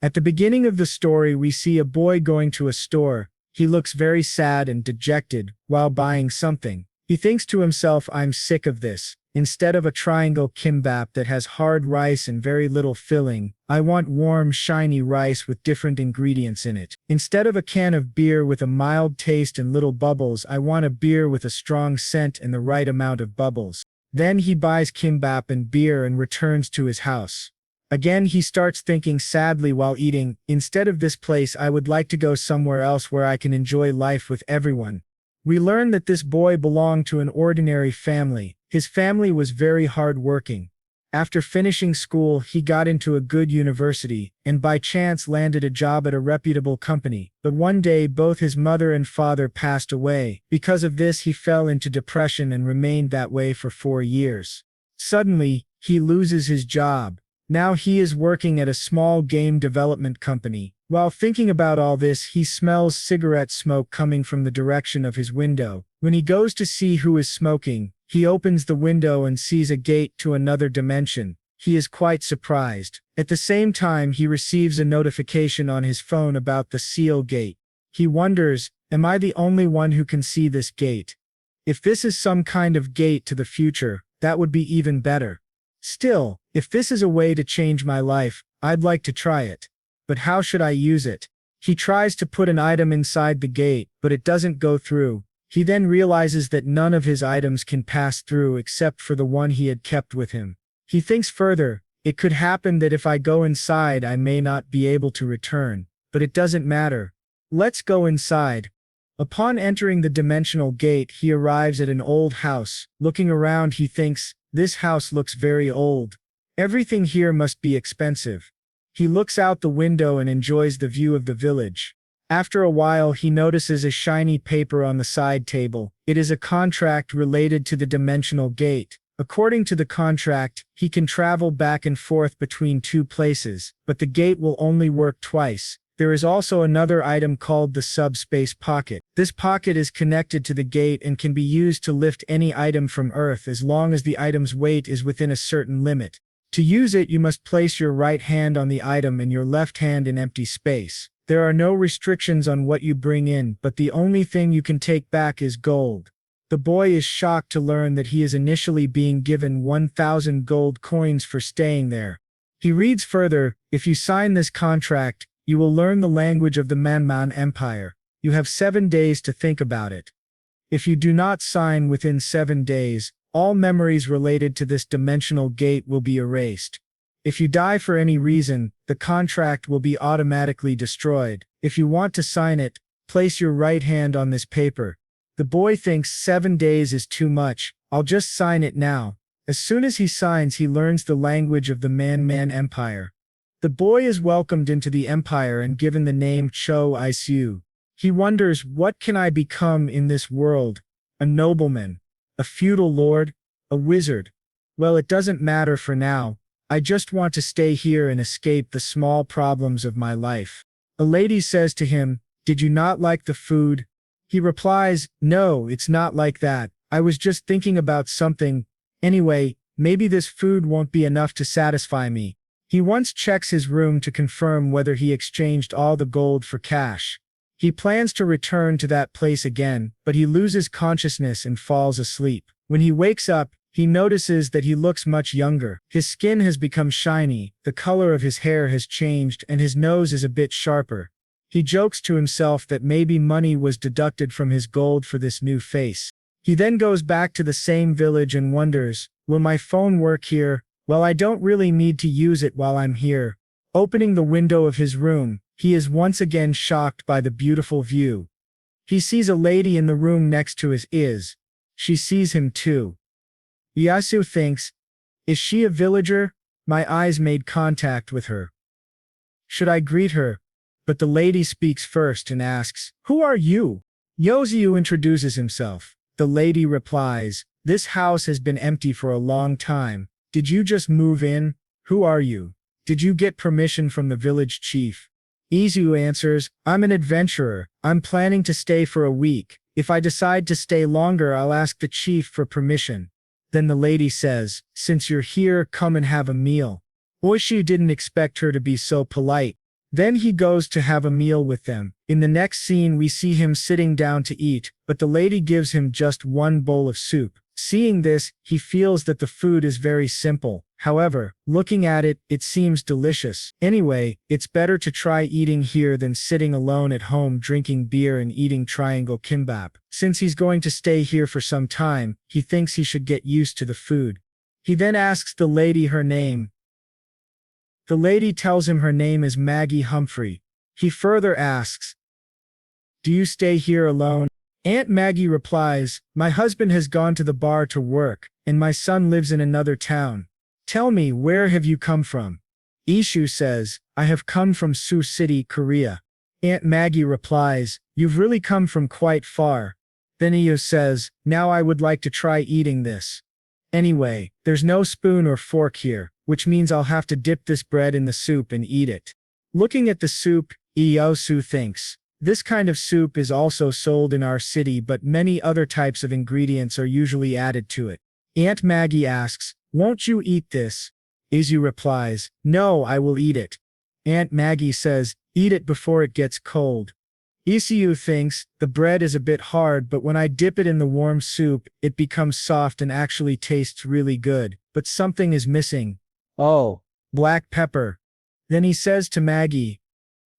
At the beginning of the story, we see a boy going to a store. He looks very sad and dejected while buying something. He thinks to himself, I'm sick of this. Instead of a triangle kimbap that has hard rice and very little filling, I want warm, shiny rice with different ingredients in it. Instead of a can of beer with a mild taste and little bubbles, I want a beer with a strong scent and the right amount of bubbles. Then he buys kimbap and beer and returns to his house. Again, he starts thinking sadly while eating, instead of this place, I would like to go somewhere else where I can enjoy life with everyone. We learn that this boy belonged to an ordinary family. His family was very hard-working. After finishing school, he got into a good university, and by chance landed a job at a reputable company. But one day, both his mother and father passed away. Because of this, he fell into depression and remained that way for 4 years. Suddenly, he loses his job. Now he is working at a small game development company. While thinking about all this, he smells cigarette smoke coming from the direction of his window. When he goes to see who is smoking, he opens the window and sees a gate to another dimension. He is quite surprised. At the same time, he receives a notification on his phone about the seal gate. He wonders, am I the only one who can see this gate? If this is some kind of gate to the future, that would be even better. Still, if this is a way to change my life, I'd like to try it. But how should I use it? He tries to put an item inside the gate, but it doesn't go through. He then realizes that none of his items can pass through except for the one he had kept with him. He thinks further, it could happen that if I go inside I may not be able to return, but it doesn't matter. Let's go inside. Upon entering the dimensional gate, he arrives at an old house. Looking around, he thinks, this house looks very old. Everything here must be expensive. He looks out the window and enjoys the view of the village. After a while, he notices a shiny paper on the side table. It is a contract related to the dimensional gate. According to the contract, he can travel back and forth between 2 places, but the gate will only work twice. There is also another item called the subspace pocket. This pocket is connected to the gate and can be used to lift any item from Earth as long as the item's weight is within a certain limit. To use it, you must place your right hand on the item and your left hand in empty space. There are no restrictions on what you bring in, but the only thing you can take back is gold. The boy is shocked to learn that he is initially being given 1,000 gold coins for staying there. He reads further, if you sign this contract, you will learn the language of the Manhwa Empire. You have 7 days to think about it. If you do not sign within 7 days, all memories related to this dimensional gate will be erased. If you die for any reason, the contract will be automatically destroyed. If you want to sign it, place your right hand on this paper. The boy thinks 7 days is too much. I'll just sign it now. As soon as he signs, he learns the language of the Manhwa Empire. The boy is welcomed into the empire and given the name Cho Isu. He wonders, what can I become in this world? A nobleman? A feudal lord? A wizard? Well, it doesn't matter for now. I just want to stay here and escape the small problems of my life. A lady says to him, did you not like the food? He replies, no, it's not like that. I was just thinking about something. Anyway, maybe this food won't be enough to satisfy me. He once checks his room to confirm whether he exchanged all the gold for cash. He plans to return to that place again, but he loses consciousness and falls asleep. When he wakes up, he notices that he looks much younger. His skin has become shiny, the color of his hair has changed, and his nose is a bit sharper. He jokes to himself that maybe money was deducted from his gold for this new face. He then goes back to the same village and wonders, will my phone work here? Well, I don't really need to use it while I'm here. Opening the window of his room, he is once again shocked by the beautiful view. He sees a lady in the room next to his. She sees him too. Yasu thinks, is she a villager? My eyes made contact with her. Should I greet her? But the lady speaks first and asks, who are you? Yoziu introduces himself. The lady replies, this house has been empty for a long time. Did you just move in? Who are you? Did you get permission from the village chief? Izu answers, I'm an adventurer. I'm planning to stay for a week. If I decide to stay longer, I'll ask the chief for permission. Then the lady says, since you're here, come and have a meal. Oishi didn't expect her to be so polite. Then he goes to have a meal with them. In the next scene we see him sitting down to eat, but the lady gives him just one bowl of soup. Seeing this, he feels that the food is very simple. However, looking at it, it seems delicious. Anyway, it's better to try eating here than sitting alone at home drinking beer and eating triangle kimbap. Since he's going to stay here for some time, he thinks he should get used to the food. He then asks the lady her name. The lady tells him her name is Maggie Humphrey. He further asks, "Do you stay here alone?" Aunt Maggie replies, "My husband has gone to the bar to work, and my son lives in another town. Tell me, where have you come from?" Isu says, "I have come from Sioux City, Korea." Aunt Maggie replies, "You've really come from quite far." Then Isu says, "Now I would like to try eating this. Anyway, there's no spoon or fork here, which means I'll have to dip this bread in the soup and eat it." Looking at the soup, Isu thinks, "This kind of soup is also sold in our city, but many other types of ingredients are usually added to it." Aunt Maggie asks, "Won't you eat this?" Isu replies, "No, I will eat it." Aunt Maggie says, "Eat it before it gets cold." Isu thinks, "The bread is a bit hard, but when I dip it in the warm soup, it becomes soft and actually tastes really good, but something is missing. Oh, black pepper." Then he says to Maggie,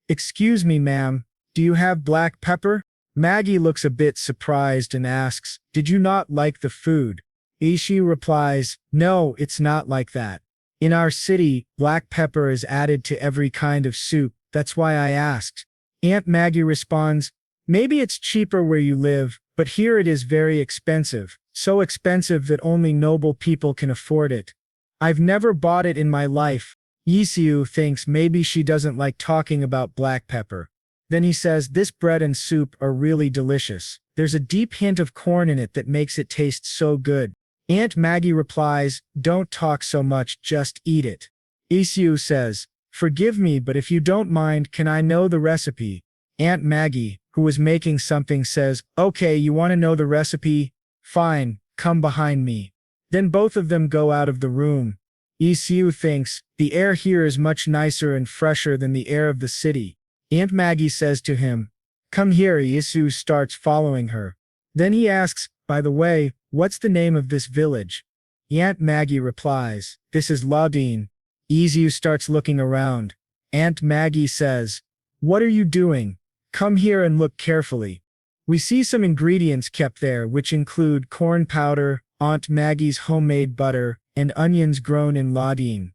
"Excuse me, ma'am, do you have black pepper?" Maggie looks a bit surprised and asks, "Did you not like the food?" Isu replies, "No, it's not like that. In our city, black pepper is added to every kind of soup, that's why I asked." Aunt Maggie responds, "Maybe it's cheaper where you live, but here it is very expensive, so expensive that only noble people can afford it. I've never bought it in my life." Isu thinks maybe she doesn't like talking about black pepper. Then he says, "This bread and soup are really delicious. There's a deep hint of corn in it that makes it taste so good." Aunt Maggie replies, "Don't talk so much, just eat it." Isu says, "Forgive me, but if you don't mind, can I know the recipe?" Aunt Maggie, who was making something, says, "Okay, you want to know the recipe? Fine, come behind me." Then both of them go out of the room. Isu thinks, "The air here is much nicer and fresher than the air of the city." Aunt Maggie says to him, "Come here." Isu starts following her. Then he asks, "By the way, what's the name of this village?" Aunt Maggie replies, "This is Roden." Isu starts looking around. Aunt Maggie says, "What are you doing? Come here and look carefully." We see some ingredients kept there, which include corn powder, Aunt Maggie's homemade butter, and onions grown in Roden.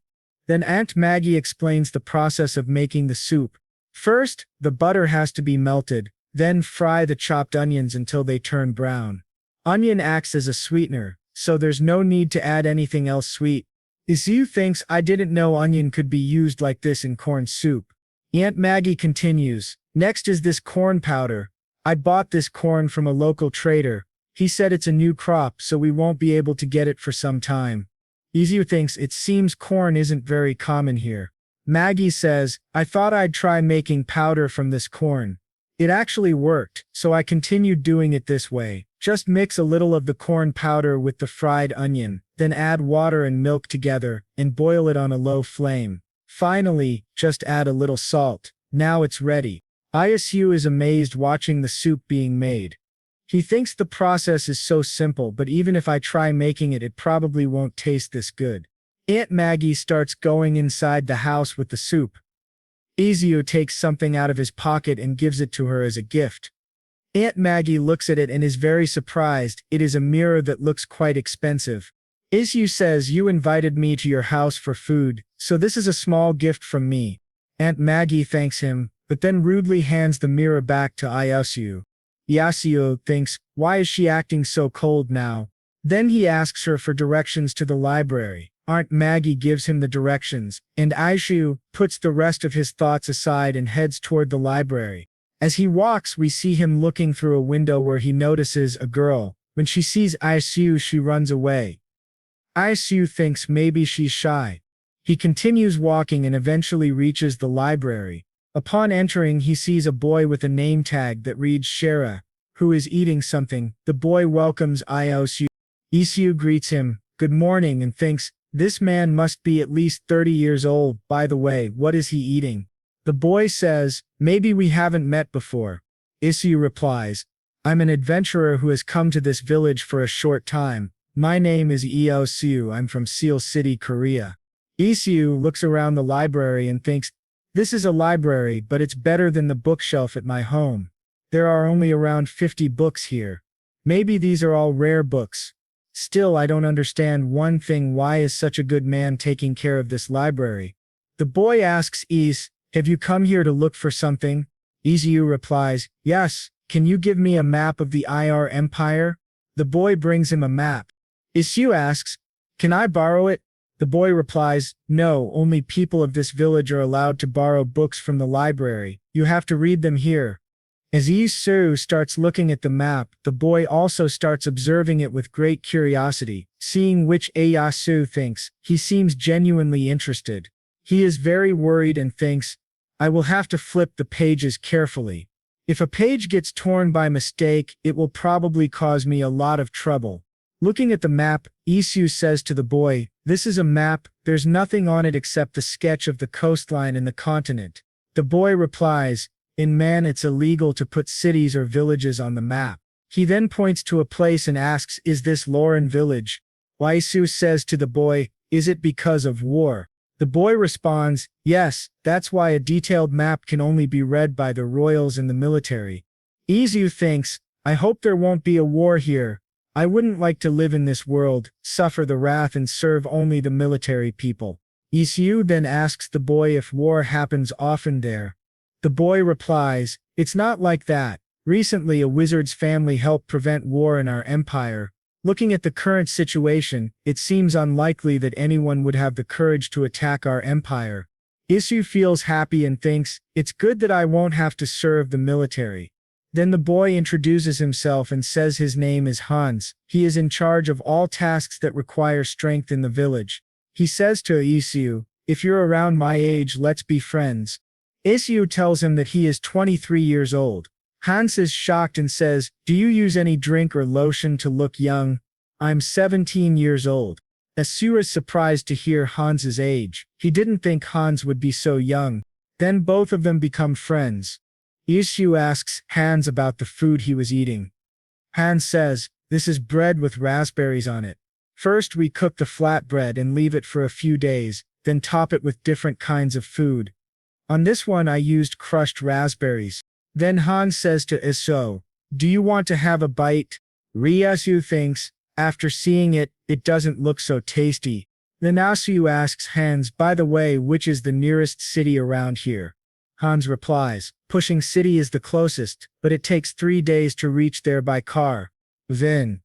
Then Aunt Maggie explains the process of making the soup. First, the butter has to be melted, then fry the chopped onions until they turn brown. Onion acts as a sweetener, so there's no need to add anything else sweet. Isu thinks, "I didn't know onion could be used like this in corn soup." Aunt Maggie continues, "Next is this corn powder. I bought this corn from a local trader. He said it's a new crop, so we won't be able to get it for some time." Isu thinks, "It seems corn isn't very common here." Maggie says, "I thought I'd try making powder from this corn. It actually worked, so I continued doing it this way. Just mix a little of the corn powder with the fried onion, then add water and milk together, and boil it on a low flame. Finally, just add a little salt. Now it's ready." Isu is amazed watching the soup being made. He thinks the process is so simple, but even if I try making it, it probably won't taste this good. Aunt Maggie starts going inside the house with the soup. Isu takes something out of his pocket and gives it to her as a gift. Aunt Maggie looks at it and is very surprised. It is a mirror that looks quite expensive. Isu says, "You invited me to your house for food, so this is a small gift from me." Aunt Maggie thanks him, but then rudely hands the mirror back to Isu. Isu thinks, why is she acting so cold now? Then he asks her for directions to the library. Aunt Maggie gives him the directions, and Isu puts the rest of his thoughts aside and heads toward the library. As he walks, we see him looking through a window where he notices a girl. When she sees Isu, she runs away. Isu thinks maybe she's shy. He continues walking and eventually reaches the library. Upon entering, he sees a boy with a name tag that reads Shara, who is eating something. The boy welcomes Isu. Isu greets him, "Good morning," and thinks, this man must be at least 30 years old. By the way, what is he eating? The boy says, maybe we haven't met before. Isu replies, I'm an adventurer who has come to this village for a short time. My name is Isu. I'm from Seoul City, Korea. Isu looks around the library and thinks, this is a library, but it's better than the bookshelf at my home. There are only around 50 books here. Maybe these are all rare books. Still, I don't understand one thing. Why is such a good man taking care of this library? The boy asks Is, have you come here to look for something? Isu replies, yes, can you give me a map of the IR Empire? The boy brings him a map. Isu asks, can I borrow it? The boy replies, no, only people of this village are allowed to borrow books from the library. You have to read them here. As Isu starts looking at the map, the boy also starts observing it with great curiosity, seeing which Isu thinks. He seems genuinely interested. He is very worried and thinks, I will have to flip the pages carefully. If a page gets torn by mistake, it will probably cause me a lot of trouble. Looking at the map, Isu says to the boy, this is a map, there's nothing on it except the sketch of the coastline and the continent. The boy replies, in Man it's illegal to put cities or villages on the map. He then points to a place and asks, is this Lauren village? Isu says to the boy, is it because of war? The boy responds, yes, that's why a detailed map can only be read by the royals and the military. Isu thinks, I hope there won't be a war here. I wouldn't like to live in this world, suffer the wrath and serve only the military people. Isu then asks the boy if war happens often there. The boy replies, it's not like that. Recently a wizard's family helped prevent war in our empire. Looking at the current situation, it seems unlikely that anyone would have the courage to attack our empire. Isu feels happy and thinks, it's good that I won't have to serve the military. Then the boy introduces himself and says his name is Hans. He is in charge of all tasks that require strength in the village. He says to Isu, if you're around my age, let's be friends. Isu tells him that he is 23 years old. Hans is shocked and says, do you use any drink or lotion to look young? I'm 17 years old. Isu is surprised to hear Hans's age. He didn't think Hans would be so young. Then both of them become friends. Isu asks Hans about the food he was eating. Hans says, this is bread with raspberries on it. First we cook the flat bread and leave it for a few days, then top it with different kinds of food. On this one I used crushed raspberries. Then Hans says to Isu, do you want to have a bite? Isu thinks, after seeing it, it doesn't look so tasty. Then Isu asks Hans, by the way, which is the nearest city around here? Hans replies, Pushing City is the closest, but it takes 3 days to reach there by car. Then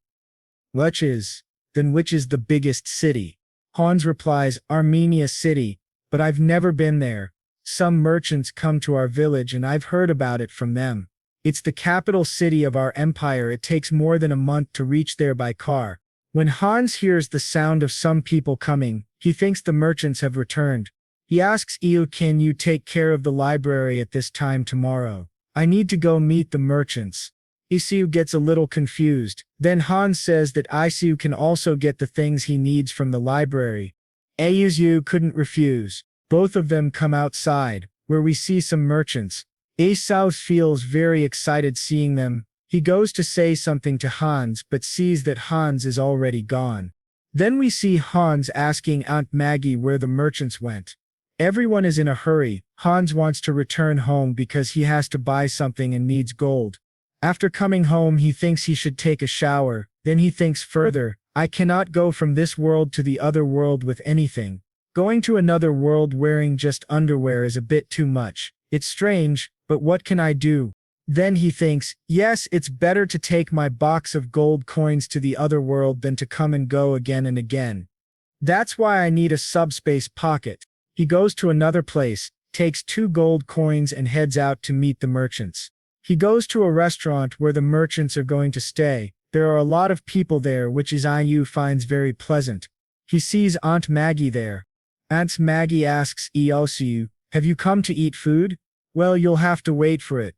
which is the biggest city? Hans replies, Armenia City, but I've never been there. Some merchants come to our village and I've heard about it from them. It's the capital city of our empire. It takes more than a month to reach there by car. When Hans hears the sound of some people coming, he thinks the merchants have returned. He asks Isu, can you take care of the library at this time tomorrow? I need to go meet the merchants. Isu gets a little confused. Then Hans says that Isu can also get the things he needs from the library. Isu couldn't refuse. Both of them come outside, where we see some merchants. Isu feels very excited seeing them. He goes to say something to Hans but sees that Hans is already gone. Then we see Hans asking Aunt Maggie where the merchants went. Everyone is in a hurry. Hans wants to return home because he has to buy something and needs gold. After coming home he thinks he should take a shower. Then he thinks further, I cannot go from this world to the other world with anything. Going to another world wearing just underwear is a bit too much. It's strange, but what can I do? Then he thinks, yes, it's better to take my box of gold coins to the other world than to come and go again and again. That's why I need a subspace pocket. He goes to another place, takes 2 gold coins and heads out to meet the merchants. He goes to a restaurant where the merchants are going to stay. There are a lot of people there, which Isu finds very pleasant. He sees Aunt Maggie there. Aunt Maggie asks Isu, have you come to eat food? Well, you'll have to wait for it.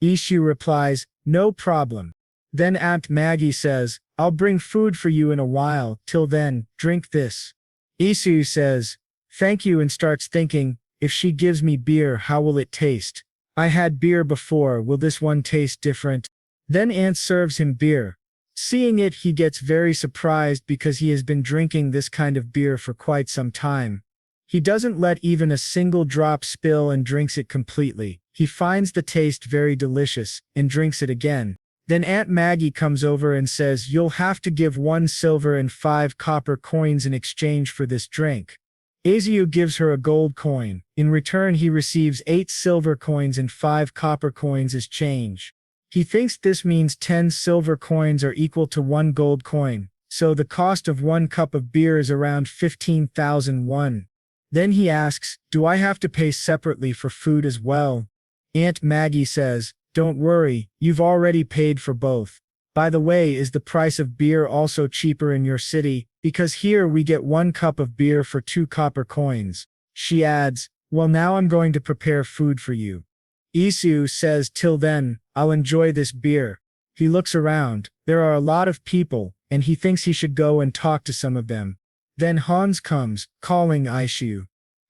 Isu replies, no problem. Then Aunt Maggie says, I'll bring food for you in a while. Till then, drink this. Isu says, thank you, and starts thinking, If she gives me beer, how will it taste? I had beer before, will this one taste different? Then Ant serves him beer. Seeing it, he gets very surprised because he has been drinking this kind of beer for quite some time. He doesn't let even a single drop spill and drinks it completely. He finds the taste very delicious and drinks it again. Then Aunt Maggie comes over and says, "You'll have to give 1 silver and 5 copper coins in exchange for this drink." Isu gives her a gold coin. In return, he receives 8 silver coins and 5 copper coins as change. He thinks this means 10 silver coins are equal to 1 gold coin, so the cost of 1 cup of beer is around 15,000 won. Then he asks, "Do I have to pay separately for food as well?" Aunt Maggie says, "Don't worry, you've already paid for both. By the way, is the price of beer also cheaper in your city? Because here we get 1 cup of beer for 2 copper coins." She adds, "Well, now I'm going to prepare food for you." Isu says, "Till then, I'll enjoy this beer." He looks around. There are a lot of people, and he thinks he should go and talk to some of them. Then Hans comes, calling Isu.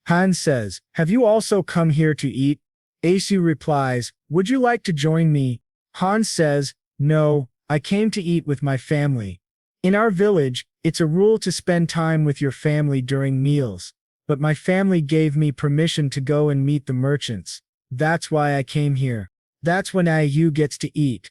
Han says, "Have you also come here to eat?" Isu replies, "Would you like to join me?" Hans says, "No, I came to eat with my family. In our village, it's a rule to spend time with your family during meals. But my family gave me permission to go and meet the merchants. That's why I came here." That's when Isu gets to eat.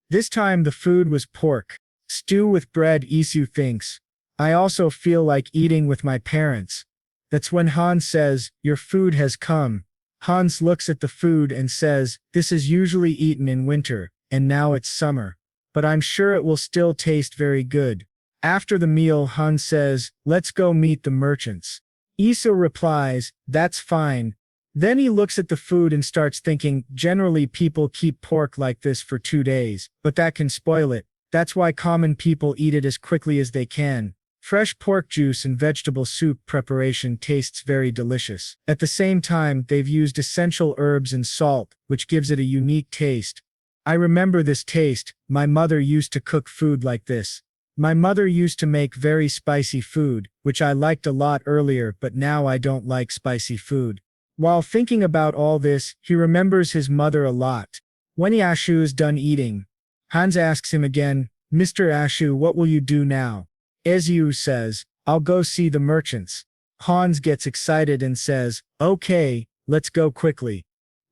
This time the food was pork stew with bread. Isu thinks, "I also feel like eating with my parents." That's when Hans says, "Your food has come." Hans looks at the food and says, "This is usually eaten in winter, and now it's summer. But I'm sure it will still taste very good." After the meal, Hans says, "Let's go meet the merchants." Isu replies, "That's fine." Then he looks at the food and starts thinking, generally people keep pork like this for 2 days, but that can spoil it. That's why common people eat it as quickly as they can. Fresh pork juice and vegetable soup preparation tastes very delicious. At the same time, they've used essential herbs and salt, which gives it a unique taste. I remember this taste. My mother used to cook food like this. My mother used to make very spicy food, which I liked a lot earlier, but now I don't like spicy food. While thinking about all this, he remembers his mother a lot. When Isu is done eating, Hans asks him again, "Mr. Isu, what will you do now?" Isu says, "I'll go see the merchants." Hans gets excited and says, "Okay, let's go quickly."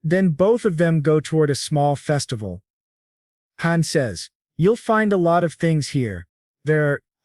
Then both of them go toward a small festival. Hans says, "You'll find a lot of things here."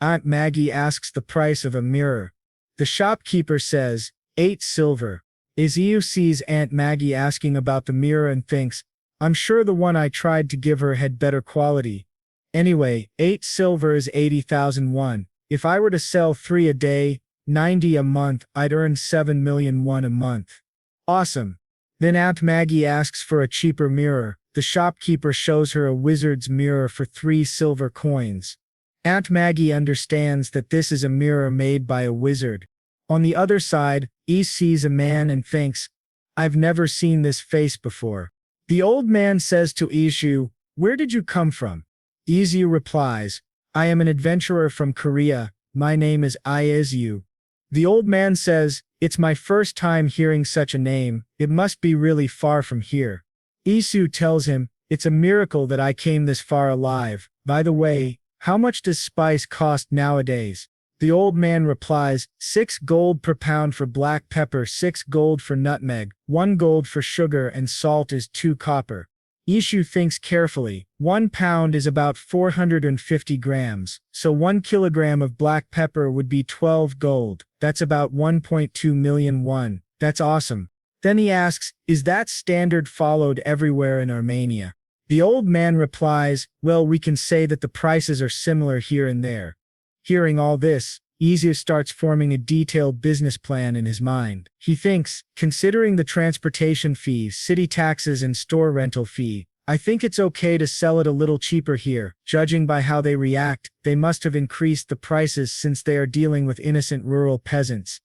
Aunt Maggie asks the price of a mirror. The shopkeeper says, 8 silver. Isu sees Aunt Maggie asking about the mirror and thinks, "I'm sure the one I tried to give her had better quality. Anyway, 8 silver is 80,000 won. If I were to sell 3 a day, 90 a month, I'd earn 7 million won a month. Awesome." Then Aunt Maggie asks for a cheaper mirror. The shopkeeper shows her a wizard's mirror for 3 silver coins. Aunt Maggie understands that this is a mirror made by a wizard. On the other side, Isu sees a man and thinks, "I've never seen this face before." The old man says to Isu, "Where did you come from?" Isu replies, "I am an adventurer from Korea. My name is Isu." The old man says, "It's my first time hearing such a name. It must be really far from here." Isu tells him, "It's a miracle that I came this far alive. By the way, how much does spice cost nowadays?" The old man replies, 6 gold per pound for black pepper, 6 gold for nutmeg, 1 gold for sugar, and salt is 2 copper. Isu thinks carefully. 1 pound is about 450 grams, so 1 kilogram of black pepper would be 12 gold. That's about 1.2 million won. That's awesome. Then he asks, "Is that standard followed everywhere in Armenia?" The old man replies, "Well, we can say that the prices are similar here and there." Hearing all this, Isu starts forming a detailed business plan in his mind. He thinks, considering the transportation fees, city taxes, and store rental fee, I think it's okay to sell it a little cheaper here. Judging by how they react, they must have increased the prices since they are dealing with innocent rural peasants.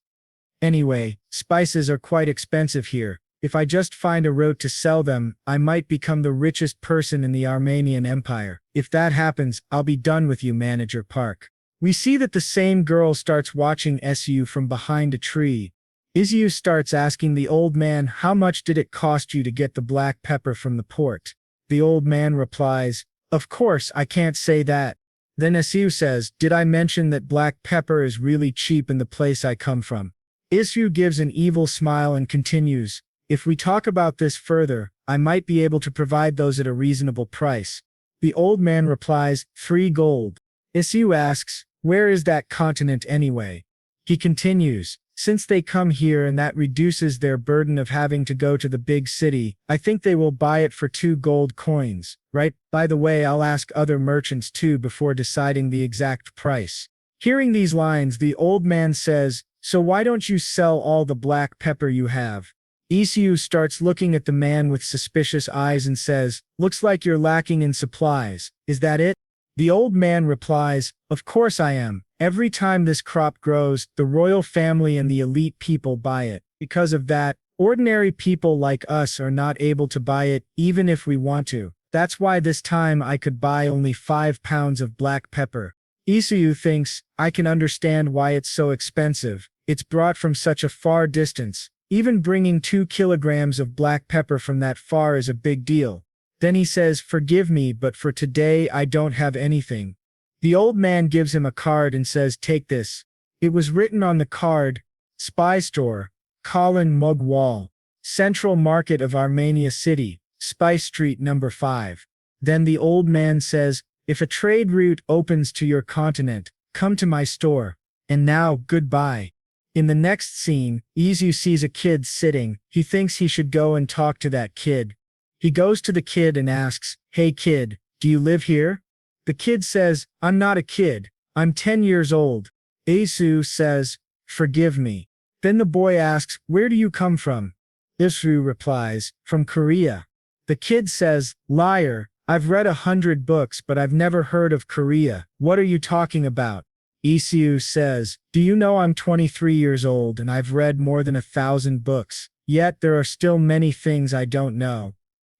Anyway, spices are quite expensive here. If I just find a route to sell them, I might become the richest person in the Armenian Empire. If that happens, I'll be done with you, Manager Park. We see that the same girl starts watching Su from behind a tree. Isu starts asking the old man how much did it cost you to get the black pepper from the port. The old man replies, "Of course, I can't say that." Then Isu says, "Did I mention that black pepper is really cheap in the place I come from?" Isu gives an evil smile and continues, "If we talk about this further, I might be able to provide those at a reasonable price." The old man replies, "3 gold." Isu asks, "Where is that continent anyway?" He continues, "Since they come here and that reduces their burden of having to go to the big city, I think they will buy it for 2 gold coins, right? By the way, I'll ask other merchants too before deciding the exact price." Hearing these lines, the old man says, "So why don't you sell all the black pepper you have?" Isu starts looking at the man with suspicious eyes and says, "Looks like you're lacking in supplies, is that it?" The old man replies, "Of course I am. Every time this crop grows, the royal family and the elite people buy it. Because of that, ordinary people like us are not able to buy it even if we want to. That's why this time I could buy only 5 pounds of black pepper." Isu thinks, "I can understand why it's so expensive. It's brought from such a far distance. Even bringing 2 kilograms of black pepper from that far is a big deal." Then he says, "Forgive me, but for today I don't have anything." The old man gives him a card and says, "Take this." It was written on the card, "Spy Store, Colin Mug Wall, Central Market of Armenia City, Spice Street number 5. Then the old man says, "If a trade route opens to your continent, come to my store. And now, goodbye." In the next scene, Isu sees a kid sitting. He thinks he should go and talk to that kid. He goes to the kid and asks, "Hey kid, do you live here?" The kid says, "I'm not a kid. I'm 10 years old." Isu says, "Forgive me." Then the boy asks, "Where do you come from?" Isu replies, "From Korea." The kid says, "Liar, I've read 100 books but I've never heard of Korea. What are you talking about?" Isu says, "Do you know I'm 23 years old and I've read more than 1,000 books, yet there are still many things I don't know.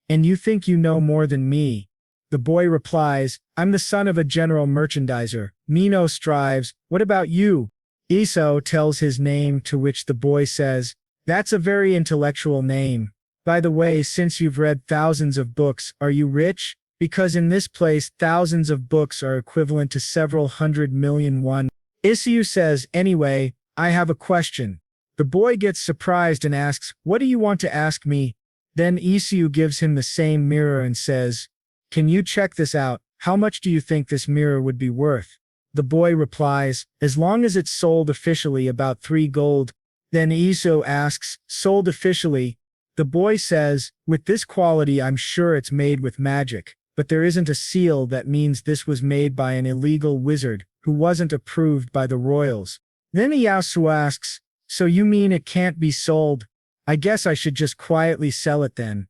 And you think you know more than me?" The boy replies, "I'm the son of a general merchandiser. Mino strives. What about you?" Iso tells his name, to which the boy says, "That's a very intellectual name. By the way, since you've read thousands of books, are you rich? Because in this place thousands of books are equivalent to several 100 million won." Isu says, "Anyway, I have a question." The boy gets surprised and asks, "What do you want to ask me?" Then Isu gives him the same mirror and says, "Can you check this out? How much do you think this mirror would be worth?" The boy replies, "As long as it's sold officially, about 3 gold. Then Isu asks, "Sold officially?" The boy says, "With this quality I'm sure it's made with magic, but there isn't a seal that means this was made by an illegal wizard who wasn't approved by the royals." Then Isu asks, "So you mean it can't be sold? I guess I should just quietly sell it then."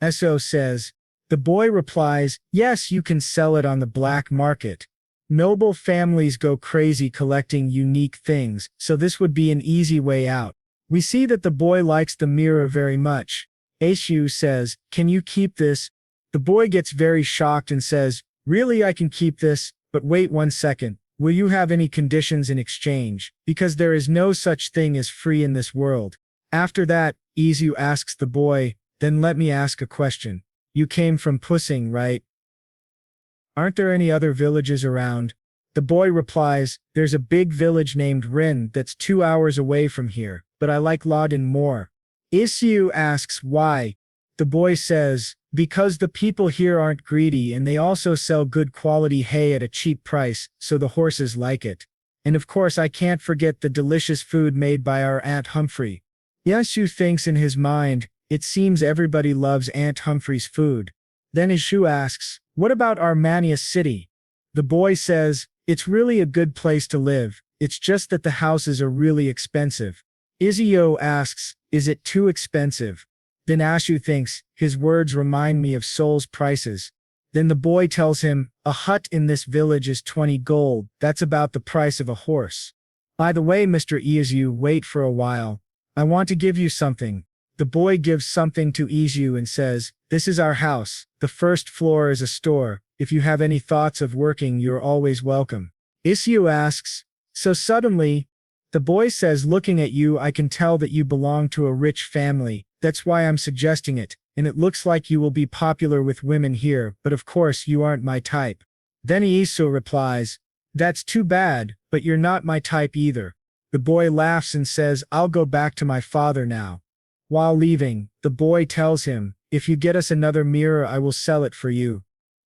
Eso says. The boy replies, "Yes, you can sell it on the black market. Noble families go crazy collecting unique things, so this would be an easy way out." We see that the boy likes the mirror very much. Isu says, "Can you keep this?" The boy gets very shocked and says, "Really, I can keep this? But wait 1 second. Will you have any conditions in exchange? Because there is no such thing as free in this world." After that, Isu asks the boy, "Then let me ask a question. You came from Pussing, right? Aren't there any other villages around?" The boy replies, "There's a big village named Rin that's 2 hours away from here, but I like Roden more." Isu asks why. The boy says, "Because the people here aren't greedy and they also sell good quality hay at a cheap price, so the horses like it. And of course I can't forget the delicious food made by our Aunt Humphrey." Isu thinks in his mind, "It seems everybody loves Aunt Humphrey's food." Then Isu asks, "What about Armenia City?" The boy says, "It's really a good place to live. It's just that the houses are really expensive." Isu asks, "Is it too expensive?" Then Isu thinks, his words remind me of Seoul's prices. Then the boy tells him, "A hut in this village is 20 gold. That's about the price of a horse. By the way, Mr. Isu, wait for a while. I want to give you something." The boy gives something to Isu and says, "This is our house. The first floor is a store. If you have any thoughts of working, you're always welcome." Isu asks, "So suddenly?" The boy says, looking at you, I can tell that you belong to a rich family, that's why I'm suggesting it, and it looks like you will be popular with women here, but of course you aren't my type. Then Isu replies, that's too bad, but you're not my type either. The boy laughs and says, I'll go back to my father now. While leaving, the boy tells him, if you get us another mirror I will sell it for you.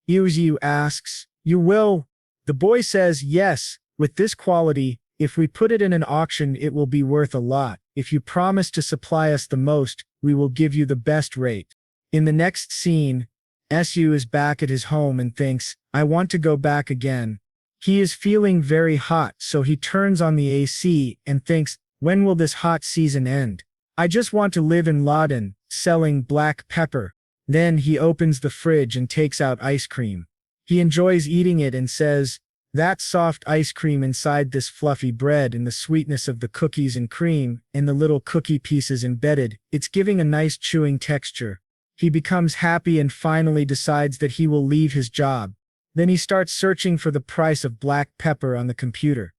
Isu asks, you will? The boy says, yes, with this quality, if we put it in an auction it will be worth a lot. If you promise to supply us the most, we will give you the best rate. In the next scene, Su is back at his home and thinks, I want to go back again. He is feeling very hot, so he turns on the AC and thinks, when will this hot season end? I just want to live in Roden, selling black pepper. Then he opens the fridge and takes out ice cream. He enjoys eating it and says, that soft ice cream inside this fluffy bread and the sweetness of the cookies and cream and the little cookie pieces embedded, it's giving a nice chewing texture. He becomes happy and finally decides that he will leave his job. Then he starts searching for the price of black pepper on the computer.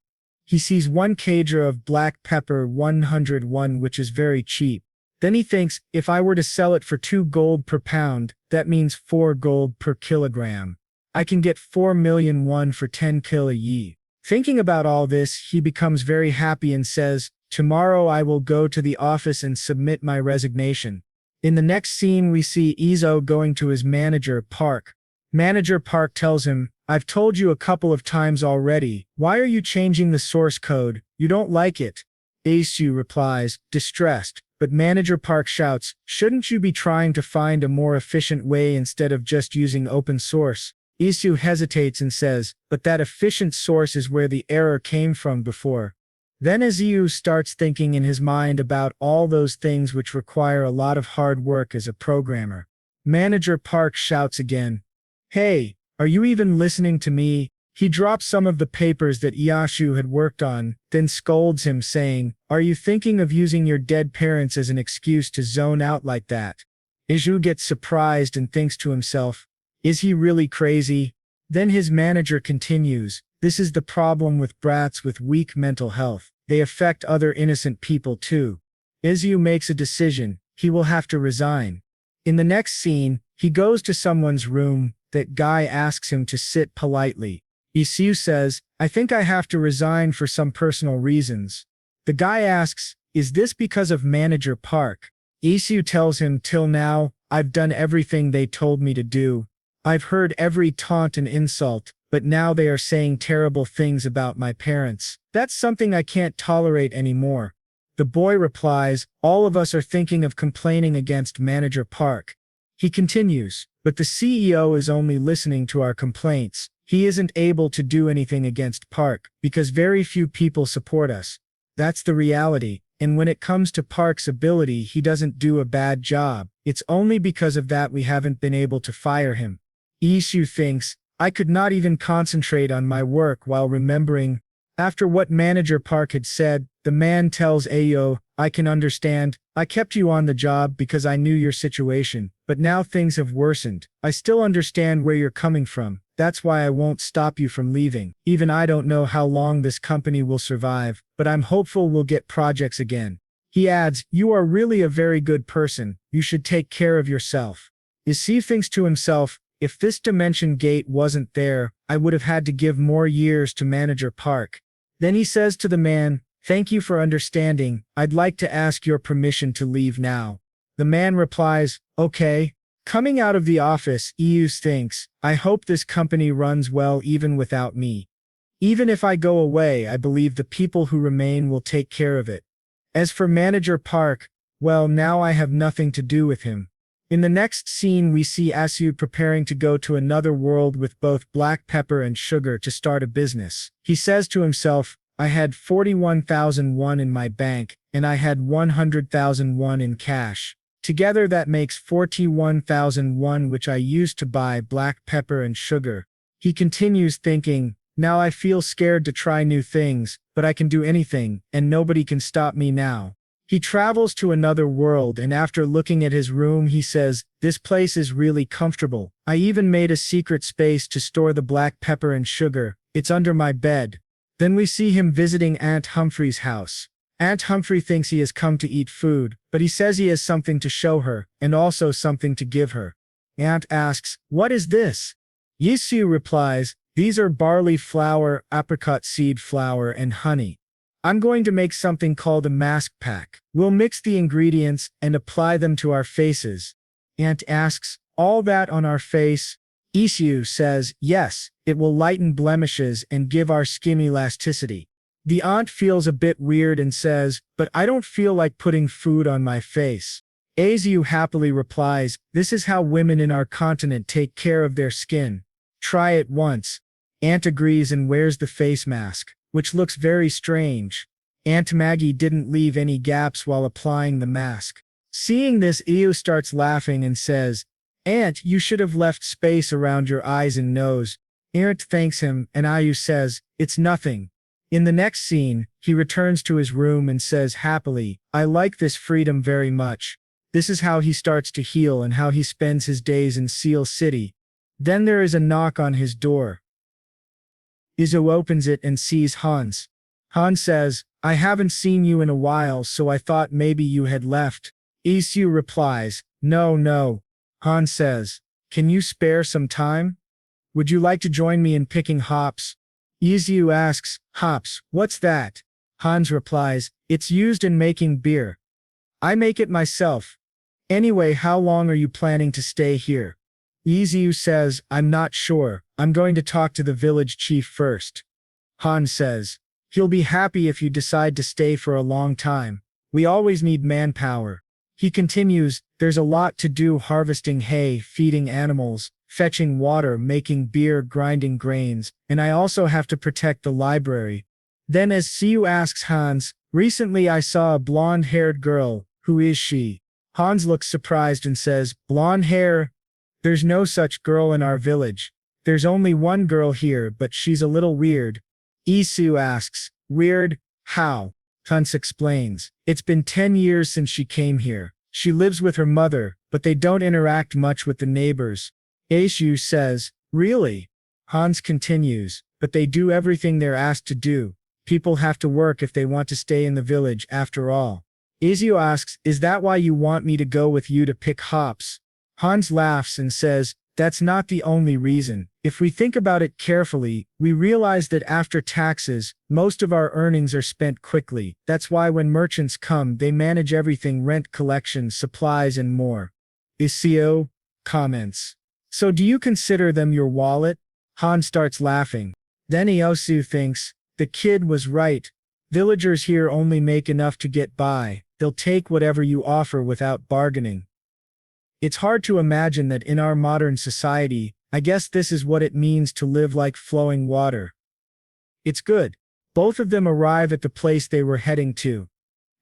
He sees 1 kg of black pepper 101, which is very cheap. Then he thinks, if I were to sell it for 2 gold per pound, that means 4 gold per kilogram. I can get 4 million won for 10 kg. Thinking about all this, he becomes very happy and says, tomorrow I will go to the office and submit my resignation. In the next scene we see Iso going to his manager, Park. Manager Park tells him, I've told you a couple of times already, why are you changing the source code? You don't like it. Isu replies, distressed, but Manager Park shouts, shouldn't you be trying to find a more efficient way instead of just using open source? Isu hesitates and says, but that efficient source is where the error came from before. Then Isu starts thinking in his mind about all those things which require a lot of hard work as a programmer. Manager Park shouts again, hey, are you even listening to me? He drops some of the papers that Isu had worked on, then scolds him saying, are you thinking of using your dead parents as an excuse to zone out like that? Isu gets surprised and thinks to himself, is he really crazy? Then his manager continues, this is the problem with brats with weak mental health. They affect other innocent people too. Isu makes a decision, he will have to resign. In the next scene, he goes to someone's room. That guy asks him to sit politely. Isu says, I think I have to resign for some personal reasons. The guy asks, is this because of Manager Park? Isu tells him, till now, I've done everything they told me to do. I've heard every taunt and insult, but now they are saying terrible things about my parents. That's something I can't tolerate anymore. The boy replies, all of us are thinking of complaining against Manager Park. He continues, but the CEO is only listening to our complaints. He isn't able to do anything against Park, because very few people support us. That's the reality, and when it comes to Park's ability, he doesn't do a bad job. It's only because of that we haven't been able to fire him. Isu thinks, I could not even concentrate on my work while remembering. After what Manager Park had said, the man tells Ayo, I can understand. I kept you on the job because I knew your situation, but now things have worsened. I still understand where you're coming from. That's why I won't stop you from leaving. Even I don't know how long this company will survive, but I'm hopeful we'll get projects again. He adds, you are really a very good person. You should take care of yourself. Isu thinks to himself, if this dimension gate wasn't there, I would have had to give more years to Manager Park. Then he says to the man, thank you for understanding. I'd like to ask your permission to leave now. The man replies, okay. Coming out of the office, Isu thinks, I hope this company runs well even without me. Even if I go away, I believe the people who remain will take care of it. As for Manager Park, well, now I have nothing to do with him. In the next scene we see Isu preparing to go to another world with both black pepper and sugar to start a business. He says to himself, I had 41,000 won in my bank, and I had 100,000 won in cash. Together that makes 41,000 won, which I used to buy black pepper and sugar. He continues thinking, now I feel scared to try new things, but I can do anything, and nobody can stop me now. He travels to another world, and after looking at his room he says, this place is really comfortable. I even made a secret space to store the black pepper and sugar. It's under my bed. Then we see him visiting Aunt Humphrey's house. Aunt Humphrey thinks he has come to eat food, but he says he has something to show her, and also something to give her. Aunt asks, "What is this?" Isu replies, "These are barley flour, apricot seed flour, and honey. I'm going to make something called a mask pack. We'll mix the ingredients and apply them to our faces." Aunt asks, "All that on our face?" Isu says, "Yes, it will lighten blemishes and give our skin elasticity." The aunt feels a bit weird and says, "But I don't feel like putting food on my face." Isu happily replies, "This is how women in our continent take care of their skin. Try it once." Aunt agrees and wears the face mask, which looks very strange. Aunt Maggie didn't leave any gaps while applying the mask. Seeing this, Isu starts laughing and says, "Aunt, you should have left space around your eyes and nose." Aunt thanks him, and Isu says, "It's nothing." In the next scene, he returns to his room and says happily, "I like this freedom very much." This is how he starts to heal and how he spends his days in Seal City. Then there is a knock on his door. Isu opens it and sees Hans. Hans says, "I haven't seen you in a while, so I thought maybe you had left." Isu replies, No. Hans says, "Can you spare some time? Would you like to join me in picking hops?" Isu asks, "Hops, what's that?" Hans replies, "It's used in making beer. I make it myself. Anyway, how long are you planning to stay here?" Isu says, "I'm not sure. I'm going to talk to the village chief first." Hans says, "He'll be happy if you decide to stay for a long time. We always need manpower." He continues, "There's a lot to do: harvesting hay, feeding animals, fetching water, making beer, grinding grains, and I also have to protect the library." Then as Siu asks Hans, "Recently I saw a blonde-haired girl. Who is she?" Hans looks surprised and says, "Blonde hair? There's no such girl in our village. There's only one girl here, but she's a little weird." Isu asks, "Weird? How?" Hans explains, "It's been 10 years since she came here. She lives with her mother, but they don't interact much with the neighbors." Isu says, "Really?" Hans continues, "But they do everything they're asked to do. People have to work if they want to stay in the village after all." Isu asks, "Is that why you want me to go with you to pick hops?" Hans laughs and says, "That's not the only reason. If we think about it carefully, we realize that after taxes, most of our earnings are spent quickly. That's why when merchants come, they manage everything: rent, collection, supplies, and more." Isu comments, "So do you consider them your wallet?" Hans starts laughing. Then Isu thinks, "The kid was right. Villagers here only make enough to get by. They'll take whatever you offer without bargaining." It's hard to imagine that in our modern society. I guess this is what it means to live like flowing water. It's good. Both of them arrive at the place they were heading to.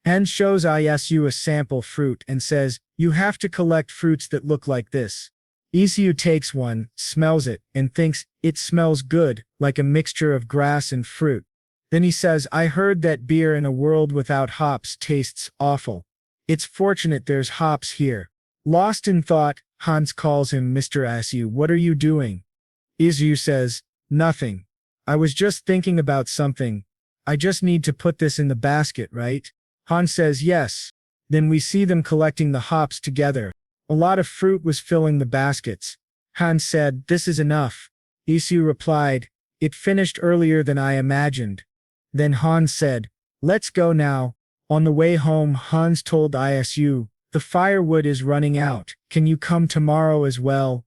Hyen shows Isu a sample fruit and says, "You have to collect fruits that look like this." Isu takes one, smells it, and thinks, "It smells good, like a mixture of grass and fruit." Then he says, "I heard that beer in a world without hops tastes awful. It's fortunate there's hops here." Lost in thought, Hans calls him Mr. Isu. "What are you doing?" Isu says, "Nothing. I was just thinking about something. I just need to put this in the basket, right?" Hans says, "Yes." Then we see them collecting the hops together. A lot of fruit was filling the baskets. Hans said, "This is enough." Isu replied, "It finished earlier than I imagined." Then Hans said, "Let's go now." On the way home, Hans told Isu, "The firewood is running out. Can you come tomorrow as well?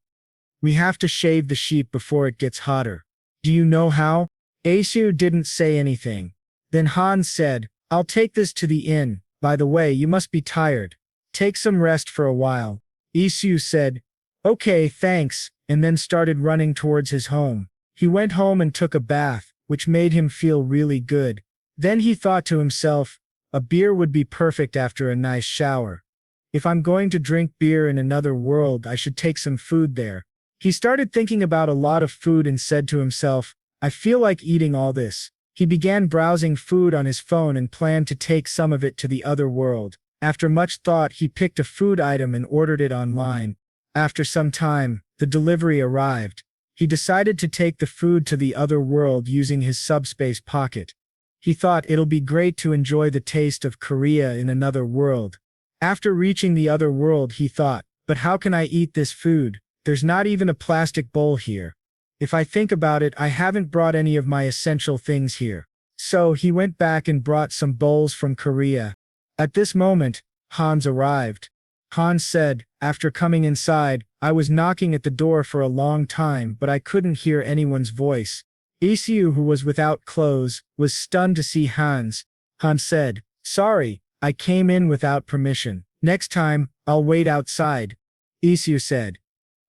We have to shave the sheep before it gets hotter." "Do you know how?" Isu didn't say anything. Then Hans said, "I'll take this to the inn. By the way, you must be tired. Take some rest for a while." Isu said, "Okay, thanks," and then started running towards his home. He went home and took a bath, which made him feel really good. Then he thought to himself, a beer would be perfect after a nice shower. If I'm going to drink beer in another world, I should take some food there. He started thinking about a lot of food and said to himself, "I feel like eating all this." He began browsing food on his phone and planned to take some of it to the other world. After much thought, he picked a food item and ordered it online. After some time, the delivery arrived. He decided to take the food to the other world using his subspace pocket. He thought it'll be great to enjoy the taste of Korea in another world. After reaching the other world, he thought, but how can I eat this food? There's not even a plastic bowl here. If I think about it, I haven't brought any of my essential things here. So he went back and brought some bowls from Korea. At this moment, Hans arrived. Hans said, after coming inside, I was knocking at the door for a long time, but I couldn't hear anyone's voice. Isu, who was without clothes, was stunned to see Hans. Hans said, sorry, I came in without permission. Next time, I'll wait outside. Isu said,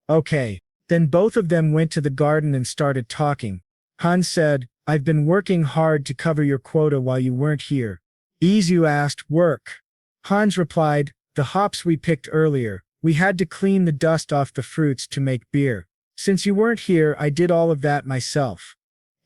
okay. Then both of them went to the garden and started talking. Hans said, I've been working hard to cover your quota while you weren't here. Isu asked, work? Hans replied, the hops we picked earlier. We had to clean the dust off the fruits to make beer. Since you weren't here, I did all of that myself.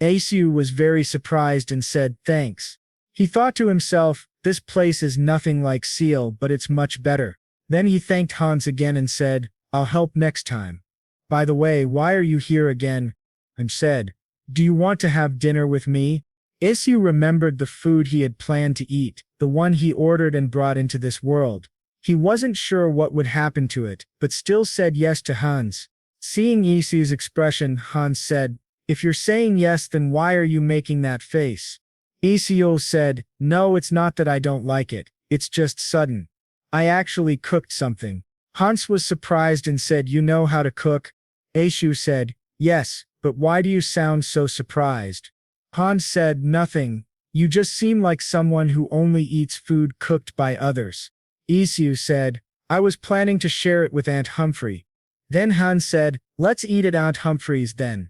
Isu was very surprised and said, thanks. He thought to himself, this place is nothing like Seal, but it's much better. Then he thanked Hans again and said, I'll help next time. By the way, why are you here again? And said, do you want to have dinner with me? Isu remembered the food he had planned to eat, the one he ordered and brought into this world. He wasn't sure what would happen to it, but still said yes to Hans. Seeing Isu's expression, Hans said, if you're saying yes, then why are you making that face? Isu said, no, it's not that I don't like it, it's just sudden. I actually cooked something. Hans was surprised and said, you know how to cook? Isu said, yes, but why do you sound so surprised? Hans said, nothing. You just seem like someone who only eats food cooked by others. Isu said, I was planning to share it with Aunt Humphrey. Then Hans said, let's eat at Aunt Humphrey's then.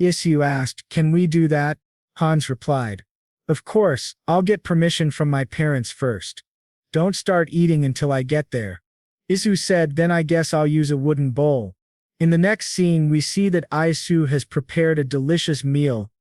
Isu asked, can we do that? Hans replied, of course, I'll get permission from my parents first. Don't start eating until I get there. Isu said, then I guess I'll use a wooden bowl. In the next scene, we see that Isu has prepared a delicious meal.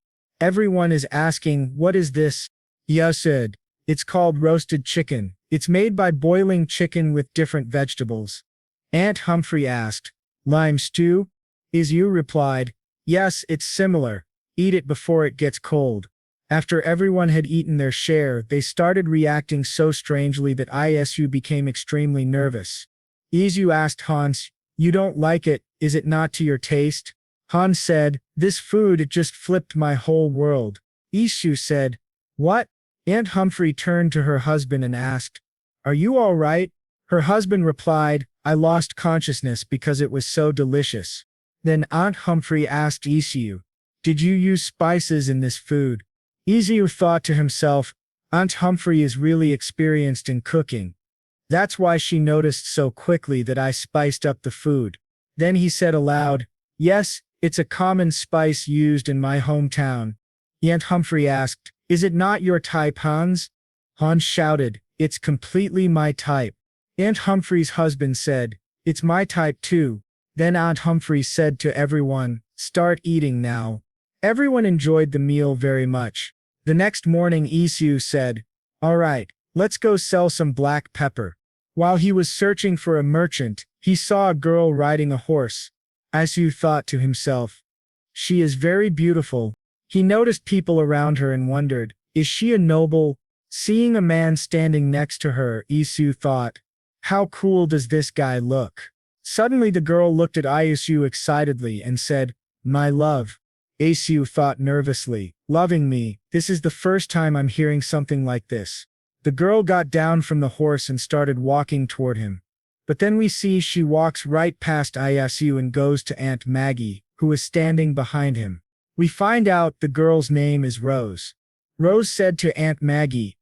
Everyone is asking, what is this? Ya said, it's called roasted chicken. It's made by boiling chicken with different vegetables. Aunt Humphrey asked, lime stew? Isu replied, yes, it's similar. Eat it before it gets cold. After everyone had eaten their share, they started reacting so strangely that Isu became extremely nervous. Isu asked Hans, you don't like it, is it not to your taste? Hans said, this food, it just flipped my whole world. Isu said, what? Aunt Humphrey turned to her husband and asked, are you all right? Her husband replied, I lost consciousness because it was so delicious. Then Aunt Humphrey asked Isu, did you use spices in this food? Isu thought to himself, Aunt Humphrey is really experienced in cooking. That's why she noticed so quickly that I spiced up the food. Then he said aloud, yes, it's a common spice used in my hometown. Aunt Humphrey asked, is it not your type, Hans? Hans shouted, it's completely my type. Aunt Humphrey's husband said, it's my type too. Then Aunt Humphrey said to everyone, start eating now. Everyone enjoyed the meal very much. The next morning Isu said, all right, let's go sell some black pepper. While he was searching for a merchant, he saw a girl riding a horse. Isu thought to himself, she is very beautiful. He noticed people around her and wondered, is she a noble? Seeing a man standing next to her, Isu thought, how cool does this guy look? Suddenly the girl looked at Isu excitedly and said, my love. Isu thought nervously, loving me, this is the first time I'm hearing something like this. The girl got down from the horse and started walking toward him. But then we see she walks right past Isu and goes to Aunt Maggie, who is standing behind him. We find out the girl's name is Rose. Rose said to Aunt Maggie,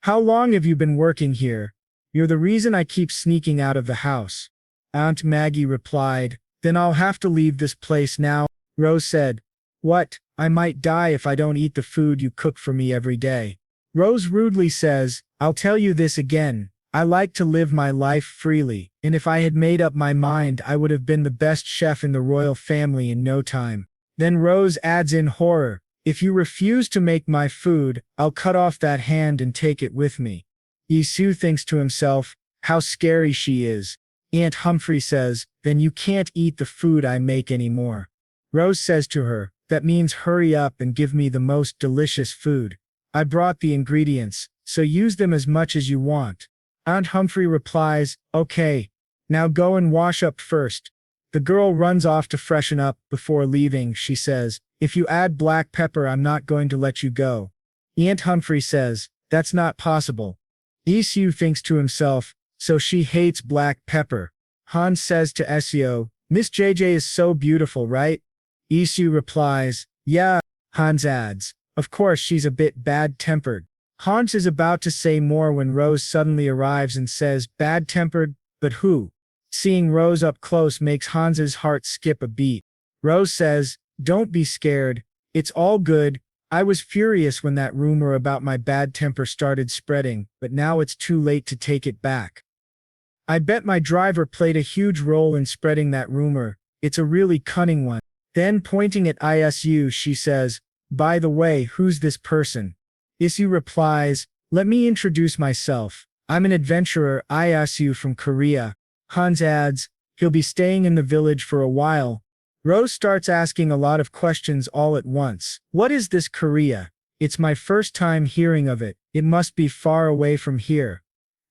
how long have you been working here? You're the reason I keep sneaking out of the house. Aunt Maggie replied, then I'll have to leave this place now. Rose said, what? I might die if I don't eat the food you cook for me every day. Rose rudely says, I'll tell you this again. I like to live my life freely, and if I had made up my mind, I would have been the best chef in the royal family in no time. Then Rose adds in horror, if you refuse to make my food, I'll cut off that hand and take it with me. Isu thinks to himself, how scary she is. Aunt Humphrey says, then you can't eat the food I make anymore. Rose says to her, that means hurry up and give me the most delicious food. I brought the ingredients, so use them as much as you want. Aunt Humphrey replies, okay. Now go and wash up first. The girl runs off to freshen up. Before leaving, she says, if you add black pepper, I'm not going to let you go. Aunt Humphrey says, that's not possible. Isu thinks to himself, so she hates black pepper. Hans says to Isu, Miss JJ is so beautiful, right? Isu replies, yeah. Hans adds, of course she's a bit bad-tempered. Hans is about to say more when Rose suddenly arrives and says, bad-tempered? But who? Seeing Rose up close makes Hans's heart skip a beat. Rose says, don't be scared. It's all good. I was furious when that rumor about my bad temper started spreading, but now it's too late to take it back. I bet my driver played a huge role in spreading that rumor. It's a really cunning one. Then pointing at Isu, she says, by the way, who's this person? Isu replies, let me introduce myself. I'm an adventurer, Isu from Korea. Hans adds, he'll be staying in the village for a while. Rose starts asking a lot of questions all at once. What is this Korea? It's my first time hearing of it. It must be far away from here.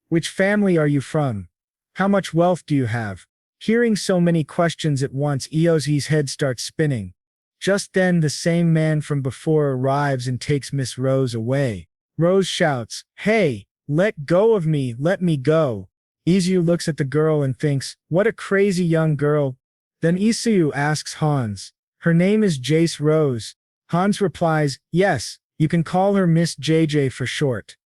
Which family are you from? How much wealth do you have? Hearing so many questions at once, Eozi's head starts spinning. Just then the same man from before arrives and takes Miss Rose away. Rose shouts, hey, let go of me, let me go. Isu looks at the girl and thinks, what a crazy young girl. Then Isu asks Hans, her name is Jace Rose. Hans replies, yes, you can call her Miss JJ for short.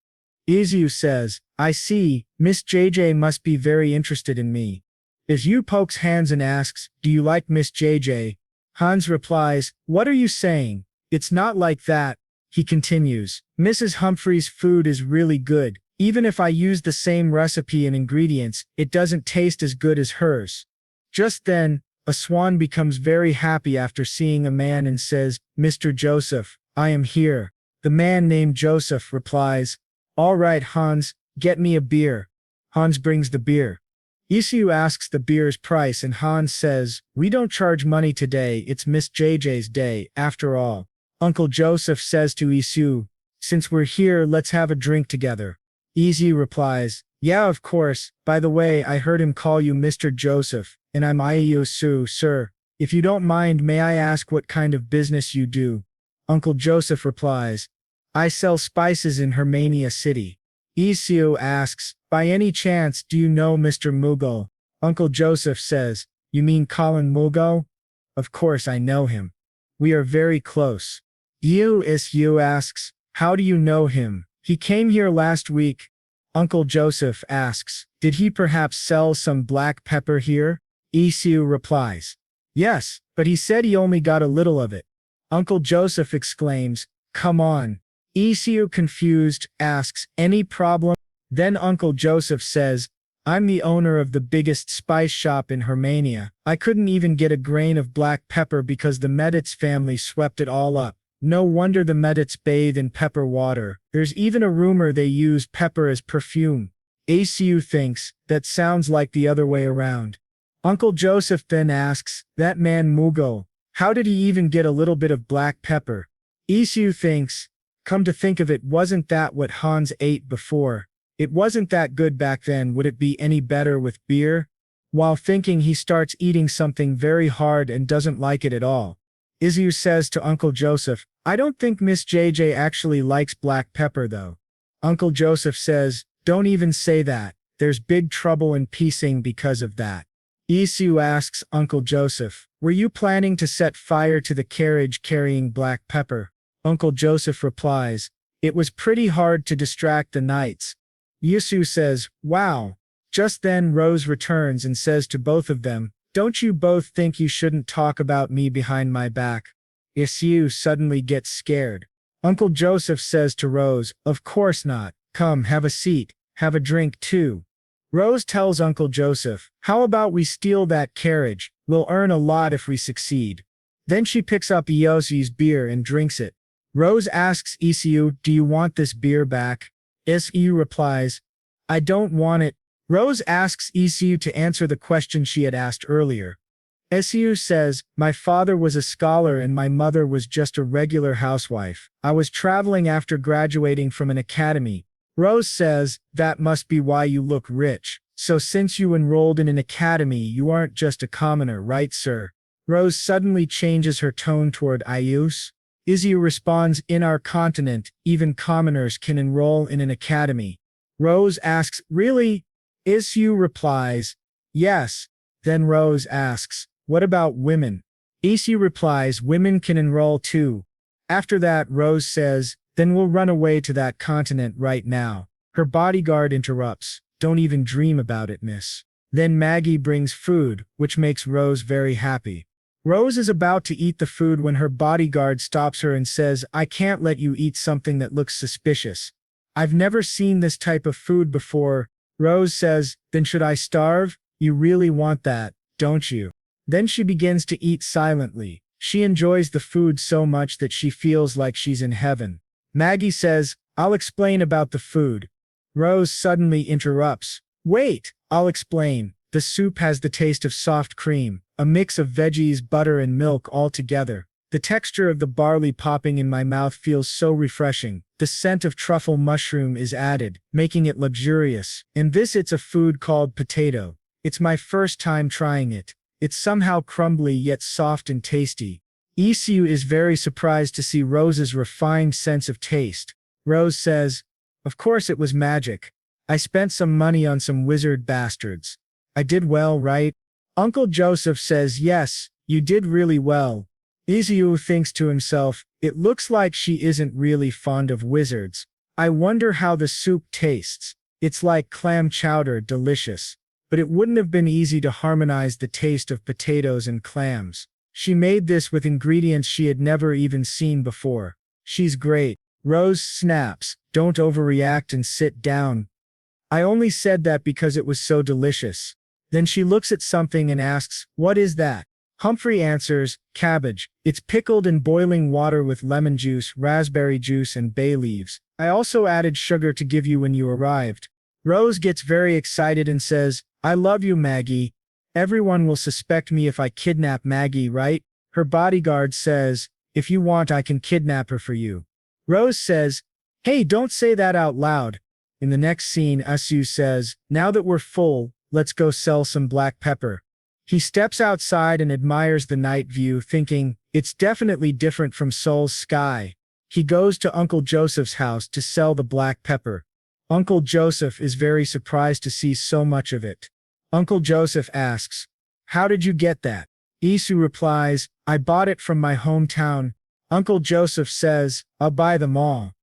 Isu says, I see, Miss JJ must be very interested in me. Isu pokes Hans and asks, do you like Miss JJ? Hans replies, what are you saying? It's not like that. He continues, Mrs. Humphrey's food is really good. Even if I use the same recipe and ingredients, it doesn't taste as good as hers. Just then, a swan becomes very happy after seeing a man and says, Mr. Joseph, I am here. The man named Joseph replies, all right, Hans, get me a beer. Hans brings the beer. Isu asks the beer's price and Hans says, we don't charge money today, it's Miss JJ's day, after all. Uncle Joseph says to Isu, since we're here, let's have a drink together. Isu replies, yeah, of course. By the way, I heard him call you Mr. Joseph, and I'm Isu, sir. If you don't mind, may I ask what kind of business you do? Uncle Joseph replies, I sell spices in Hermania City. Isu asks, by any chance, do you know Mr. Mugo? Uncle Joseph says, you mean Colin Mugo? Of course I know him. We are very close. Isu asks, how do you know him? He came here last week. Uncle Joseph asks, did he perhaps sell some black pepper here? Isu replies, yes, but he said he only got a little of it. Uncle Joseph exclaims, come on. Isu, confused, asks, any problem? Then Uncle Joseph says, I'm the owner of the biggest spice shop in Hermania. I couldn't even get a grain of black pepper because the Medits family swept it all up. No wonder the Medits bathe in pepper water. There's even a rumor they use pepper as perfume. Isu thinks, that sounds like the other way around. Uncle Joseph then asks, that man Mugo, how did he even get a little bit of black pepper? Isu thinks, come to think of it, wasn't that what Hans ate before? It wasn't that good back then, would it be any better with beer? While thinking, he starts eating something very hard and doesn't like it at all. Isu says to Uncle Joseph, I don't think Miss JJ actually likes black pepper though. Uncle Joseph says, don't even say that. There's big trouble in piecing because of that. Isu asks Uncle Joseph, were you planning to set fire to the carriage carrying black pepper? Uncle Joseph replies, it was pretty hard to distract the knights. Isu says, wow. Just then Rose returns and says to both of them, don't you both think you shouldn't talk about me behind my back? Isu suddenly gets scared. Uncle Joseph says to Rose, of course not. Come, have a seat. Have a drink too. Rose tells Uncle Joseph, how about we steal that carriage? We'll earn a lot if we succeed. Then she picks up Iosi's beer and drinks it. Rose asks Isu, do you want this beer back? Isu replies, I don't want it. Rose asks Isu to answer the question she had asked earlier. Isu says, my father was a scholar and my mother was just a regular housewife. I was traveling after graduating from an academy. Rose says, that must be why you look rich. So since you enrolled in an academy, you aren't just a commoner, right, sir? Rose suddenly changes her tone toward Isu. Isu responds, in our continent, even commoners can enroll in an academy. Rose asks, really? Isu replies, yes. Then Rose asks, what about women? Isu replies, women can enroll too. After that, Rose says, then we'll run away to that continent right now. Her bodyguard interrupts, don't even dream about it, miss. Then Maggie brings food, which makes Rose very happy. Rose is about to eat the food when her bodyguard stops her and says, I can't let you eat something that looks suspicious. I've never seen this type of food before. Rose says, then should I starve? You really want that, don't you? Then she begins to eat silently. She enjoys the food so much that she feels like she's in heaven. Maggie says, I'll explain about the food. Rose suddenly interrupts. Wait, I'll explain. The soup has the taste of soft cream, a mix of veggies, butter, and milk all together. The texture of the barley popping in my mouth feels so refreshing. The scent of truffle mushroom is added, making it luxurious. In this it's a food called potato. It's my first time trying it. It's somehow crumbly yet soft and tasty. Isu is very surprised to see Rose's refined sense of taste. Rose says, of course it was magic. I spent some money on some wizard bastards. I did well, right? Uncle Joseph says, yes, you did really well. Isu thinks to himself, it looks like she isn't really fond of wizards. I wonder how the soup tastes. It's like clam chowder, delicious. But it wouldn't have been easy to harmonize the taste of potatoes and clams. She made this with ingredients she had never even seen before. She's great. Rose snaps, don't overreact and sit down. I only said that because it was so delicious. Then she looks at something and asks, what is that? Humphrey answers, cabbage. It's pickled in boiling water with lemon juice, raspberry juice, and bay leaves. I also added sugar to give you when you arrived. Rose gets very excited and says, I love you, Maggie. Everyone will suspect me if I kidnap Maggie, right? Her bodyguard says, if you want, I can kidnap her for you. Rose says, hey, don't say that out loud. In the next scene, Isu says, now that we're full, let's go sell some black pepper. He steps outside and admires the night view, thinking, it's definitely different from Seoul's sky. He goes to Uncle Joseph's house to sell the black pepper. Uncle Joseph is very surprised to see so much of it. Uncle Joseph asks, how did you get that? Isu replies, I bought it from my hometown. Uncle Joseph says, I'll buy them all.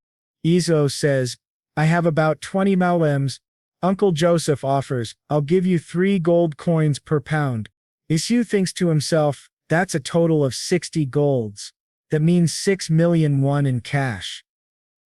Isu says, I have about 20 malems. Uncle Joseph offers, I'll give you 3 gold coins per pound. Isu thinks to himself, that's a total of 60 golds. That means 6 million won in cash.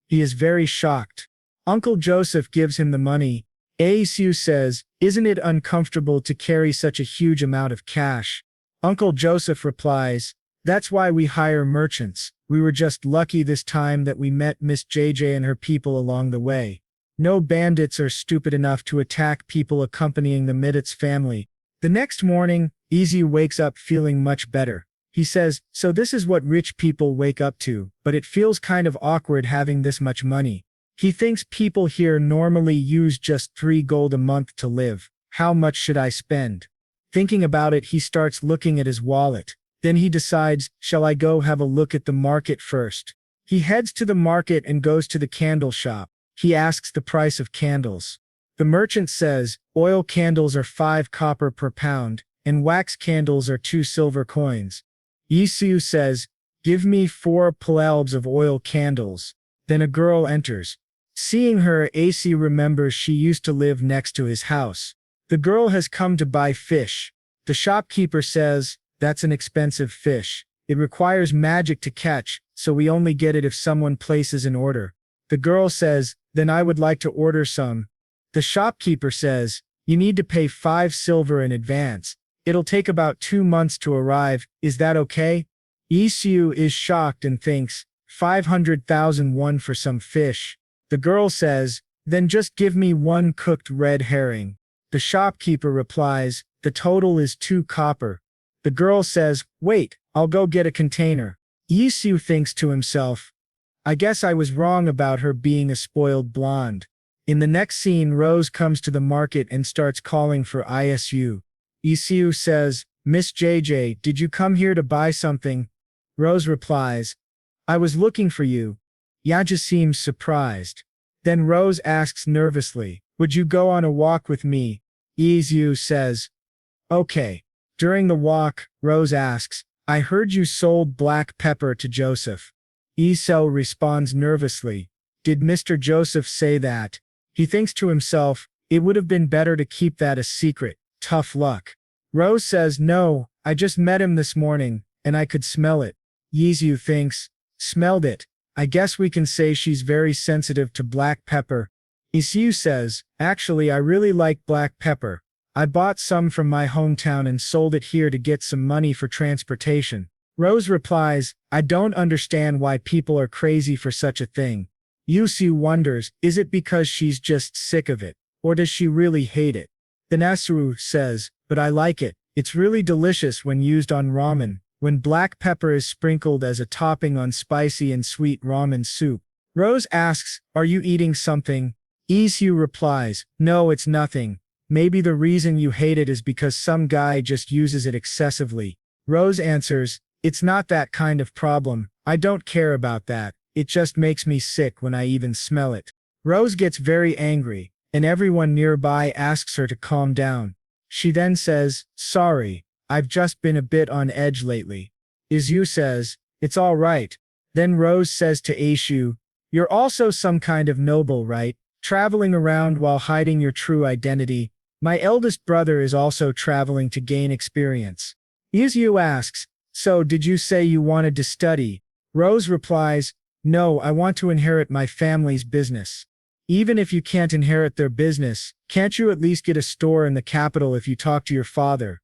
He is very shocked. Uncle Joseph gives him the money. Isu says, isn't it uncomfortable to carry such a huge amount of cash? Uncle Joseph replies, that's why we hire merchants. We were just lucky this time that we met Miss JJ and her people along the way. No bandits are stupid enough to attack people accompanying the Middit's family. The next morning, Isu wakes up feeling much better. He says, so this is what rich people wake up to, but it feels kind of awkward having this much money. He thinks people here normally use just 3 gold a month to live. How much should I spend? Thinking about it, he starts looking at his wallet. Then he decides, shall I go have a look at the market first? He heads to the market and goes to the candle shop. He asks the price of candles. The merchant says, oil candles are 5 copper per pound, and wax candles are 2 silver coins. Isu says, give me 4 palelbs of oil candles. Then a girl enters. Seeing her, AC remembers she used to live next to his house. The girl has come to buy fish. The shopkeeper says, that's an expensive fish. It requires magic to catch, so we only get it if someone places an order. The girl says, then I would like to order some. The shopkeeper says, you need to pay 5 silver in advance. It'll take about 2 months to arrive. Is that okay? Isu is shocked and thinks, 500,000 won for some fish. The girl says, then just give me 1 cooked red herring. The shopkeeper replies, the total is 2 copper. The girl says, wait, I'll go get a container. Isu thinks to himself, I guess I was wrong about her being a spoiled blonde. In the next scene, Rose comes to the market and starts calling for Isu. Isu says, Miss JJ, did you come here to buy something? Rose replies, I was looking for you. Yaja seems surprised. Then Rose asks nervously, would you go on a walk with me? Isu says, okay. During the walk, Rose asks, I heard you sold black pepper to Joseph. Isu responds nervously, did Mr. Joseph say that? He thinks to himself, it would have been better to keep that a secret, tough luck. Rose says, no, I just met him this morning, and I could smell it. Isu thinks, smelled it. I guess we can say she's very sensitive to black pepper. Isu says, actually I really like black pepper. I bought some from my hometown and sold it here to get some money for transportation. Rose replies, I don't understand why people are crazy for such a thing. Isu wonders, is it because she's just sick of it, or does she really hate it? Then Asuru says, but I like it. It's really delicious when used on ramen, when black pepper is sprinkled as a topping on spicy and sweet ramen soup. Rose asks, are you eating something? Isu replies, no, it's nothing. Maybe the reason you hate it is because some guy just uses it excessively. Rose answers, it's not that kind of problem. I don't care about that. It just makes me sick when I even smell it. Rose gets very angry, and everyone nearby asks her to calm down. She then says, sorry, I've just been a bit on edge lately. Isu says, it's all right. Then Rose says to Aishu, you're also some kind of noble, right? Traveling around while hiding your true identity. My eldest brother is also traveling to gain experience. Isu asks, so did you say you wanted to study? Rose replies, no, I want to inherit my family's business. Even if you can't inherit their business, can't you at least get a store in the capital if you talk to your father?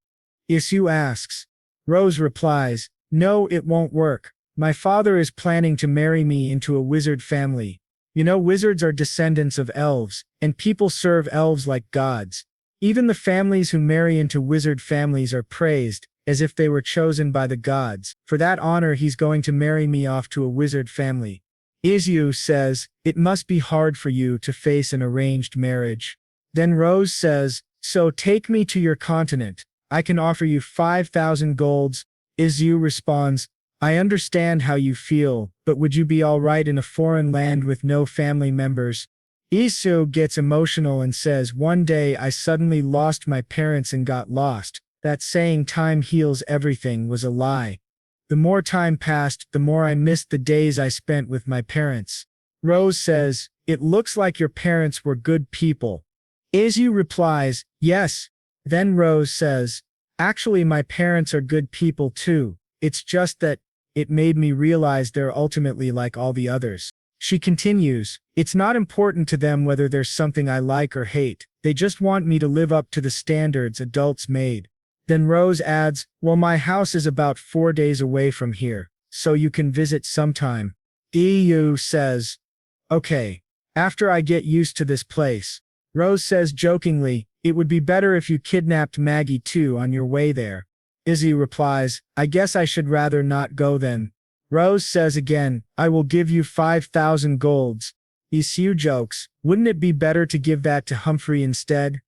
Isu asks. Rose replies, no, it won't work. My father is planning to marry me into a wizard family. You know, wizards are descendants of elves, and people serve elves like gods. Even the families who marry into wizard families are praised, as if they were chosen by the gods. For that honor, he's going to marry me off to a wizard family. Isu says, it must be hard for you to face an arranged marriage. Then Rose says, so take me to your continent. I can offer you 5,000 golds. Isu responds, I understand how you feel, but would you be all right in a foreign land with no family members? Isu gets emotional and says, one day I suddenly lost my parents and got lost. That saying time heals everything was a lie. The more time passed, the more I missed the days I spent with my parents. Rose says, it looks like your parents were good people. Isu replies, yes. Then Rose says, actually my parents are good people too. It's just that it made me realize they're ultimately like all the others. She continues, it's not important to them whether there's something I like or hate. They just want me to live up to the standards adults made. Then Rose adds, well, my house is about 4 days away from here, so you can visit sometime. Isu says, okay. After I get used to this place. Rose says jokingly, it would be better if you kidnapped Maggie too on your way there. Isu replies, I guess I should rather not go then. Rose says again, I will give you 5,000 golds. Isu jokes, wouldn't it be better to give that to Humphrey instead?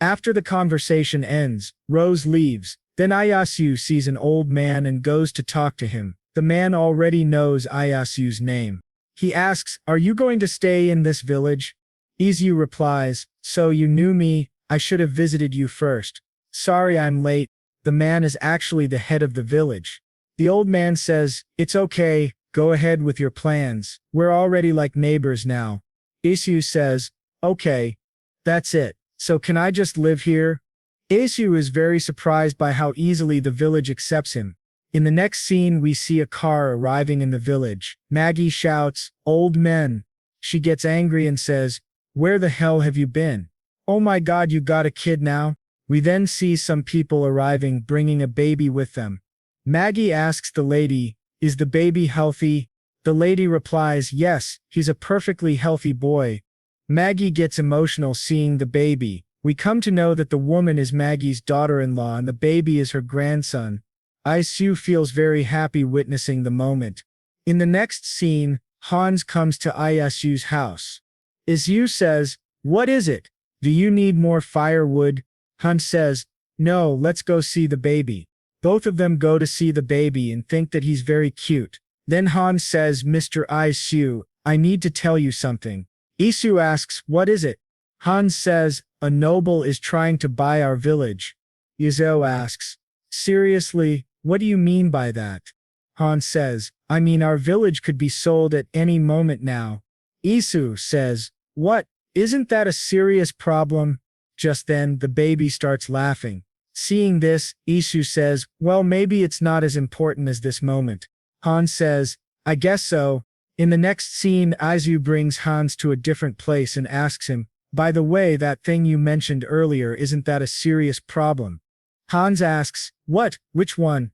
After the conversation ends, Rose leaves. Then Iyasu sees an old man and goes to talk to him. The man already knows Iyasu's name. He asks, are you going to stay in this village? Isu replies, so you knew me, I should have visited you first. Sorry I'm late. The man is actually the head of the village. The old man says, it's okay, go ahead with your plans. We're already like neighbors now. Isu says, okay. That's it. So can I just live here? Isu is very surprised by how easily the village accepts him. In the next scene we see a car arriving in the village. Maggie shouts, old men. She gets angry and says, where the hell have you been? Oh my god, you got a kid now? We then see some people arriving bringing a baby with them. Maggie asks the lady, is the baby healthy? The lady replies, yes, he's a perfectly healthy boy. Maggie gets emotional seeing the baby. We come to know that the woman is Maggie's daughter-in-law and the baby is her grandson. Isu feels very happy witnessing the moment. In the next scene, Hans comes to Isu's house. Isu says, "What is it? Do you need more firewood?" Hans says, "No, let's go see the baby." Both of them go to see the baby and think that he's very cute. Then Hans says, "Mr. Isu, I need to tell you something." Isu asks, "What is it?" Hans says, "A noble is trying to buy our village." Isu asks, "Seriously, what do you mean by that?" Hans says, "I mean our village could be sold at any moment now." Isu says, "What? Isn't that a serious problem?" Just then, the baby starts laughing. Seeing this, Isu says, "Well, maybe it's not as important as this moment." Hans says, "I guess so." In the next scene, Isu brings Hans to a different place and asks him, "By the way, that thing you mentioned earlier, isn't that a serious problem?" Hans asks, "What? Which one?"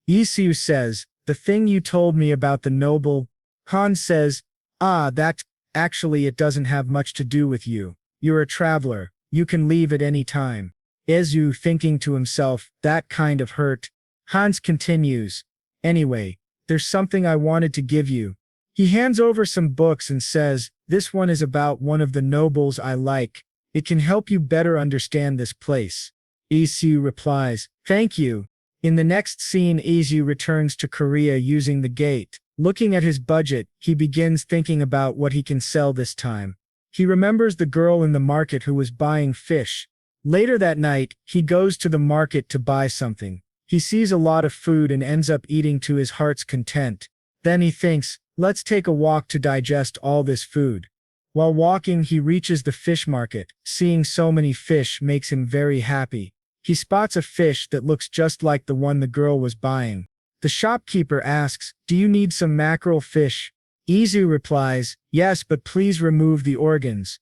Isu says, "The thing you told me about the noble." Hans says, That, actually it doesn't have much to do with you. You're a traveler. You can leave at any time." Isu thinking to himself, that kind of hurt. Hans continues, "Anyway, there's something I wanted to give you." He hands over some books and says, "This one is about one of the nobles I like. It can help you better understand this place." Isu replies, "Thank you." In the next scene, Isu returns to Korea using the gate. Looking at his budget, he begins thinking about what he can sell this time. He remembers the girl in the market who was buying fish. Later that night, he goes to the market to buy something. He sees a lot of food and ends up eating to his heart's content. Then he thinks, let's take a walk to digest all this food. While walking, he reaches the fish market. Seeing so many fish makes him very happy. He spots a fish that looks just like the one the girl was buying. The shopkeeper asks, "Do you need some mackerel fish?" Isu replies, "Yes, but please remove the organs."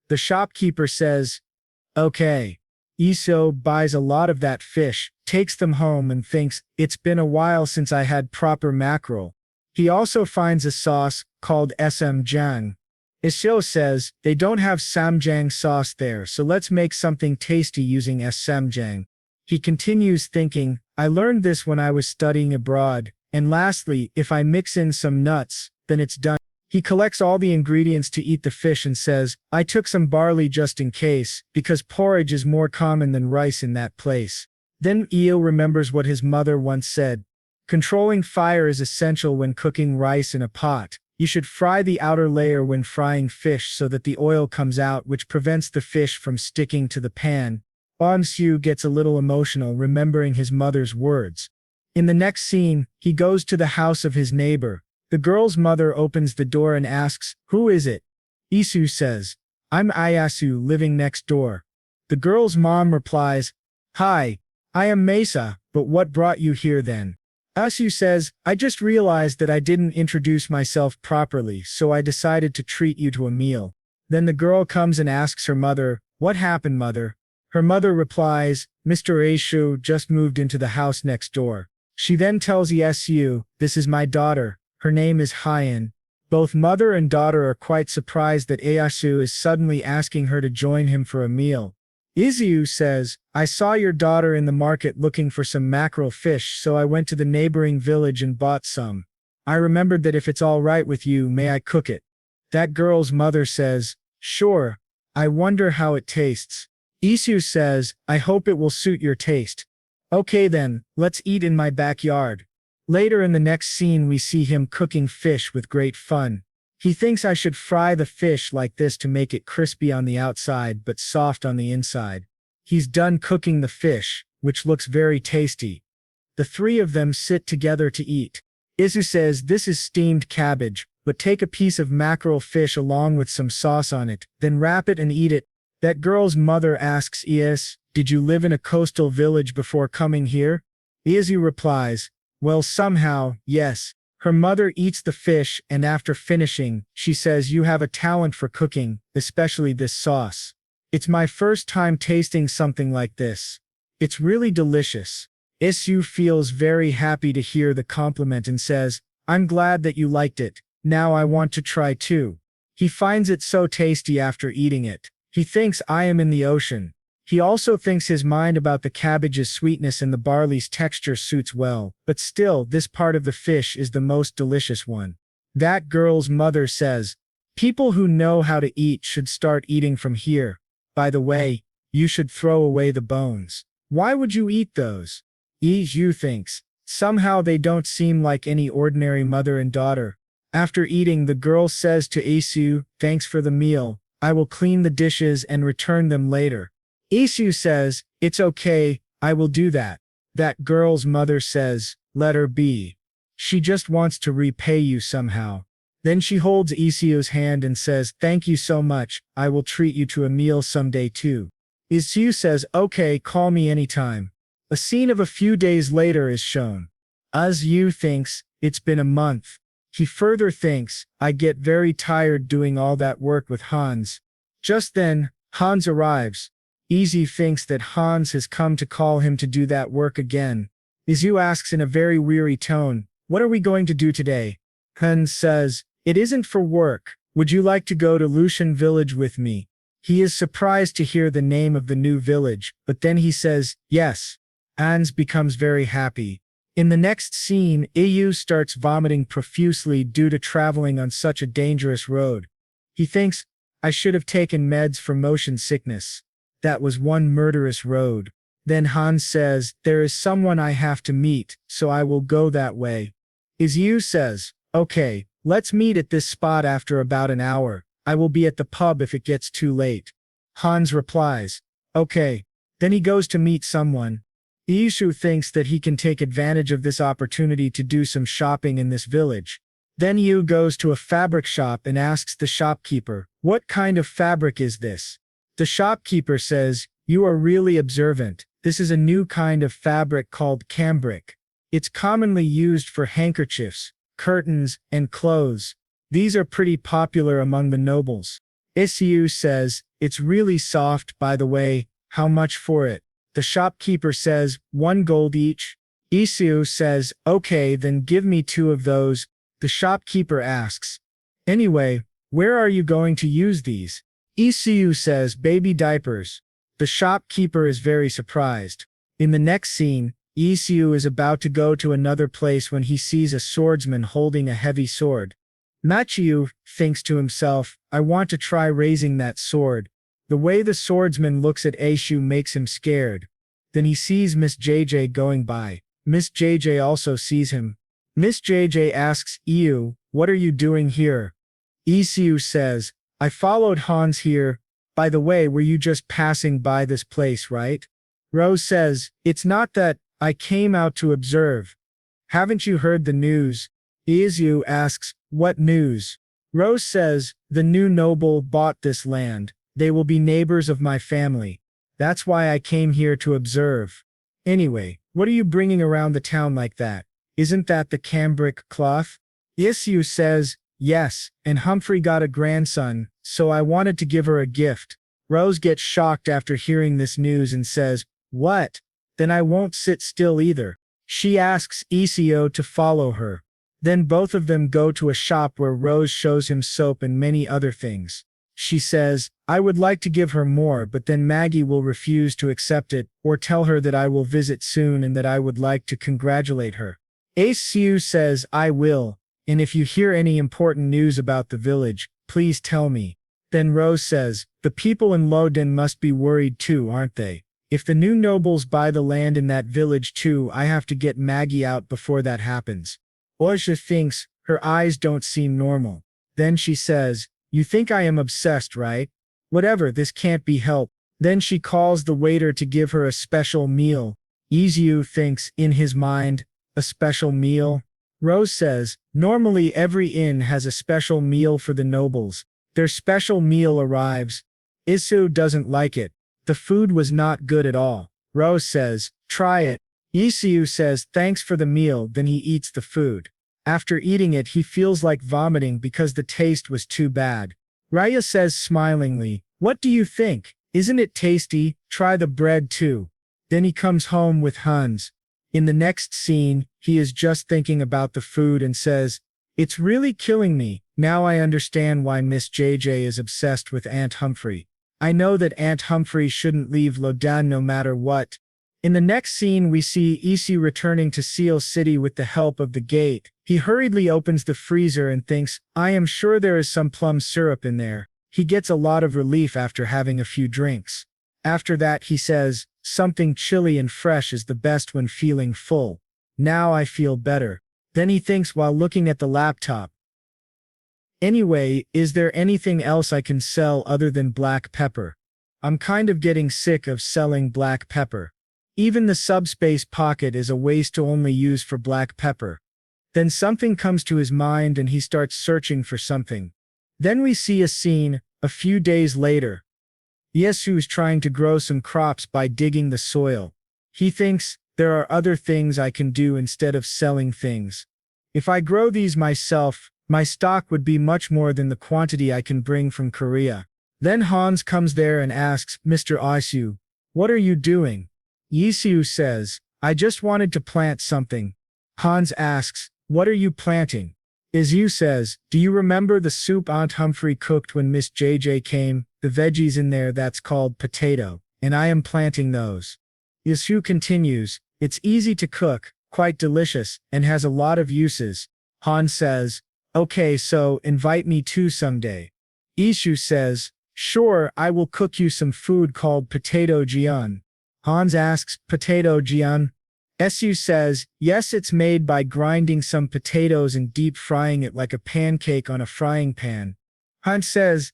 The shopkeeper says, "Okay." Isu buys a lot of that fish, takes them home and thinks, "It's been a while since I had proper mackerel." He also finds a sauce called samjang. Isu says, "They don't have samjang sauce there, so let's make something tasty using samjang." He continues thinking, "I learned this when I was studying abroad, and lastly, if I mix in some nuts, then it's done." He collects all the ingredients to eat the fish and says, "I took some barley just in case, because porridge is more common than rice in that place." Then Eo remembers what his mother once said. Controlling fire is essential when cooking rice in a pot. You should fry the outer layer when frying fish so that the oil comes out, which prevents the fish from sticking to the pan. Bong-soo gets a little emotional remembering his mother's words. In the next scene, he goes to the house of his neighbor. The girl's mother opens the door and asks, "Who is it?" Isu says, "I'm Iyasu living next door." The girl's mom replies, "Hi, I am Mesa, but what brought you here then?" Isu says, "I just realized that I didn't introduce myself properly, so I decided to treat you to a meal." Then the girl comes and asks her mother, "What happened, mother?" Her mother replies, "Mr. Aishu just moved into the house next door." She then tells Isu, "This is my daughter. Her name is Hyen." Both mother and daughter are quite surprised that Isu is suddenly asking her to join him for a meal. Isu says, "I saw your daughter in the market looking for some mackerel fish, so I went to the neighboring village and bought some. I remembered that if it's all right with you, may I cook it?" That girl's mother says, "Sure. I wonder how it tastes." Isu says, "I hope it will suit your taste." "Okay then, let's eat in my backyard." Later in the next scene we see him cooking fish with great fun. He thinks I should fry the fish like this to make it crispy on the outside but soft on the inside. He's done cooking the fish, which looks very tasty. The three of them sit together to eat. Isu says, "This is steamed cabbage, but take a piece of mackerel fish along with some sauce on it, then wrap it and eat it." That girl's mother asks Is, "Did you live in a coastal village before coming here?" Isu replies, "Well, somehow, yes." Her mother eats the fish and after finishing, she says, "You have a talent for cooking, especially this sauce. It's my first time tasting something like this. It's really delicious." Isu feels very happy to hear the compliment and says, "I'm glad that you liked it. Now I want to try too." He finds it so tasty after eating it. He thinks I am in the ocean. He also thinks his mind about the cabbage's sweetness and the barley's texture suits well, but still, this part of the fish is the most delicious one. That girl's mother says, people who know how to eat should start eating from here. By the way, you should throw away the bones. Why would you eat those? Isu thinks. Somehow they don't seem like any ordinary mother and daughter. After eating, the girl says to Isu, thanks for the meal. I will clean the dishes and return them later. Isu says, it's okay, I will do that. That girl's mother says, let her be. She just wants to repay you somehow. Then she holds Isu's hand and says, thank you so much, I will treat you to a meal someday too. Isu says, okay, call me anytime. A scene of a few days later is shown. Isu thinks, it's been a month. He further thinks, I get very tired doing all that work with Hans. Just then, Hans arrives. Isu thinks that Hans has come to call him to do that work again. Isu asks in a very weary tone, what are we going to do today? Hans says, it isn't for work. Would you like to go to Lucian village with me? He is surprised to hear the name of the new village, but then he says, yes. Hans becomes very happy. In the next scene, Isu starts vomiting profusely due to traveling on such a dangerous road. He thinks, I should have taken meds for motion sickness. That was one murderous road. Then Hans says, there is someone I have to meet, so I will go that way. Isu says, okay, let's meet at this spot after about an hour. I will be at the pub if it gets too late. Hans replies, okay. Then he goes to meet someone. Isu thinks that he can take advantage of this opportunity to do some shopping in this village. Then Yu goes to a fabric shop and asks the shopkeeper, what kind of fabric is this? The shopkeeper says, you are really observant. This is a new kind of fabric called cambric. It's commonly used for handkerchiefs, curtains, and clothes. These are pretty popular among the nobles. Isu says, it's really soft, by the way, how much for it? The shopkeeper says, 1 gold each. Isu says, okay, then give me 2 of those. The shopkeeper asks, anyway, where are you going to use these? Isu says, baby diapers. The shopkeeper is very surprised. In the next scene, Isu is about to go to another place when he sees a swordsman holding a heavy sword. Machiu thinks to himself, I want to try raising that sword. The way the swordsman looks at Aishu makes him scared. Then he sees Miss JJ going by. Miss JJ also sees him. Miss JJ asks Iu, what are you doing here? Isu says, I followed Hans here. By the way, were you just passing by this place, right? Rose says, it's not that, I came out to observe. Haven't you heard the news? Isu asks, what news? Rose says, the new noble bought this land. They will be neighbors of my family. That's why I came here to observe. Anyway, what are you bringing around the town like that? Isn't that the cambric cloth? Isu says, yes, and Humphrey got a grandson, so I wanted to give her a gift. Rose gets shocked after hearing this news and says, what? Then I won't sit still either. She asks Isu to follow her. Then both of them go to a shop where Rose shows him soap and many other things. She says, I would like to give her more, but then Maggie will refuse to accept it, or tell her that I will visit soon and that I would like to congratulate her. Isu says, I will, and if you hear any important news about the village, please tell me. Then Rose says, the people in Roden must be worried too, aren't they? If the new nobles buy the land in that village too, I have to get Maggie out before that happens. Oja thinks, her eyes don't seem normal. Then she says, you think I am obsessed, right? Whatever, this can't be helped. Then she calls the waiter to give her a special meal. Izu thinks, in his mind, a special meal? Rose says, normally every inn has a special meal for the nobles. Their special meal arrives. Isu doesn't like it. The food was not good at all. Rose says, try it. Isu says, thanks for the meal, then he eats the food. After eating it he feels like vomiting because the taste was too bad. Raya says smilingly, what do you think? Isn't it tasty? Try the bread too. Then he comes home with Hans. In the next scene, he is just thinking about the food and says, it's really killing me. Now I understand why Miss JJ is obsessed with Aunt Humphrey. I know that Aunt Humphrey shouldn't leave Roden no matter what. In the next scene we see Isu returning to Seal City with the help of the gate. He hurriedly opens the freezer and thinks, I am sure there is some plum syrup in there. He gets a lot of relief after having a few drinks. After that he says, something chilly and fresh is the best when feeling full. Now I feel better. Then he thinks while looking at the laptop. Anyway, is there anything else I can sell other than black pepper? I'm kind of getting sick of selling black pepper. Even the subspace pocket is a waste to only use for black pepper. Then something comes to his mind and he starts searching for something. Then we see a scene, a few days later. Yesu's trying to grow some crops by digging the soil. He thinks, there are other things I can do instead of selling things. If I grow these myself, my stock would be much more than the quantity I can bring from Korea. Then Hans comes there and asks, Mr. Isu, what are you doing? Isu says, I just wanted to plant something. Hans asks, what are you planting? Isu says, do you remember the soup Aunt Humphrey cooked when Miss JJ came? The veggies in there that's called potato, and I am planting those. Isu continues, it's easy to cook, quite delicious, and has a lot of uses. Hans says, okay, so invite me too someday. Isu says, sure, I will cook you some food called potato jian. Hans asks, potato jian? Isu says, yes, it's made by grinding some potatoes and deep frying it like a pancake on a frying pan. Hans says,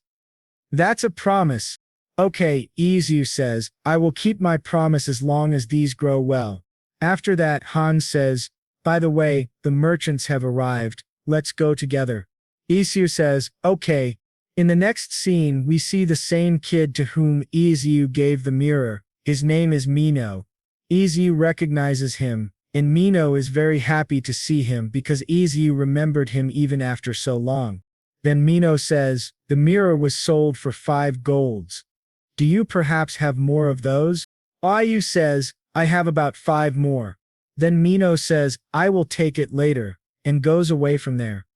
that's a promise. Okay, Isu says, I will keep my promise as long as these grow well. After that, Hans says, by the way, the merchants have arrived, let's go together. Isu says, okay. In the next scene we see the same kid to whom Isu gave the mirror. His name is Mino. Isu recognizes him, and Mino is very happy to see him because Isu remembered him even after so long. Then Mino says, the mirror was sold for 5 golds. Do you perhaps have more of those? Isu says, I have about 5 more. Then Mino says, I will take it later, and goes away from there.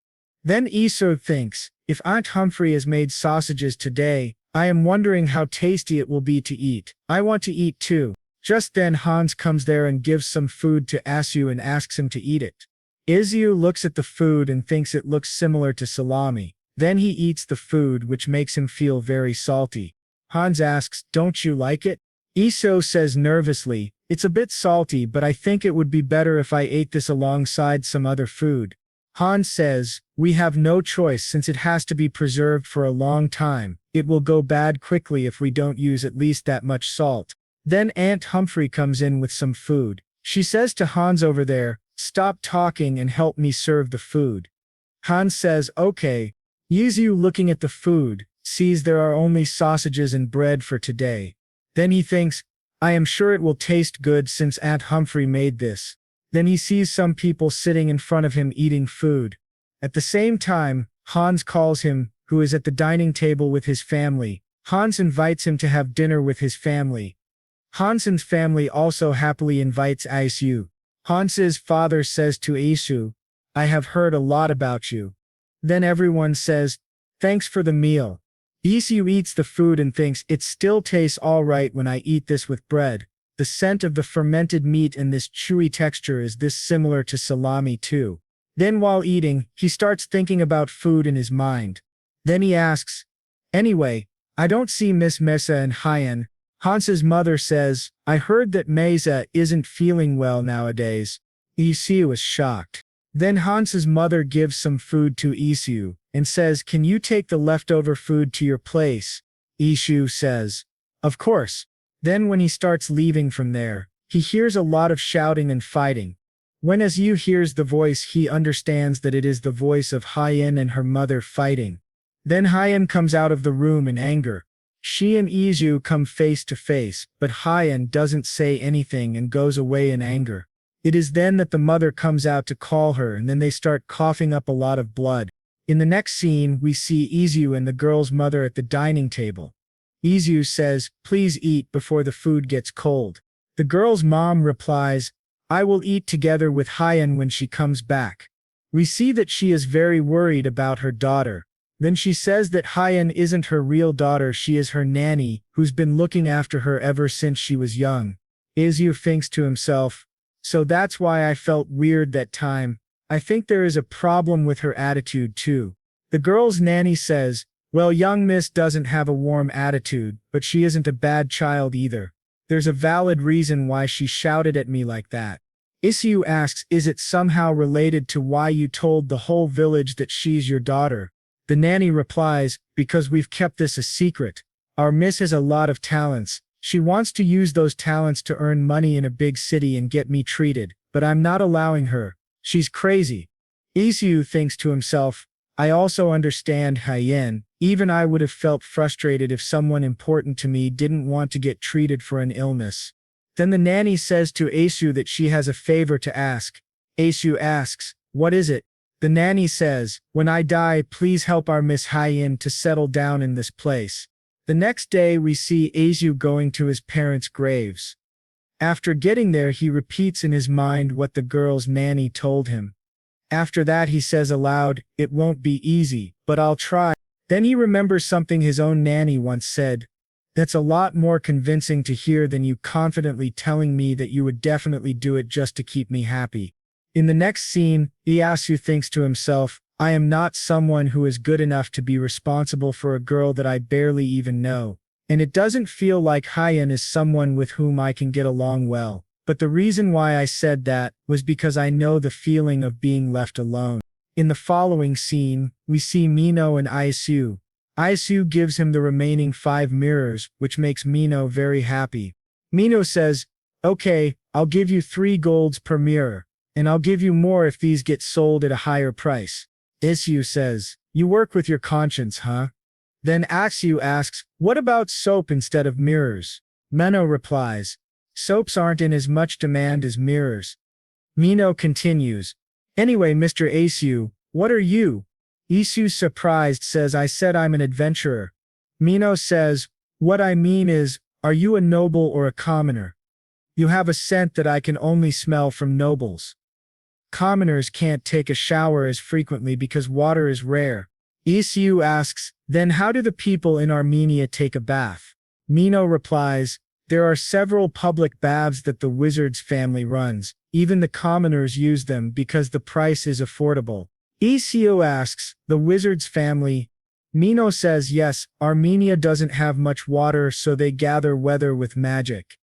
Then Isu thinks, if Aunt Humphrey has made sausages today, I am wondering how tasty it will be to eat. I want to eat too. Just then Hans comes there and gives some food to Isu and asks him to eat it. Isu looks at the food and thinks it looks similar to salami. Then he eats the food, which makes him feel very salty. Hans asks, don't you like it? Isu says nervously, it's a bit salty, but I think it would be better if I ate this alongside some other food. Hans says, we have no choice since it has to be preserved for a long time. It will go bad quickly if we don't use at least that much salt. Then Aunt Humphrey comes in with some food. She says to Hans over there, stop talking and help me serve the food. Hans says, okay. Isu, looking at the food, sees there are only sausages and bread for today. Then he thinks, I am sure it will taste good since Aunt Humphrey made this. Then he sees some people sitting in front of him eating food. At the same time, Hans calls him, who is at the dining table with his family. Hans invites him to have dinner with his family. Hans's family also happily invites Isu. Hans's father says to Isu, I have heard a lot about you. Then everyone says, thanks for the meal. Isu eats the food and thinks it still tastes alright when I eat this with bread. The scent of the fermented meat and this chewy texture is this similar to salami too. Then while eating, he starts thinking about food in his mind. Then he asks, anyway, I don't see Miss Mesa and Hyen. Hans's mother says, I heard that Mesa isn't feeling well nowadays. Isu was shocked. Then Hans's mother gives some food to Isu, and says, can you take the leftover food to your place? Isu says, of course. Then when he starts leaving from there, he hears a lot of shouting and fighting. When Isu hears the voice, he understands that it is the voice of Hyen and her mother fighting. Then Hyen comes out of the room in anger. She and Isu come face to face, but Hyen doesn't say anything and goes away in anger. It is then that the mother comes out to call her, and then they start coughing up a lot of blood. In the next scene, we see Isu and the girl's mother at the dining table. Isu says, please eat before the food gets cold. The girl's mom replies, I will eat together with Hyen when she comes back. We see that she is very worried about her daughter. Then she says that Hyen isn't her real daughter, she is her nanny, who's been looking after her ever since she was young. Isu thinks to himself, so that's why I felt weird that time. I think there is a problem with her attitude too. The girl's nanny says, well, young miss doesn't have a warm attitude, but she isn't a bad child either. There's a valid reason why she shouted at me like that. Isu asks, is it somehow related to why you told the whole village that she's your daughter? The nanny replies, because we've kept this a secret. Our miss has a lot of talents. She wants to use those talents to earn money in a big city and get me treated, but I'm not allowing her. She's crazy. Isu thinks to himself, I also understand Hyen. Even I would have felt frustrated if someone important to me didn't want to get treated for an illness. Then the nanny says to Isu that she has a favor to ask. Isu asks, what is it? The nanny says, when I die, please help our Miss Hyen to settle down in this place. The next day we see Isu going to his parents' graves. After getting there, he repeats in his mind what the girl's nanny told him. After that he says aloud, it won't be easy, but I'll try. Then he remembers something his own nanny once said. That's a lot more convincing to hear than you confidently telling me that you would definitely do it just to keep me happy. In the next scene, Iyasu thinks to himself, I am not someone who is good enough to be responsible for a girl that I barely even know. And it doesn't feel like Hyen is someone with whom I can get along well. But the reason why I said that was because I know the feeling of being left alone. In the following scene, we see Mino and Isu. Isu gives him the remaining 5 mirrors, which makes Mino very happy. Mino says, okay, I'll give you 3 golds per mirror, and I'll give you more if these get sold at a higher price. Isu says, you work with your conscience, huh? Then Isu asks, what about soap instead of mirrors? Mino replies, soaps aren't in as much demand as mirrors. Mino continues, anyway, Mr. Isu, what are you? Isu, surprised, says, I said I'm an adventurer. Mino says, what I mean is, are you a noble or a commoner? You have a scent that I can only smell from nobles. Commoners can't take a shower as frequently because water is rare. Isu asks, then how do the people in Armenia take a bath? Mino replies, there are several public baths that the wizard's family runs. Even the commoners use them because the price is affordable. Isu asks, the wizard's family? Mino says yes, Armenia doesn't have much water, so they gather weather with magic.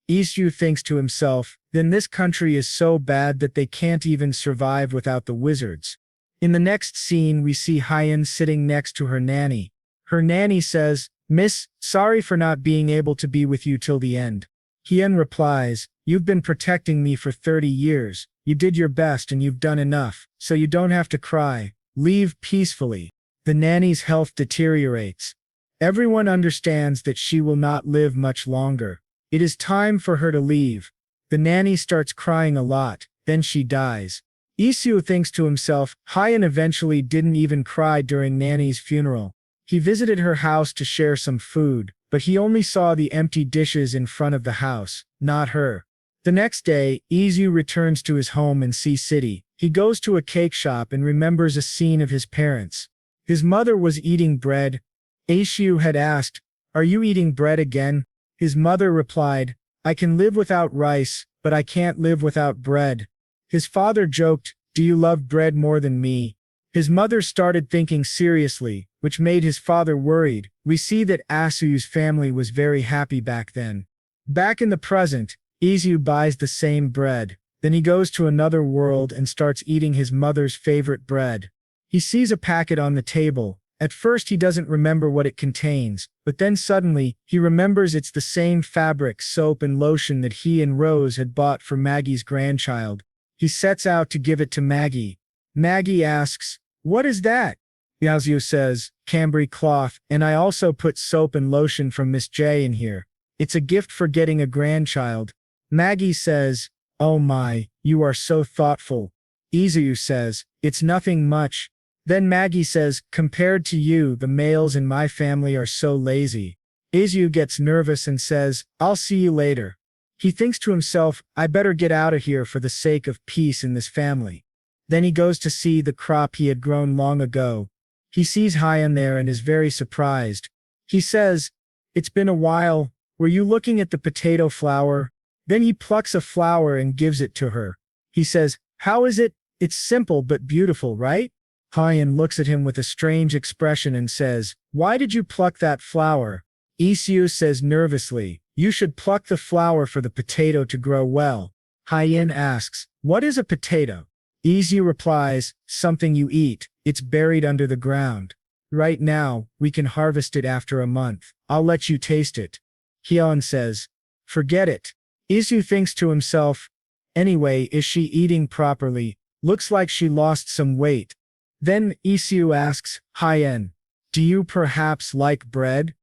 Isu thinks to himself, then this country is so bad that they can't even survive without the wizards. In the next scene we see Hyen sitting next to her nanny. Her nanny says, Miss, sorry for not being able to be with you till the end. Hyen replies, you've been protecting me for 30 years. You did your best and you've done enough, so you don't have to cry. Leave peacefully. The nanny's health deteriorates. Everyone understands that she will not live much longer. It is time for her to leave. The nanny starts crying a lot, then she dies. Isu thinks to himself, Hyen eventually didn't even cry during Nanny's funeral. He visited her house to share some food, but he only saw the empty dishes in front of the house, not her. The next day, Isu returns to his home in Sea City. He goes to a cake shop and remembers a scene of his parents. His mother was eating bread. Isu had asked, are you eating bread again? His mother replied, I can live without rice, but I can't live without bread. His father joked, do you love bread more than me? His mother started thinking seriously, which made his father worried. We see that Asu's family was very happy back then. Back in the present, Isu buys the same bread. Then he goes to another world and starts eating his mother's favorite bread. He sees a packet on the table. At first he doesn't remember what it contains, but then suddenly, he remembers it's the same fabric, soap and lotion that he and Rose had bought for Maggie's grandchild. He sets out to give it to Maggie. Maggie asks, what is that? Isu says, Cambry cloth, and I also put soap and lotion from Miss J in here. It's a gift for getting a grandchild. Maggie says, oh my, you are so thoughtful. Isu says, it's nothing much. Then Maggie says, compared to you, the males in my family are so lazy. Isu gets nervous and says, I'll see you later. He thinks to himself, I better get out of here for the sake of peace in this family. Then he goes to see the crop he had grown long ago. He sees Hyen there and is very surprised. He says, "It's been a while. Were you looking at the potato flower?" Then he plucks a flower and gives it to her. He says, "How is it? It's simple but beautiful, right?" Hyen looks at him with a strange expression and says, "Why did you pluck that flower?" Isu says nervously, "You should pluck the flower for the potato to grow well." Hyen asks, "What is a potato?" Isu replies, "Something you eat. It's buried under the ground. Right now, we can harvest it after a month. I'll let you taste it." Hyen says, "Forget it." Isu thinks to himself, "Anyway, is she eating properly? Looks like she lost some weight." Then Isu asks Hyen, "Do you perhaps like bread?"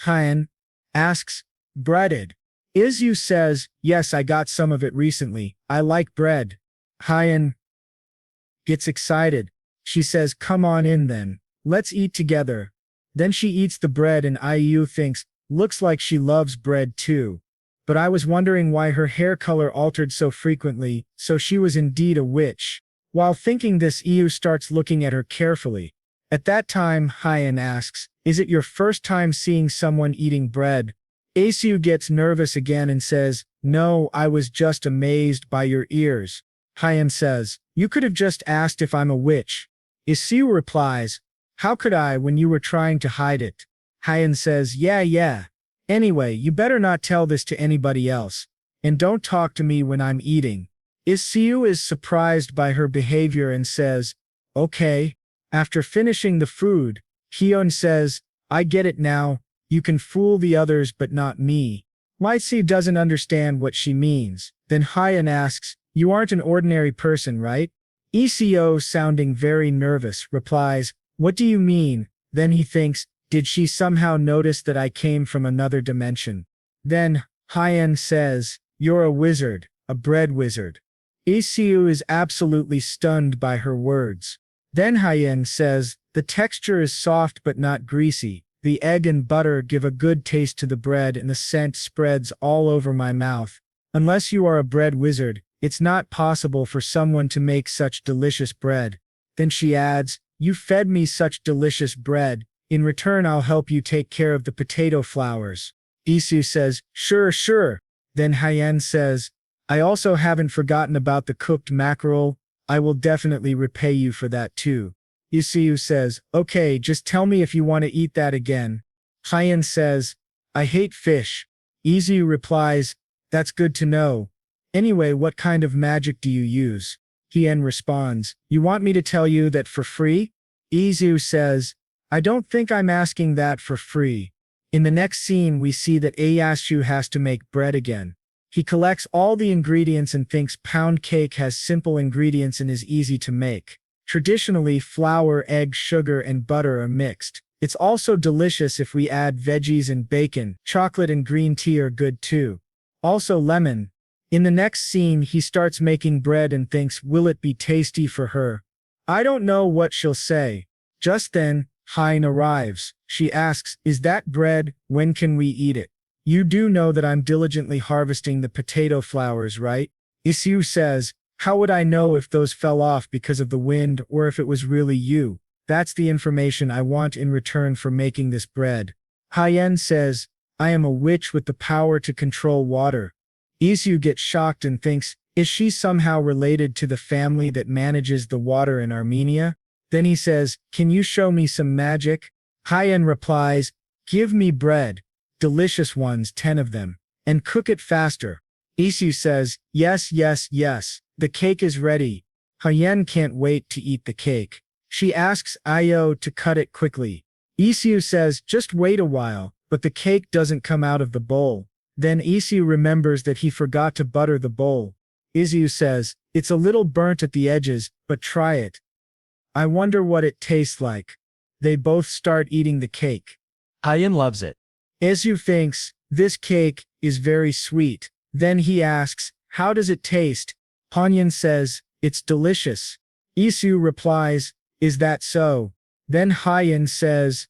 Hyen asks, "Breaded?" Isu says, "Yes, I got some of it recently. I like bread." Hyen gets excited. She says, "Come on in then. Let's eat together." Then she eats the bread and Iu thinks, "Looks like she loves bread too. But I was wondering why her hair color altered so frequently, so she was indeed a witch." While thinking this, Iu starts looking at her carefully. At that time, Hyen asks, "Is it your first time seeing someone eating bread?" Isu gets nervous again and says, "No, I was just amazed by your ears." Hyen says, "You could have just asked if I'm a witch." Isu replies, "How could I when you were trying to hide it?" Hyen says, Yeah. Anyway, you better not tell this to anybody else. And don't talk to me when I'm eating." Isu is surprised by her behavior and says, "Okay." After finishing the food, Hyen says, "I get it now. You can fool the others but not me." Isu doesn't understand what she means. Then Hyen asks, "You aren't an ordinary person, right?" Isu, sounding very nervous, replies, "What do you mean?" Then he thinks, "Did she somehow notice that I came from another dimension?" Then Hyen says, "You're a wizard, a bread wizard." Isu is absolutely stunned by her words. Then Hyen says, "The texture is soft but not greasy. The egg and butter give a good taste to the bread and the scent spreads all over my mouth. Unless you are a bread wizard, it's not possible for someone to make such delicious bread." Then she adds, "You fed me such delicious bread. In return, I'll help you take care of the potato flowers." Isu says, Sure. Then Hyen says, "I also haven't forgotten about the cooked mackerel. I will definitely repay you for that too." Isu says, "Okay, just tell me if you want to eat that again." Hyen says, "I hate fish." Isu replies, "That's good to know. Anyway, what kind of magic do you use?" Hyen responds, "You want me to tell you that for free?" Isu says, "I don't think I'm asking that for free." In the next scene, we see that Ieyasu has to make bread again. He collects all the ingredients and thinks pound cake has simple ingredients and is easy to make. Traditionally, flour, egg, sugar, and butter are mixed. It's also delicious if we add veggies and bacon. Chocolate and green tea are good too. Also lemon. In the next scene, he starts making bread and thinks, will it be tasty for her? I don't know what she'll say. Just then, Hyen arrives. She asks, "Is that bread? When can we eat it? You do know that I'm diligently harvesting the potato flowers, right?" Isu says, "How would I know if those fell off because of the wind or if it was really you? That's the information I want in return for making this bread." Hyen says, "I am a witch with the power to control water." Isu gets shocked and thinks, is she somehow related to the family that manages the water in Armenia? Then he says, "Can you show me some magic?" Hyen replies, "Give me bread. Delicious ones, 10 of them. And cook it faster." Isu says, Yes. The cake is ready." Hyen can't wait to eat the cake. She asks Io to cut it quickly. Isu says, "Just wait a while," but the cake doesn't come out of the bowl. Then Isu remembers that he forgot to butter the bowl. Isu says, "It's a little burnt at the edges, but try it. I wonder what it tastes like." They both start eating the cake. Hyen loves it. Isu thinks, this cake is very sweet. Then he asks, "How does it taste?" Hyen says, "It's delicious." Isu replies, "Is that so?" Then Hyen says,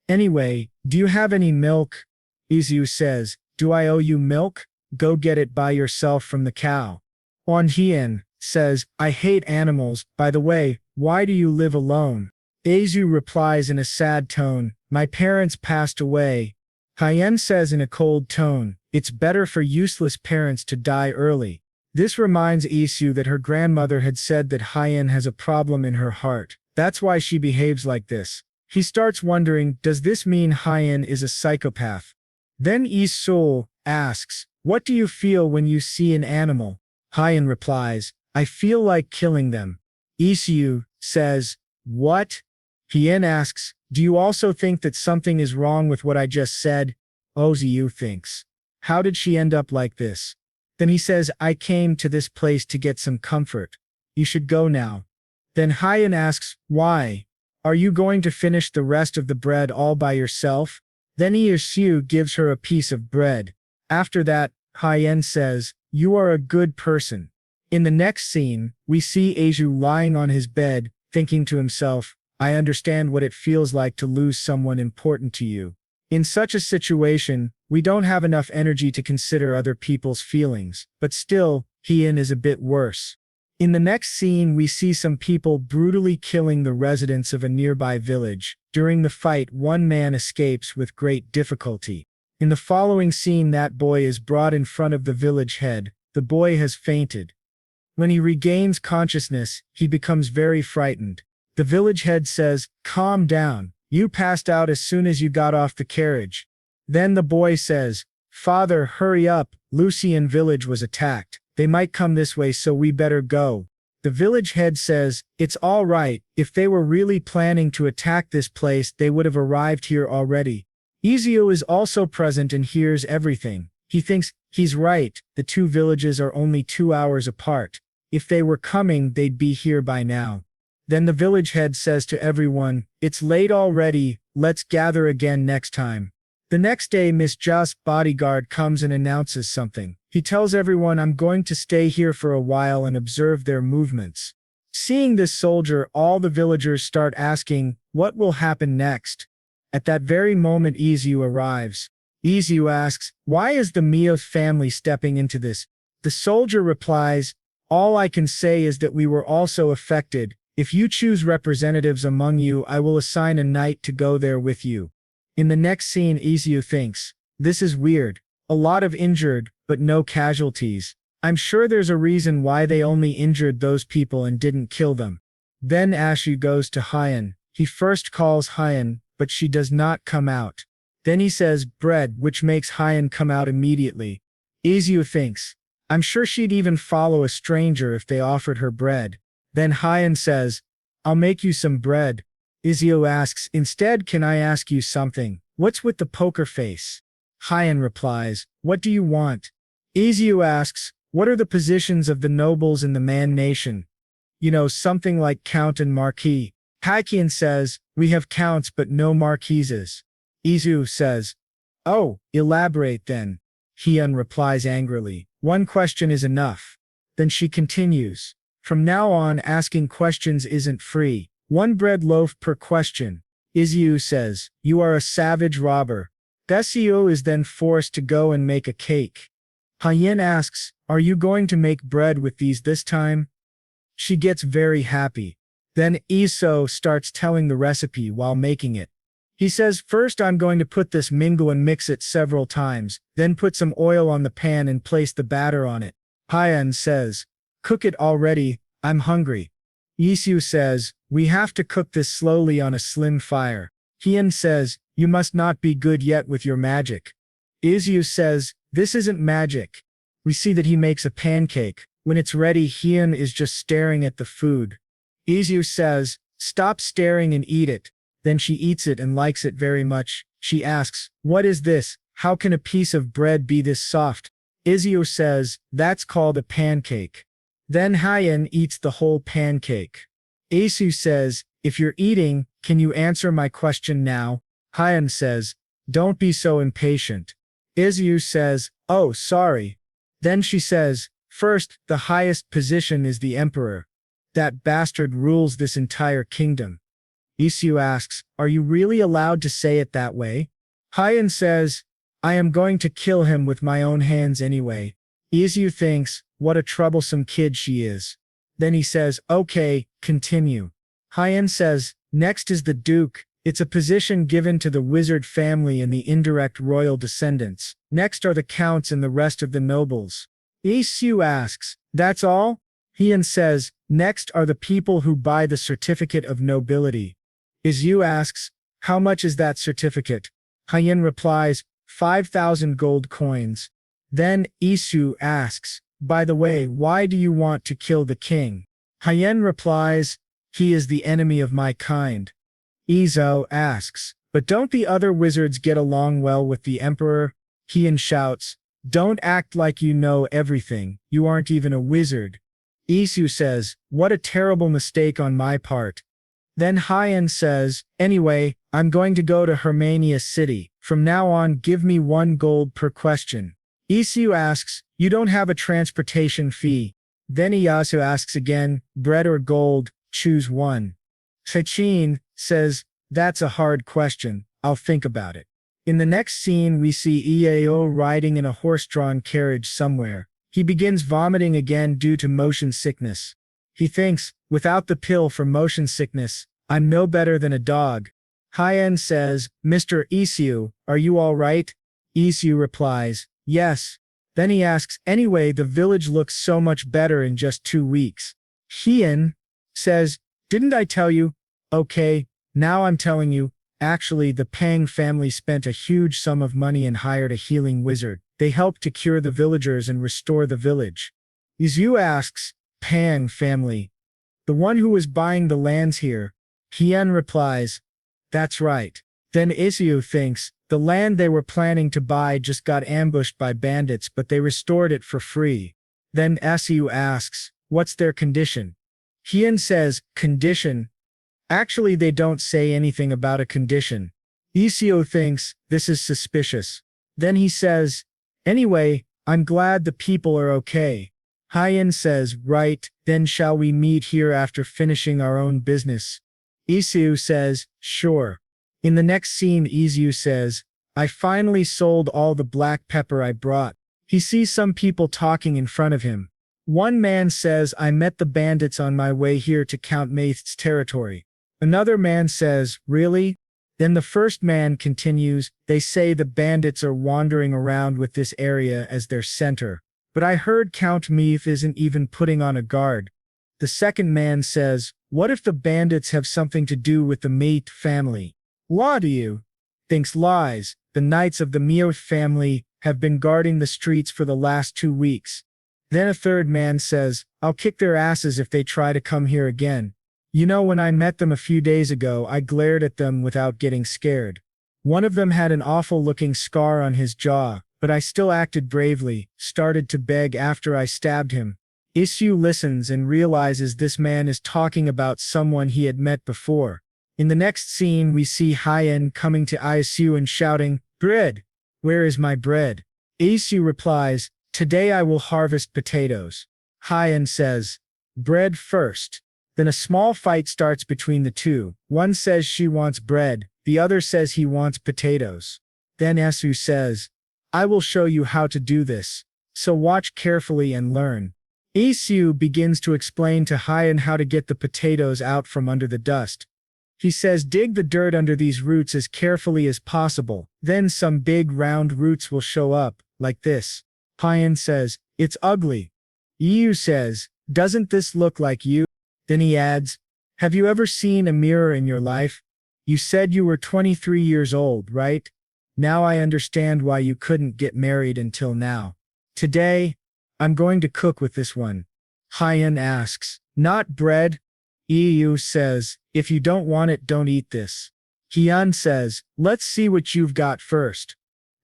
"Anyway, do you have any milk?" Isu says, "Do I owe you milk? Go get it by yourself from the cow." Hyen says, "I hate animals. By the way, why do you live alone?" Isu replies in a sad tone, my parents passed away. Hyen says in a cold tone, it's better for useless parents to die early. This reminds Isu that her grandmother had said that Hyen has a problem in her heart. That's why she behaves like this. He starts wondering, does this mean Hyen is a psychopath? Then Isul asks, what do you feel when you see an animal? Hyen replies, I feel like killing them. Isu says, what? Hyen asks, do you also think that something is wrong with what I just said? Oziu thinks, how did she end up like this? Then he says, I came to this place to get some comfort. You should go now. Then Hyen asks, why? Are you going to finish the rest of the bread all by yourself? Then Isu gives her a piece of bread. After that, Hyen says, you are a good person. In the next scene, we see Isu lying on his bed, thinking to himself, I understand what it feels like to lose someone important to you. In such a situation, we don't have enough energy to consider other people's feelings, but still, Hyen is a bit worse. In the next scene, we see some people brutally killing the residents of a nearby village. During the fight, one man escapes with great difficulty. In the following scene, that boy is brought in front of the village head. The boy has fainted. When he regains consciousness, he becomes very frightened. The village head says, calm down. You passed out as soon as you got off the carriage. Then the boy says, Father, hurry up. Lucian village was attacked. They might come this way, so we better go. The village head says, it's all right. If they were really planning to attack this place, they would have arrived here already. Isu is also present and hears everything. He thinks, he's right. The two villages are only 2 hours apart. If they were coming, they'd be here by now. Then the village head says to everyone, it's late already, let's gather again next time. The next day, Miss Ja's bodyguard comes and announces something. He tells everyone, I'm going to stay here for a while and observe their movements. Seeing this soldier, all the villagers start asking, what will happen next? At that very moment, Isu arrives. Isu asks, why is the Mioth family stepping into this? The soldier replies, all I can say is that we were also affected. If you choose representatives among you, I will assign a knight to go there with you. In the next scene, Isu thinks, this is weird. A lot of injured, but no casualties. I'm sure there's a reason why they only injured those people and didn't kill them. Then Ashu goes to Hyen. He first calls Hyen, but she does not come out. Then he says bread, which makes Hyen come out immediately. Isu thinks, I'm sure she'd even follow a stranger if they offered her bread. Then Hyen says, I'll make you some bread. Isu asks, instead, can I ask you something? What's with the poker face? Hyen replies, what do you want? Isu asks, what are the positions of the nobles in the Man Nation? You know, something like count and marquis. Hyen says, we have counts but no marquises. Isu says, oh, elaborate then. Hyen replies angrily, one question is enough. Then she continues, from now on asking questions isn't free. 1 bread loaf per question. Isu says, you are a savage robber. Besio is then forced to go and make a cake. Hyen asks, are you going to make bread with these this time? She gets very happy. Then Isu starts telling the recipe while making it. He says, first I'm going to put this mingle and mix it several times, then put some oil on the pan and place the batter on it. Hyen says, cook it already, I'm hungry. Isu says, we have to cook this slowly on a slim fire. Hyen says, you must not be good yet with your magic. Isu says, this isn't magic. We see that he makes a pancake. When it's ready, Hyen is just staring at the food. Isu says, stop staring and eat it. Then she eats it and likes it very much. She asks, what is this? How can a piece of bread be this soft? Isu says, that's called a pancake. Then Hyen eats the whole pancake. Isu says, if you're eating, can you answer my question now? Hyen says, don't be so impatient. Isu says, oh, sorry. Then she says, first, the highest position is the emperor. That bastard rules this entire kingdom. Isu asks, are you really allowed to say it that way? Hyen says, I am going to kill him with my own hands anyway. Isu thinks, what a troublesome kid she is. Then he says, okay, continue. Hyen says, Next is the duke. It's a position given to the wizard family and the indirect royal descendants. Next are the counts and the rest of the nobles. Isu asks, that's all? Hyen says, next are the people who buy the certificate of nobility. Isu asks, how much is that certificate? Hyen replies, 5,000 gold coins. Then Isu asks, by the way, why do you want to kill the king? Hyen replies, he is the enemy of my kind. Isu asks, but don't the other wizards get along well with the emperor? Hyen shouts, don't act like you know everything, you aren't even a wizard. Isu says, what a terrible mistake on my part. Then Hyen says, anyway, I'm going to go to Hermania City. From now on, give me 1 gold per question. Isu asks, you don't have a transportation fee. Then Iyasu asks again, bread or gold, choose one. Sechin says, that's a hard question, I'll think about it. In the next scene we see Iao riding in a horse-drawn carriage somewhere. He begins vomiting again due to motion sickness. He thinks, without the pill for motion sickness, I'm no better than a dog. Hyen says, Mr. Isu, are you all right? Isu replies, yes. Then he asks, anyway, the village looks so much better in just 2 weeks. Hyen says, didn't I tell you? Okay, now I'm telling you. Actually, the Pang family spent a huge sum of money and hired a healing wizard. They helped to cure the villagers and restore the village. Isu asks, Pang family, the one who was buying the lands here? Hyen replies, that's right. Then Isu thinks, the land they were planning to buy just got ambushed by bandits, but they restored it for free. Then Isu asks, what's their condition? Hyen says, condition? Actually, they don't say anything about a condition. Isu thinks, this is suspicious. Then he says, anyway, I'm glad the people are okay. Hyen says, right, then shall we meet here after finishing our own business? Isu says, sure. In the next scene Isu says, I finally sold all the black pepper I brought. He sees some people talking in front of him. One man says, I met the bandits on my way here to Count Maith's territory. Another man says, really? Then the first man continues, they say the bandits are wandering around with this area as their center. But I heard Count Maith isn't even putting on a guard. The second man says, what if the bandits have something to do with the Maith family? What do you? Thinks lies. The knights of the Maith family have been guarding the streets for the last 2 weeks. Then a third man says, I'll kick their asses if they try to come here again. You know, when I met them a few days ago, I glared at them without getting scared. One of them had an awful-looking scar on his jaw, but I still acted bravely, started to beg after I stabbed him. Isu listens and realizes this man is talking about someone he had met before. In the next scene we see Hyen coming to Isu and shouting, bread! Where is my bread? Isu replies, today I will harvest potatoes. Hyen says, bread first. Then a small fight starts between the two. One says she wants bread, the other says he wants potatoes. Then Isu says, I will show you how to do this. So watch carefully and learn. Isu begins to explain to Hyen how to get the potatoes out from under the dust. He says dig the dirt under these roots as carefully as possible, then some big round roots will show up, like this. Hyen says, it's ugly. Isu says, doesn't this look like you? Then he adds, have you ever seen a mirror in your life? You said you were 23 years old, right? Now I understand why you couldn't get married until now. Today, I'm going to cook with this one. Hyen asks, not bread? Isu says, if you don't want it, don't eat this. Hyen says, let's see what you've got first.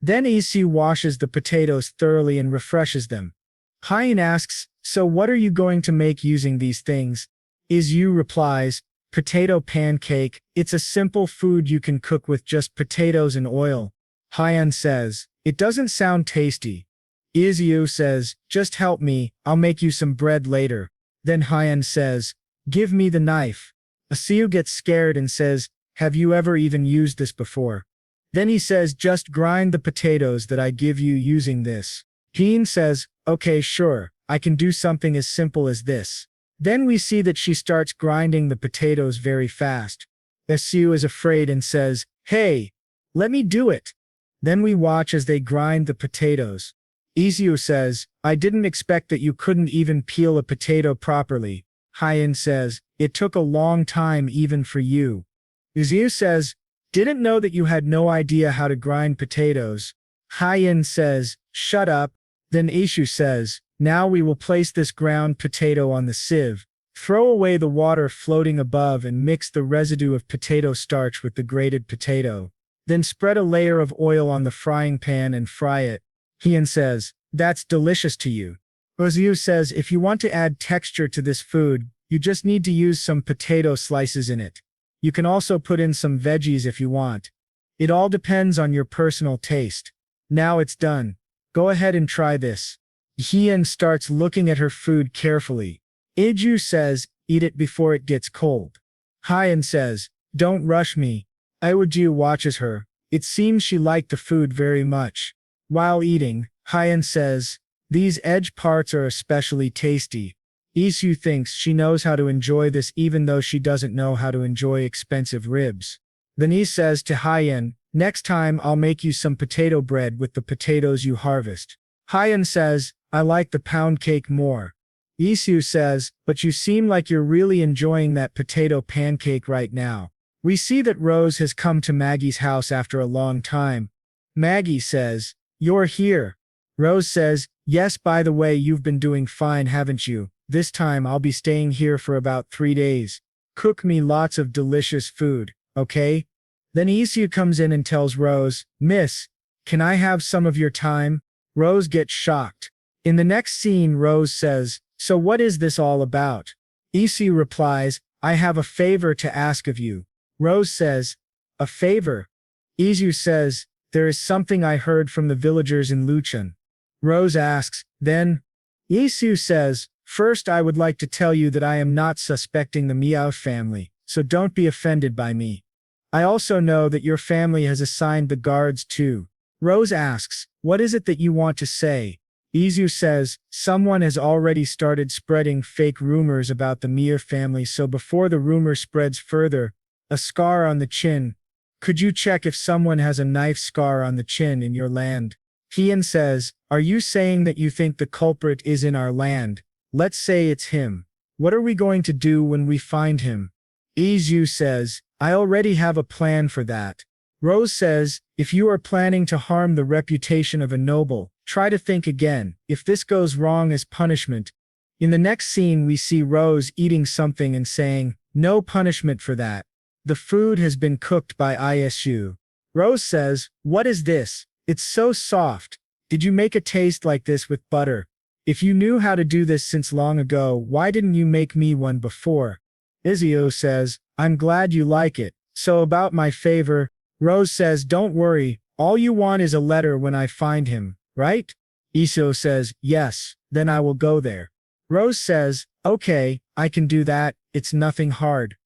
Then Isu washes the potatoes thoroughly and refreshes them. Hyen asks, so what are you going to make using these things? Isu replies, potato pancake, it's a simple food you can cook with just potatoes and oil. Hyen says, it doesn't sound tasty. Isu says, just help me, I'll make you some bread later. Then Hyen says, give me the knife. Isu gets scared and says, have you ever even used this before? Then he says, just grind the potatoes that I give you using this. Hyen says, okay, sure, I can do something as simple as this. Then we see that she starts grinding the potatoes very fast. Isu is afraid and says, "Hey, let me do it." Then we watch as they grind the potatoes. Isu says, "I didn't expect that you couldn't even peel a potato properly." Hyen says, "It took a long time even for you." Isu says, "Didn't know that you had no idea how to grind potatoes." Hyen says, "Shut up." Then Isu says, "Now we will place this ground potato on the sieve. Throw away the water floating above and mix the residue of potato starch with the grated potato. Then spread a layer of oil on the frying pan and fry it." Hyen says, "That's delicious to you." Isu says, "If you want to add texture to this food, you just need to use some potato slices in it. You can also put in some veggies if you want. It all depends on your personal taste. Now it's done. Go ahead and try this." Hyen starts looking at her food carefully. Isu says, "Eat it before it gets cold." Hyen says, "Don't rush me." Iwaju watches her. It seems she liked the food very much. While eating, Hyen says, "These edge parts are especially tasty." Isu thinks she knows how to enjoy this even though she doesn't know how to enjoy expensive ribs. Then he says to Hyen, "Next time I'll make you some potato bread with the potatoes you harvest." Hyen says, "I like the pound cake more." Isu says, "But you seem like you're really enjoying that potato pancake right now." We see that Rose has come to Maggie's house after a long time. Maggie says, "You're here." Rose says, "Yes, by the way, you've been doing fine, haven't you? This time I'll be staying here for about 3 days. Cook me lots of delicious food, okay?" Then Isu comes in and tells Rose, "Miss, can I have some of your time?" Rose gets shocked. In the next scene, Rose says, "So what is this all about?" Isu replies, "I have a favor to ask of you." Rose says, "A favor?" Isu says, "There is something I heard from the villagers in Luchun." Rose asks, "Then?" Isu says, "First I would like to tell you that I am not suspecting the Miao family, so don't be offended by me. I also know that your family has assigned the guards too." Rose asks, "What is it that you want to say?" Isu says, "Someone has already started spreading fake rumors about the Miao family, so before the rumor spreads further, a scar on the chin. Could you check if someone has a knife scar on the chin in your land?" Hyen says, "Are you saying that you think the culprit is in our land? Let's say it's him. What are we going to do when we find him?" Isu says, "I already have a plan for that." Rose says, "If you are planning to harm the reputation of a noble, try to think again, if this goes wrong as punishment." In the next scene we see Rose eating something and saying, "No punishment for that. The food has been cooked by Isu." Rose says, "What is this? It's so soft. Did you make a taste like this with butter? If you knew how to do this since long ago, why didn't you make me one before?" Isu says, "I'm glad you like it. So about my favor." Rose says, "Don't worry, all you want is a letter when I find him, right?" Isu says, "Yes, then I will go there." Rose says, "Okay, I can do that, it's nothing hard.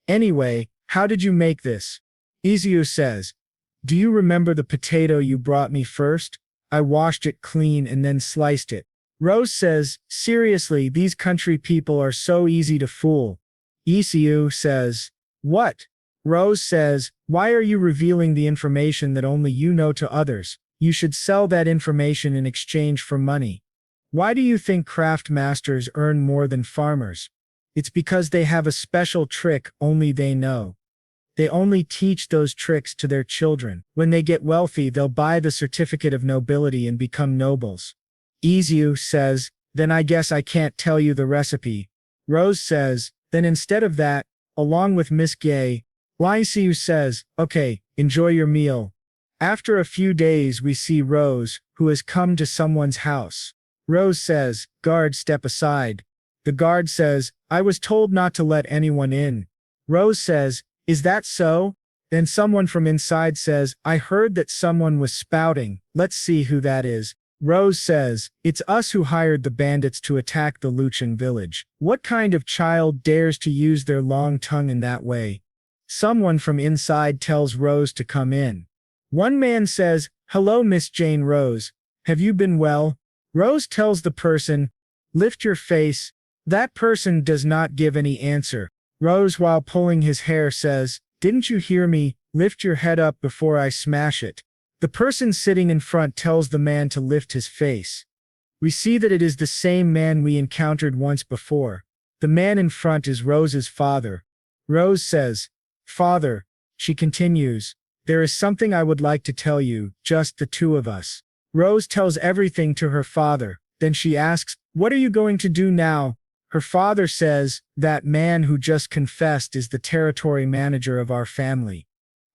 Anyway, how did you make this?" Isu says, "Do you remember the potato you brought me first? I washed it clean and then sliced it." Rose says, "Seriously, these country people are so easy to fool." Isu says, "What?" Rose says, "Why are you revealing the information that only you know to others? You should sell that information in exchange for money. Why do you think craft masters earn more than farmers? It's because they have a special trick only they know. They only teach those tricks to their children. When they get wealthy, they'll buy the certificate of nobility and become nobles." Isu says, "Then I guess I can't tell you the recipe." Rose says, "Then instead of that, along with Miss Gay." Isu says, "Okay, enjoy your meal." After a few days we see Rose, who has come to someone's house. Rose says, "Guard, step aside." The guard says, "I was told not to let anyone in." Rose says, "Is that so?" Then someone from inside says, "I heard that someone was spouting. Let's see who that is." Rose says, "It's us who hired the bandits to attack the Luchun village. What kind of child dares to use their long tongue in that way?" Someone from inside tells Rose to come in. One man says, "Hello, Miss Jane Rose. Have you been well?" Rose tells the person, "Lift your face." That person does not give any answer. Rose, while pulling his hair, says, Didn't you hear me? Lift your head up before I smash it. The person sitting in front tells the man to lift his face. We see that it is the same man we encountered once before. The man in front is Rose's father. Rose says, "Father," she continues, "there is something I would like to tell you, just the two of us." Rose tells everything to her father. Then she asks, "What are you going to do now?" Her father says, "That man who just confessed is the territory manager of our family.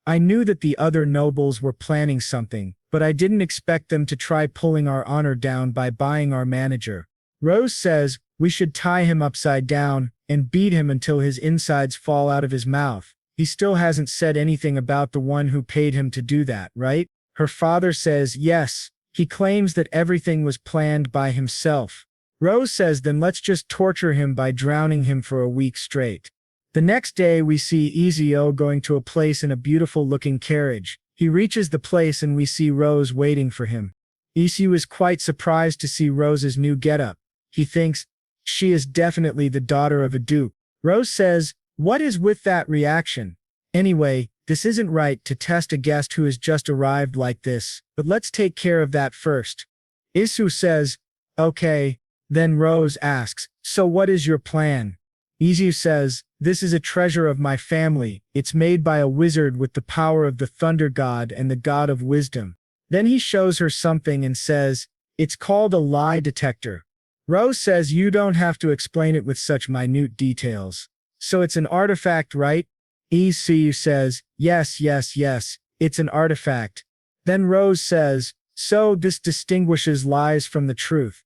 I knew that the other nobles were planning something, but I didn't expect them to try pulling our honor down by buying our manager." Rose says, "We should tie him upside down and beat him until his insides fall out of his mouth. He still hasn't said anything about the one who paid him to do that, right?" Her father says, "Yes. He claims that everything was planned by himself." Rose says, "Then let's just torture him by drowning him for a week straight." The next day we see Isu going to a place in a beautiful looking carriage. He reaches the place and we see Rose waiting for him. Isu is quite surprised to see Rose's new getup. He thinks, she is definitely the daughter of a duke. Rose says, "What is with that reaction? Anyway, this isn't right to test a guest who has just arrived like this, but let's take care of that first." Isu says, "Okay." Then Rose asks, "So what is your plan?" Isu says, "This is a treasure of my family. It's made by a wizard with the power of the thunder god and the god of wisdom." Then he shows her something and says, "It's called a lie detector." Rose says, "You don't have to explain it with such minute details. So it's an artifact, right?" Isu says, yes, it's an artifact." Then Rose says, "So this distinguishes lies from the truth."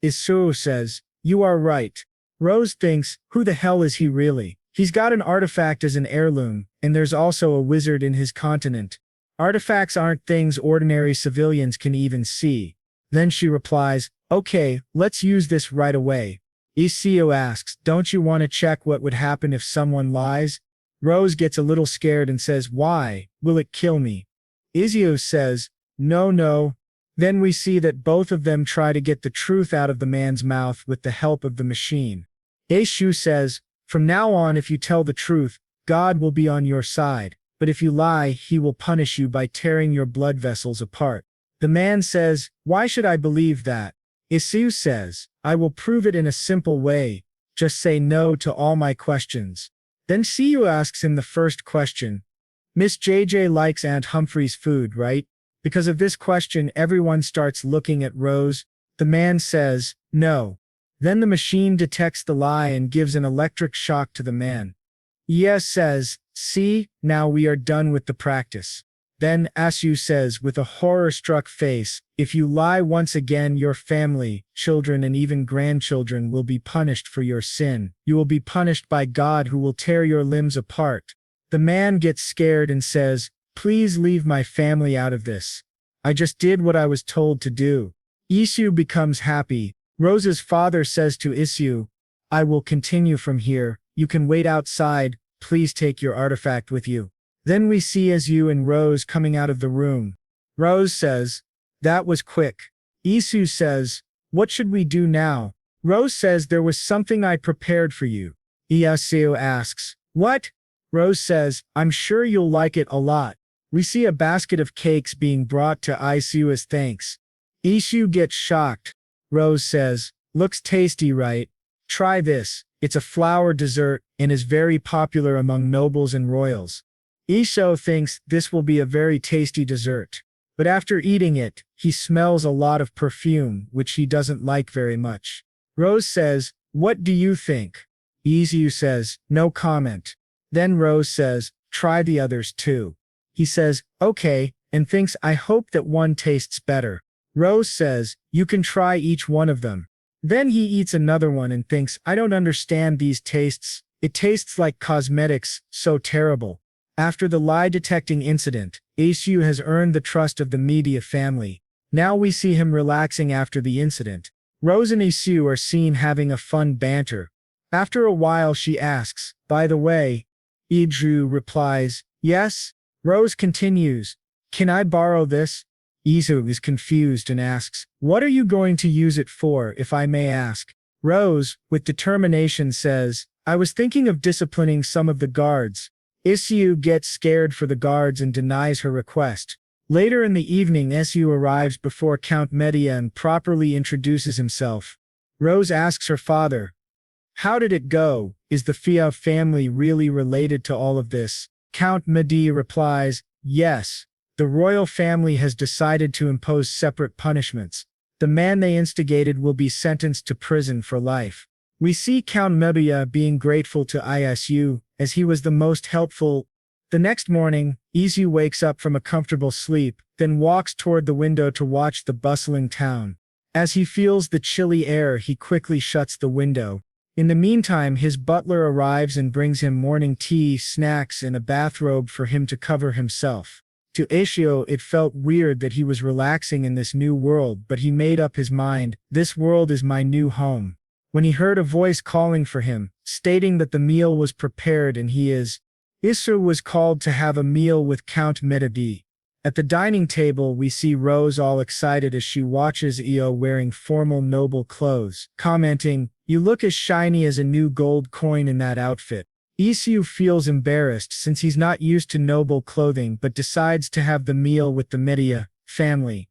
Isu says, "You are right." Rose thinks, who the hell is he really? He's got an artifact as an heirloom, and there's also a wizard in his continent. Artifacts aren't things ordinary civilians can even see. Then she replies, "Okay, let's use this right away." Isu asks, "Don't you want to check what would happen if someone lies?" Rose gets a little scared and says, "Why? Will it kill me?" Isu says, No. Then we see that both of them try to get the truth out of the man's mouth with the help of the machine. Isu says, "From now on, if you tell the truth, God will be on your side, but if you lie, he will punish you by tearing your blood vessels apart." The man says, "Why should I believe that?" Isu says, "I will prove it in a simple way. Just say no to all my questions." Then Siu asks him the first question. "Miss JJ likes Aunt Humphrey's food, right?" Because of this question, everyone starts looking at Rose. The man says, "No." Then the machine detects the lie and gives an electric shock to the man. Yes says, "See, now we are done with the practice." Then Asu says with a horror-struck face, "If you lie once again, your family, children and even grandchildren will be punished for your sin. You will be punished by God who will tear your limbs apart." The man gets scared and says, "Please leave my family out of this. I just did what I was told to do." Isu becomes happy. Rose's father says to Isu, "I will continue from here. You can wait outside. Please take your artifact with you." Then we see Isu and Rose coming out of the room. Rose says, "That was quick." Isu says, "What should we do now?" Rose says, "There was something I prepared for you." Isu asks, "What?" Rose says, "I'm sure you'll like it a lot." We see a basket of cakes being brought to Isu as thanks. Isu gets shocked. Rose says, "Looks tasty, right? Try this. It's a flour dessert and is very popular among nobles and royals." Isu thinks this will be a very tasty dessert. But after eating it, he smells a lot of perfume, which he doesn't like very much. Rose says, "What do you think?" Isu says, "No comment." Then Rose says, "Try the others too." He says, "Okay," and thinks, "I hope that one tastes better." Rose says, "You can try each one of them." Then he eats another one and thinks, "I don't understand these tastes. It tastes like cosmetics, so terrible." After the lie-detecting incident, Isu has earned the trust of the media family. Now we see him relaxing after the incident. Rose and Isu are seen having a fun banter. After a while she asks, "By the way," Isu replies, "Yes." Rose continues, "Can I borrow this?" Isu is confused and asks, "What are you going to use it for, if I may ask?" Rose, with determination says, "I was thinking of disciplining some of the guards." Isu gets scared for the guards and denies her request. Later in the evening, Isu arrives before Count Medea and properly introduces himself. Rose asks her father, "How did it go? Is the Fia family really related to all of this?" Count Maddie replies, "Yes. The royal family has decided to impose separate punishments. The man they instigated will be sentenced to prison for life." We see Count Medea being grateful to Isu, as he was the most helpful. The next morning, Isu wakes up from a comfortable sleep, then walks toward the window to watch the bustling town. As he feels the chilly air, he quickly shuts the window. In the meantime, his butler arrives and brings him morning tea, snacks, and a bathrobe for him to cover himself. To Isu, it felt weird that he was relaxing in this new world, but he made up his mind, "This world is my new home." When he heard a voice calling for him, stating that the meal was prepared and Isu was called to have a meal with Count Medea. At the dining table, we see Rose all excited as she watches Io wearing formal noble clothes, commenting, "You look as shiny as a new gold coin in that outfit." Isu feels embarrassed since he's not used to noble clothing but decides to have the meal with the Medea family.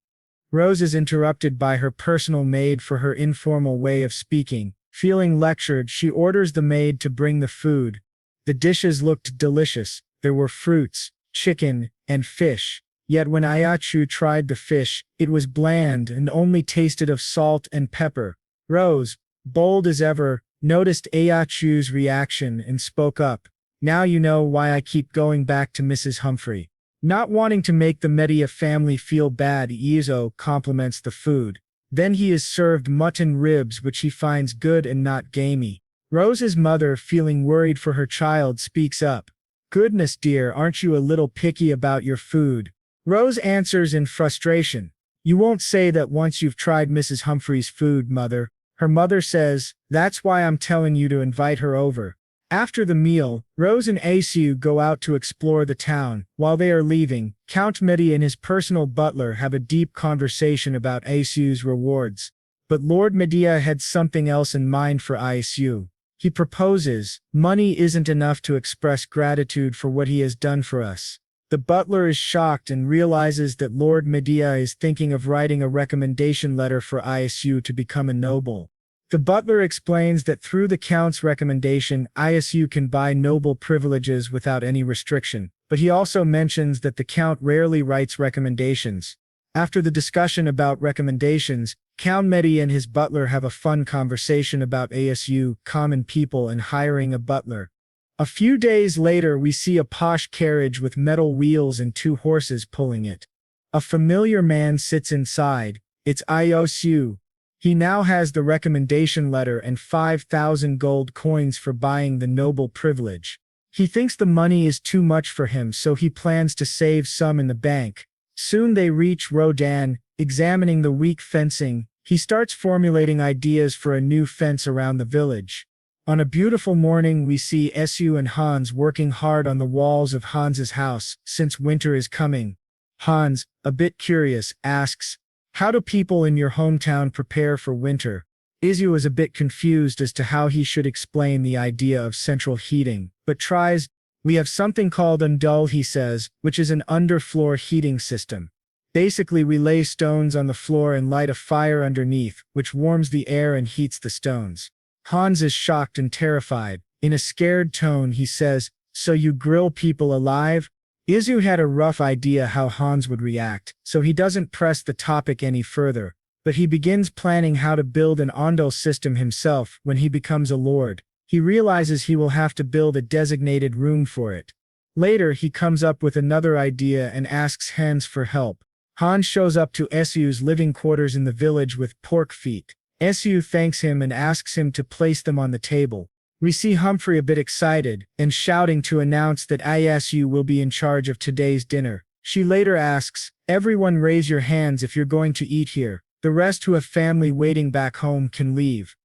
Rose is interrupted by her personal maid for her informal way of speaking. Feeling lectured, she orders the maid to bring the food. The dishes looked delicious. There were fruits, chicken, and fish. Yet when Ayachu tried the fish, it was bland and only tasted of salt and pepper. Rose, bold as ever, noticed Ayachu's reaction and spoke up. "Now you know why I keep going back to Mrs. Humphrey." Not wanting to make the Medea family feel bad, Iso compliments the food. Then he is served mutton ribs, which he finds good and not gamey. Rose's mother, feeling worried for her child, speaks up. "Goodness dear, aren't you a little picky about your food?" Rose answers in frustration, "You won't say that once you've tried Mrs. Humphrey's food, mother." Her mother says, "That's why I'm telling you to invite her over." After the meal, Rose and Isu go out to explore the town. While they are leaving, Count Medea and his personal butler have a deep conversation about Isu's rewards. But Lord Medea had something else in mind for Isu. He proposes, "Money isn't enough to express gratitude for what he has done for us." The butler is shocked and realizes that Lord Medea is thinking of writing a recommendation letter for Isu to become a noble. The butler explains that through the Count's recommendation, Isu can buy noble privileges without any restriction, but he also mentions that the Count rarely writes recommendations. After the discussion about recommendations, Count Medea and his butler have a fun conversation about Isu, common people, and hiring a butler. A few days later, we see a posh carriage with metal wheels and 2 horses pulling it. A familiar man sits inside. It's Isu. He now has the recommendation letter and 5,000 gold coins for buying the noble privilege. He thinks the money is too much for him, so he plans to save some in the bank. Soon they reach Roden. Examining the weak fencing, he starts formulating ideas for a new fence around the village. On a beautiful morning, we see Isu and Hans working hard on the walls of Hans's house, since winter is coming. Hans, a bit curious, asks, "How do people in your hometown prepare for winter?" Isu is a bit confused as to how he should explain the idea of central heating, but tries. "We have something called undul," he says, which is an underfloor heating system. Basically, we lay stones on the floor and light a fire underneath, which warms the air and heats the stones. Hans is shocked and terrified. In a scared tone, he says, "So you grill people alive?" Isu had a rough idea how Hans would react, so he doesn't press the topic any further, but he begins planning how to build an undul system himself. When he becomes a lord, he realizes he will have to build a designated room for it. Later, he comes up with another idea and asks Hans for help. Hans shows up to Isu's living quarters in the village with pork feet. Isu thanks him and asks him to place them on the table. We see Humphrey a bit excited and shouting to announce that Isu will be in charge of today's dinner. She later asks, "Everyone raise your hands if you're going to eat here. The rest who have family waiting back home can leave."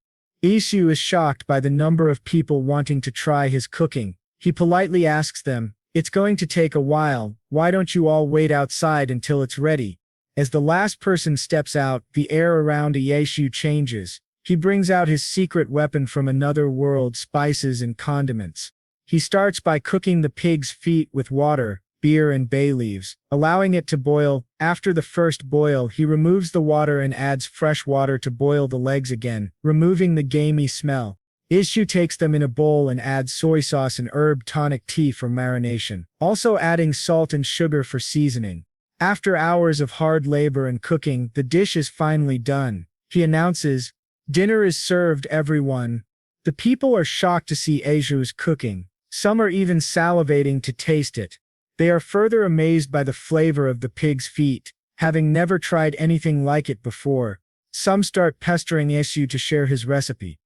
Isu is shocked by the number of people wanting to try his cooking. He politely asks them, "It's going to take a while, why don't you all wait outside until it's ready?" As the last person steps out, the air around Isu changes. He brings out his secret weapon from another world, spices and condiments. He starts by cooking the pig's feet with water, beer and bay leaves, allowing it to boil. After the first boil, he removes the water and adds fresh water to boil the legs again, removing the gamey smell. Isu takes them in a bowl and adds soy sauce and herb tonic tea for marination, also adding salt and sugar for seasoning. After hours of hard labor and cooking, the dish is finally done. He announces, "Dinner is served, everyone." The people are shocked to see Isu's cooking. Some are even salivating to taste it. They are further amazed by the flavor of the pig's feet, having never tried anything like it before. Some start pestering Isu to share his recipe.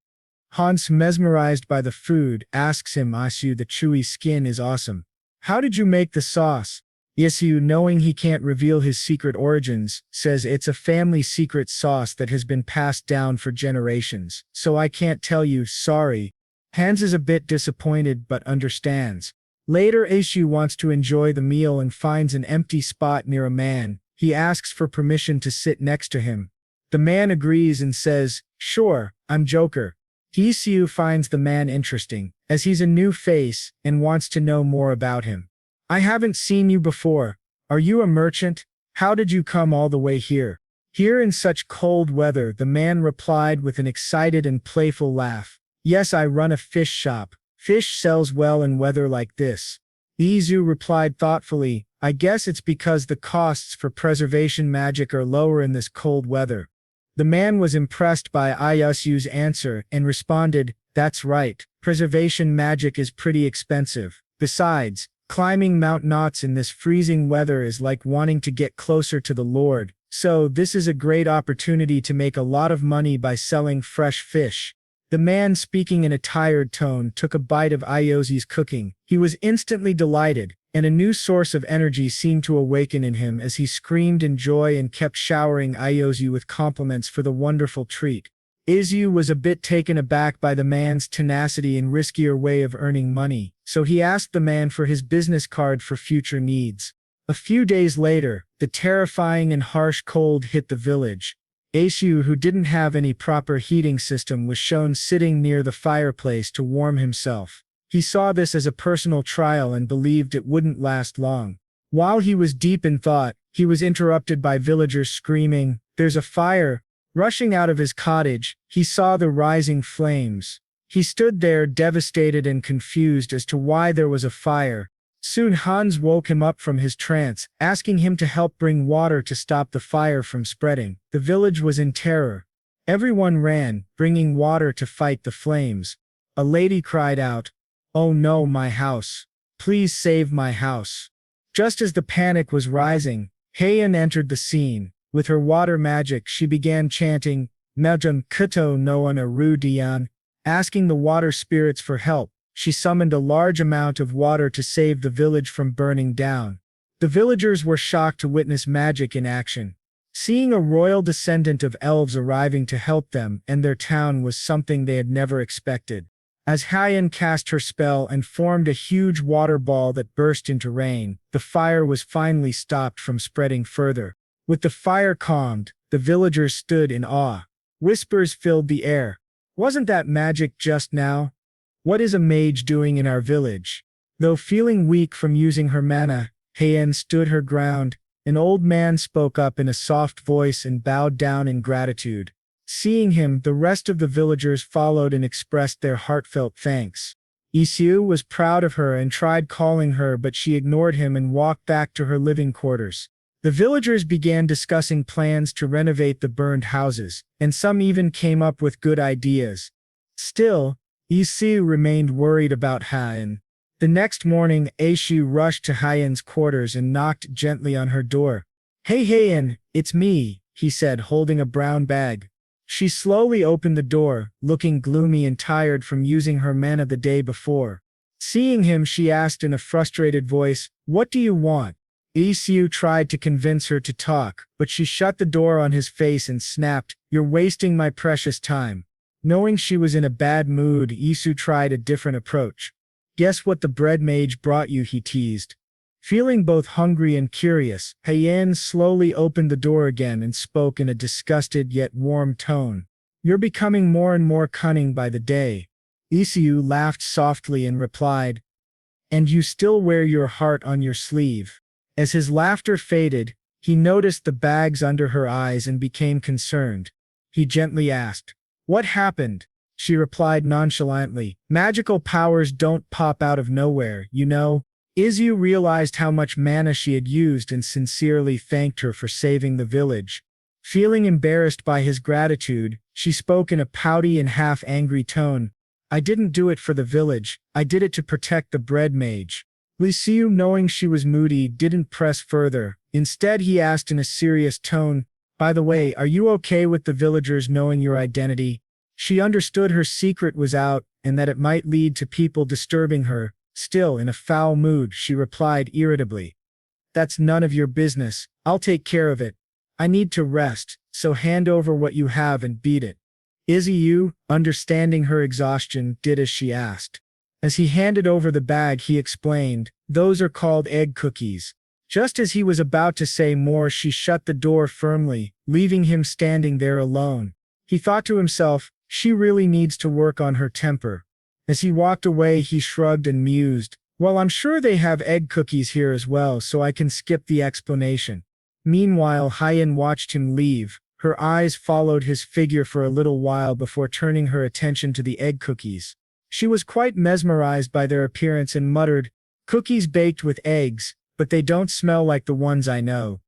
Hans, mesmerized by the food, asks him, "Isu, the chewy skin is awesome. How did you make the sauce?" Isu, knowing he can't reveal his secret origins, says it's a family secret sauce that has been passed down for generations, so I can't tell you, sorry. Hans is a bit disappointed but understands. Later, Isu wants to enjoy the meal and finds an empty spot near a man. He asks for permission to sit next to him. The man agrees and says, "Sure, I'm Joker." Isu finds the man interesting, as he's a new face, and wants to know more about him. "I haven't seen you before. Are you a merchant? How did you come all the way here?" "Here in such cold weather," the man replied with an excited and playful laugh. "Yes, I run a fish shop. Fish sells well in weather like this." Isu replied thoughtfully, "I guess it's because the costs for preservation magic are lower in this cold weather." The man was impressed by Isu's answer and responded, "That's right, preservation magic is pretty expensive. Besides, climbing Mount Knots in this freezing weather is like wanting to get closer to the Lord, so this is a great opportunity to make a lot of money by selling fresh fish." The man, speaking in a tired tone, took a bite of Isu's cooking. He was instantly delighted, and a new source of energy seemed to awaken in him as he screamed in joy and kept showering Isu with compliments for the wonderful treat. Isu was a bit taken aback by the man's tenacity and riskier way of earning money, so he asked the man for his business card for future needs. A few days later, the terrifying and harsh cold hit the village. Isu, who didn't have any proper heating system, was shown sitting near the fireplace to warm himself. He saw this as a personal trial and believed it wouldn't last long. While he was deep in thought, he was interrupted by villagers screaming, "There's a fire!" Rushing out of his cottage, he saw the rising flames. He stood there devastated and confused as to why there was a fire. Soon Hans woke him up from his trance, asking him to help bring water to stop the fire from spreading. The village was in terror. Everyone ran, bringing water to fight the flames. A lady cried out, "Oh no, my house! Please save my house!" Just as the panic was rising, Hyen entered the scene. With her water magic, she began chanting, "Mejum kuto noan aru dian," asking the water spirits for help. She summoned a large amount of water to save the village from burning down. The villagers were shocked to witness magic in action. Seeing a royal descendant of elves arriving to help them and their town was something they had never expected. As Hyen cast her spell and formed a huge water ball that burst into rain, the fire was finally stopped from spreading further. With the fire calmed, the villagers stood in awe. Whispers filled the air. "Wasn't that magic just now? What is a mage doing in our village?" Though feeling weak from using her mana, Hyen stood her ground. An old man spoke up in a soft voice and bowed down in gratitude. Seeing him, the rest of the villagers followed and expressed their heartfelt thanks. Isu was proud of her and tried calling her, but she ignored him and walked back to her living quarters. The villagers began discussing plans to renovate the burned houses, and some even came up with good ideas. Still, Isu remained worried about Hyen. The next morning, Isu rushed to Hyen's quarters and knocked gently on her door. "Hey Hyen, it's me," he said, holding a brown bag. She slowly opened the door, looking gloomy and tired from using her mana the day before. Seeing him, she asked in a frustrated voice, "What do you want?" Isu tried to convince her to talk, but she shut the door on his face and snapped, "You're wasting my precious time." Knowing she was in a bad mood, Isu tried a different approach. "Guess what the bread mage brought you," he teased. Feeling both hungry and curious, Hyen slowly opened the door again and spoke in a disgusted yet warm tone. "You're becoming more and more cunning by the day." Isu laughed softly and replied, And you still wear your heart on your sleeve. As his laughter faded, he noticed the bags under her eyes and became concerned. He gently asked, "What happened?" She replied nonchalantly, "Magical powers don't pop out of nowhere, you know." Isu realized how much mana she had used and sincerely thanked her for saving the village. Feeling embarrassed by his gratitude, she spoke in a pouty and half-angry tone. "I didn't do it for the village, I did it to protect the bread mage." Isu, knowing she was moody, didn't press further. Instead, he asked in a serious tone, "By the way, are you okay with the villagers knowing your identity?" She understood her secret was out, and that it might lead to people disturbing her. Still, in a foul mood, she replied irritably, "That's none of your business, I'll take care of it. I need to rest, so hand over what you have and beat it." Izu, understanding her exhaustion, did as she asked. As he handed over the bag, he explained, "Those are called egg cookies." Just as he was about to say more, she shut the door firmly, leaving him standing there alone. He thought to himself, she really needs to work on her temper. As he walked away, he shrugged and mused, "Well, I'm sure they have egg cookies here as well, so I can skip the explanation." Meanwhile, Hyen watched him leave. Her eyes followed his figure for a little while before turning her attention to the egg cookies. She was quite mesmerized by their appearance and muttered, "Cookies baked with eggs, but they don't smell like the ones I know."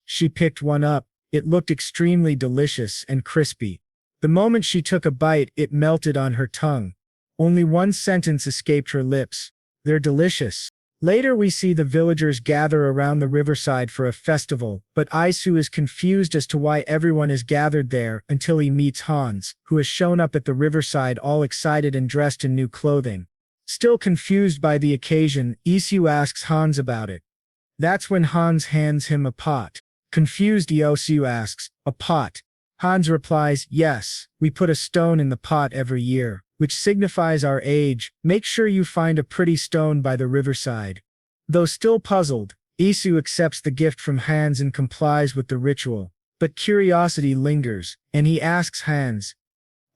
She picked one up. It looked extremely delicious and crispy. The moment she took a bite, it melted on her tongue. Only one sentence escaped her lips: "They're delicious." Later we see the villagers gather around the riverside for a festival, but Isu is confused as to why everyone is gathered there until he meets Hans, who has shown up at the riverside all excited and dressed in new clothing. Still confused by the occasion, Isu asks Hans about it. That's when Hans hands him a pot. Confused, Isu asks, "A pot?" Hans replies, "Yes, we put a stone in the pot every year, which signifies our age. Make sure you find a pretty stone by the riverside." Though still puzzled, Isu accepts the gift from Hans and complies with the ritual. But curiosity lingers, and he asks Hans,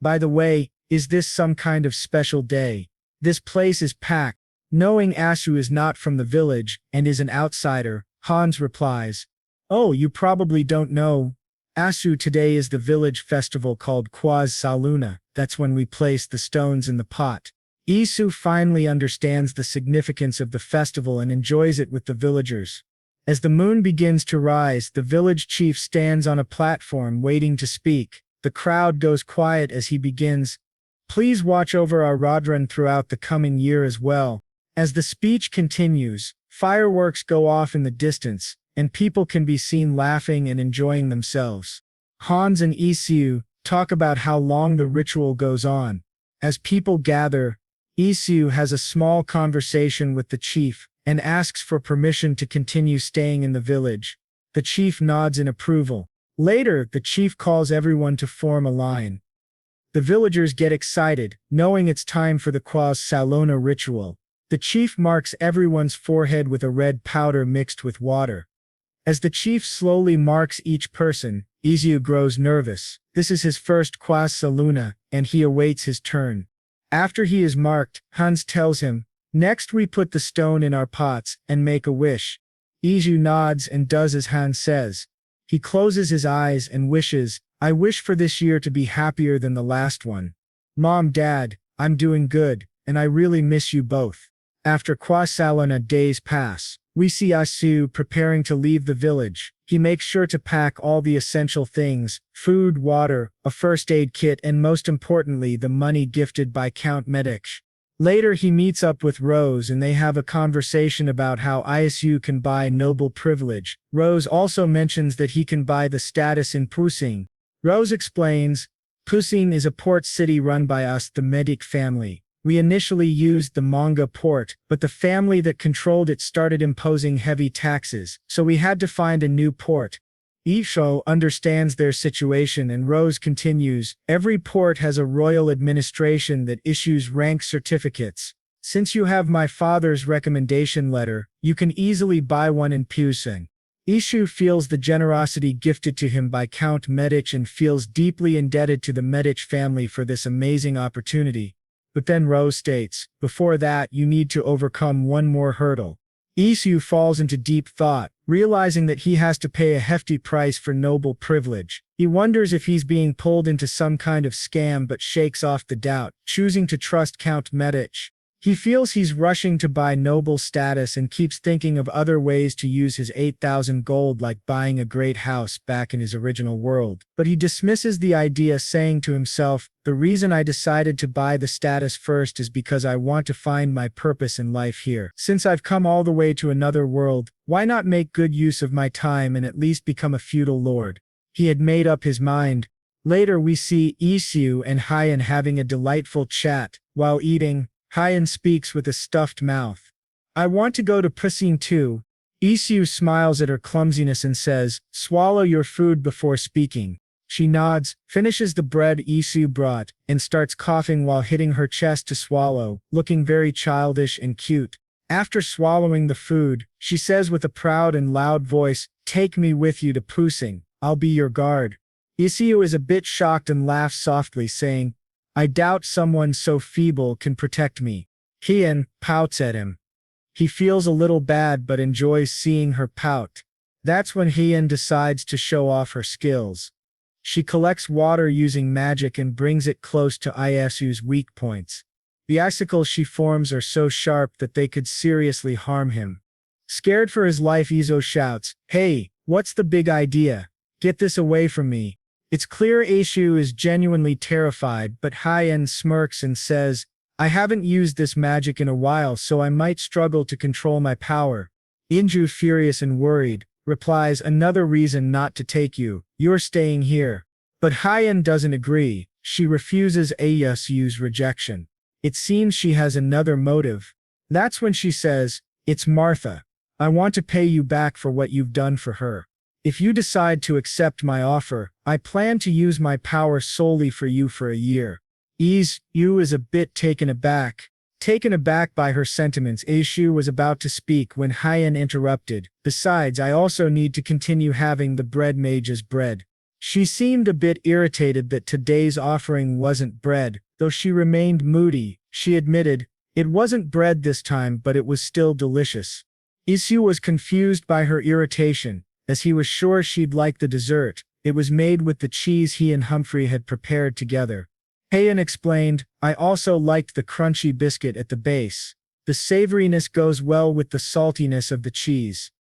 "By the way, is this some kind of special day? This place is packed." Knowing Isu is not from the village and is an outsider, Hans replies, "Oh, you probably don't know. Isu, today is the village festival called Quaz Saluna. That's when we place the stones in the pot." Isu finally understands the significance of the festival and enjoys it with the villagers. As the moon begins to rise, the village chief stands on a platform waiting to speak. The crowd goes quiet as he begins, "Please watch over our Roden throughout the coming year as well." As the speech continues, fireworks go off in the distance, and people can be seen laughing and enjoying themselves. Hans and Isu talk about how long the ritual goes on. As people gather, Isu has a small conversation with the chief and asks for permission to continue staying in the village. The chief nods in approval. Later, the chief calls everyone to form a line. The villagers get excited, knowing it's time for the Quaz Salona ritual. The chief marks everyone's forehead with a red powder mixed with water. As the chief slowly marks each person, Isu grows nervous. This is his first Quaz Saluna, and he awaits his turn. After he is marked, Hans tells him, "Next we put the stone in our pots and make a wish." Isu nods and does as Hans says. He closes his eyes and wishes, "I wish for this year to be happier than the last one. Mom, Dad, I'm doing good, and I really miss you both." After Quaz Salona days pass, we see Isu preparing to leave the village. He makes sure to pack all the essential things: food, water, a first aid kit, and most importantly, the money gifted by Count Medich. Later he meets up with Rose and they have a conversation about how Isu can buy noble privilege. Rose also mentions that he can buy the status in Pusing. Rose explains, "Pusing is a port city run by us, the Medich family. We initially used the manga port, but the family that controlled it started imposing heavy taxes, so we had to find a new port." Isho understands their situation and Rose continues, "Every port has a royal administration that issues rank certificates. Since you have my father's recommendation letter, you can easily buy one in Pusing." Ishu feels the generosity gifted to him by Count Medich and feels deeply indebted to the Medich family for this amazing opportunity. But then Rose states, before that you need to overcome one more hurdle. Isu falls into deep thought, realizing that he has to pay a hefty price for noble privilege. He wonders if he's being pulled into some kind of scam but shakes off the doubt, choosing to trust Count Medich. He feels he's rushing to buy noble status and keeps thinking of other ways to use his 8,000 gold, like buying a great house back in his original world. But he dismisses the idea, saying to himself, the reason I decided to buy the status first is because I want to find my purpose in life here. Since I've come all the way to another world, why not make good use of my time and at least become a feudal lord? He had made up his mind. Later we see Isu and Hyen having a delightful chat. While eating, Hyen speaks with a stuffed mouth. I want to go to Prissine too. Isu smiles at her clumsiness and says, swallow your food before speaking. She nods, finishes the bread Isu brought, and starts coughing while hitting her chest to swallow, looking very childish and cute. After swallowing the food, she says with a proud and loud voice, take me with you to Prissine. I'll be your guard. Isu is a bit shocked and laughs softly, saying, I doubt someone so feeble can protect me. Hyen pouts at him. He feels a little bad but enjoys seeing her pout. That's when Hyen decides to show off her skills. She collects water using magic and brings it close to Isu's weak points. The icicles she forms are so sharp that they could seriously harm him. Scared for his life, Isu shouts, hey, what's the big idea? Get this away from me. It's clear Isu is genuinely terrified, but Hyen smirks and says, I haven't used this magic in a while, so I might struggle to control my power. Inju, furious and worried, replies, another reason not to take you. You're staying here. But Hyen doesn't agree. She refuses Isu's rejection. It seems she has another motive. That's when she says, it's Martha. I want to pay you back for what you've done for her. If you decide to accept my offer, I plan to use my power solely for you for a year. Isu is a bit taken aback. Taken aback by her sentiments, Isu was about to speak when Hyen interrupted. Besides, I also need to continue having the bread mage's bread. She seemed a bit irritated that today's offering wasn't bread, though she remained moody. She admitted, it wasn't bread this time, but it was still delicious. Isu was confused by her irritation, as he was sure she'd like the dessert. It was made with the cheese he and Humphrey had prepared together. Hyen explained, I also liked the crunchy biscuit at the base. The savoriness goes well with the saltiness of the cheese.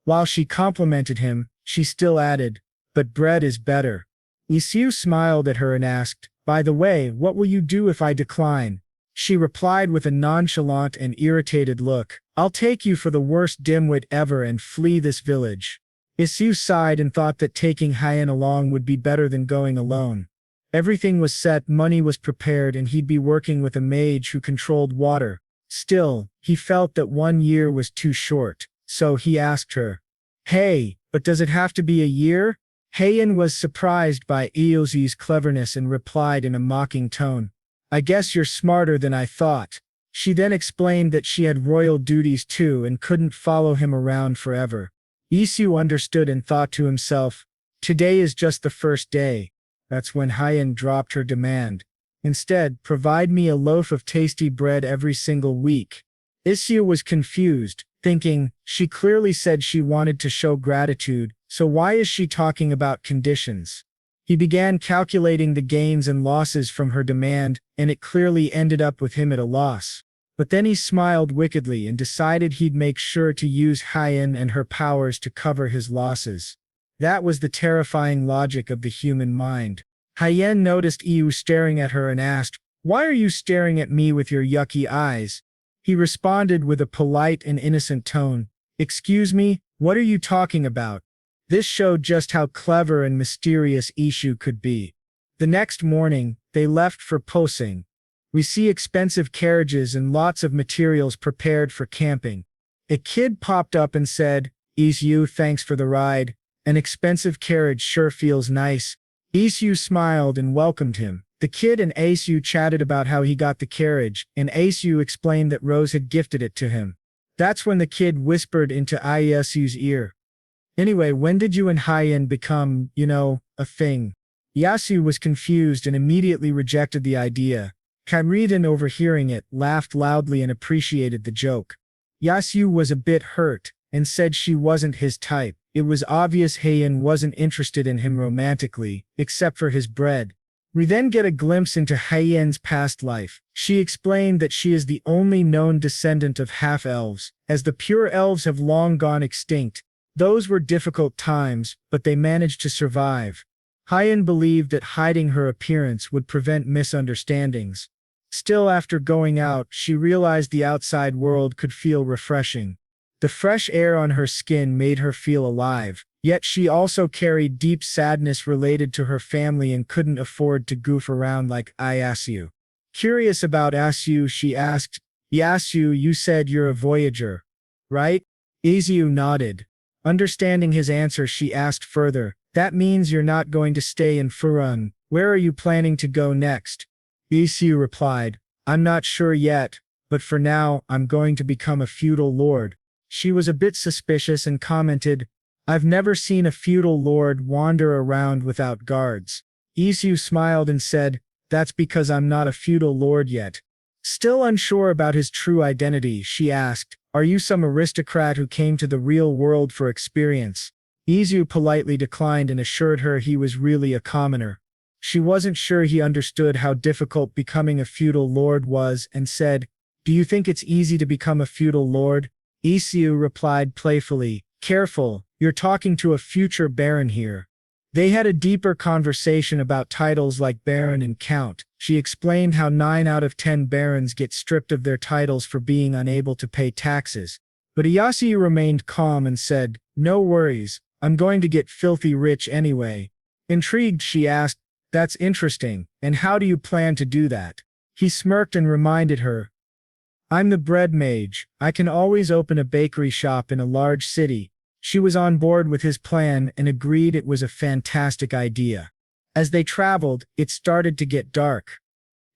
While she complimented him, she still added, but bread is better. Isu smiled at her and asked, by the way, what will you do if I decline? She replied with a nonchalant and irritated look, I'll take you for the worst dimwit ever and flee this village. Isu sighed and thought that taking Hyen along would be better than going alone. Everything was set, money was prepared, and he'd be working with a mage who controlled water. Still, he felt that 1 year was too short, so he asked her, hey, but does it have to be a year? Hyen was surprised by Isu's cleverness and replied in a mocking tone, I guess you're smarter than I thought. She then explained that she had royal duties too and couldn't follow him around forever. Isu understood and thought to himself, today is just the first day. That's when Hyen dropped her demand. Instead, provide me a loaf of tasty bread every single week. Isu was confused, thinking, she clearly said she wanted to show gratitude, so why is she talking about conditions? He began calculating the gains and losses from her demand, and it clearly ended up with him at a loss. But then he smiled wickedly and decided he'd make sure to use Hyen and her powers to cover his losses. That was the terrifying logic of the human mind. Hyen noticed Isu staring at her and asked, why are you staring at me with your yucky eyes? He responded with a polite and innocent tone, excuse me, what are you talking about? This showed just how clever and mysterious Isu could be. The next morning, they left for Prissine. We see expensive carriages and lots of materials prepared for camping. A kid popped up and said, Isu, thanks for the ride. An expensive carriage sure feels nice. Isu smiled and welcomed him. The kid and Isu chatted about how he got the carriage, and Isu explained that Rose had gifted it to him. That's when the kid whispered into Isu's ear, anyway, when did you and Hyen become, a thing? Isu was confused and immediately rejected the idea. Roden, overhearing it, laughed loudly and appreciated the joke. Isu was a bit hurt, and said she wasn't his type. It was obvious Hyen wasn't interested in him romantically, except for his bread. We then get a glimpse into Hyen's past life. She explained that she is the only known descendant of half-elves, as the pure elves have long gone extinct. Those were difficult times, but they managed to survive. Hyen believed that hiding her appearance would prevent misunderstandings. Still, after going out, she realized the outside world could feel refreshing. The fresh air on her skin made her feel alive, yet she also carried deep sadness related to her family and couldn't afford to goof around like Isu. Curious about Isu, she asked, "Isu, you said you're a voyager, right?" Isu nodded. Understanding his answer, she asked further, "That means you're not going to stay in Furun. Where are you planning to go next?" Isu replied, "I'm not sure yet, but for now, I'm going to become a feudal lord." She was a bit suspicious and commented, "I've never seen a feudal lord wander around without guards." Isu smiled and said, "That's because I'm not a feudal lord yet." Still unsure about his true identity, she asked, "Are you some aristocrat who came to the real world for experience?" Isu politely declined and assured her he was really a commoner. She wasn't sure he understood how difficult becoming a feudal lord was and said, "Do you think it's easy to become a feudal lord?" Isu replied playfully, "Careful, you're talking to a future baron here." They had a deeper conversation about titles like baron and count. She explained how 9 out of 10 barons get stripped of their titles for being unable to pay taxes. But Iyasu remained calm and said, "No worries, I'm going to get filthy rich anyway." Intrigued, she asked, "That's interesting, and how do you plan to do that?" He smirked and reminded her, "I'm the bread mage. I can always open a bakery shop in a large city." She was on board with his plan and agreed it was a fantastic idea. As they traveled, it started to get dark.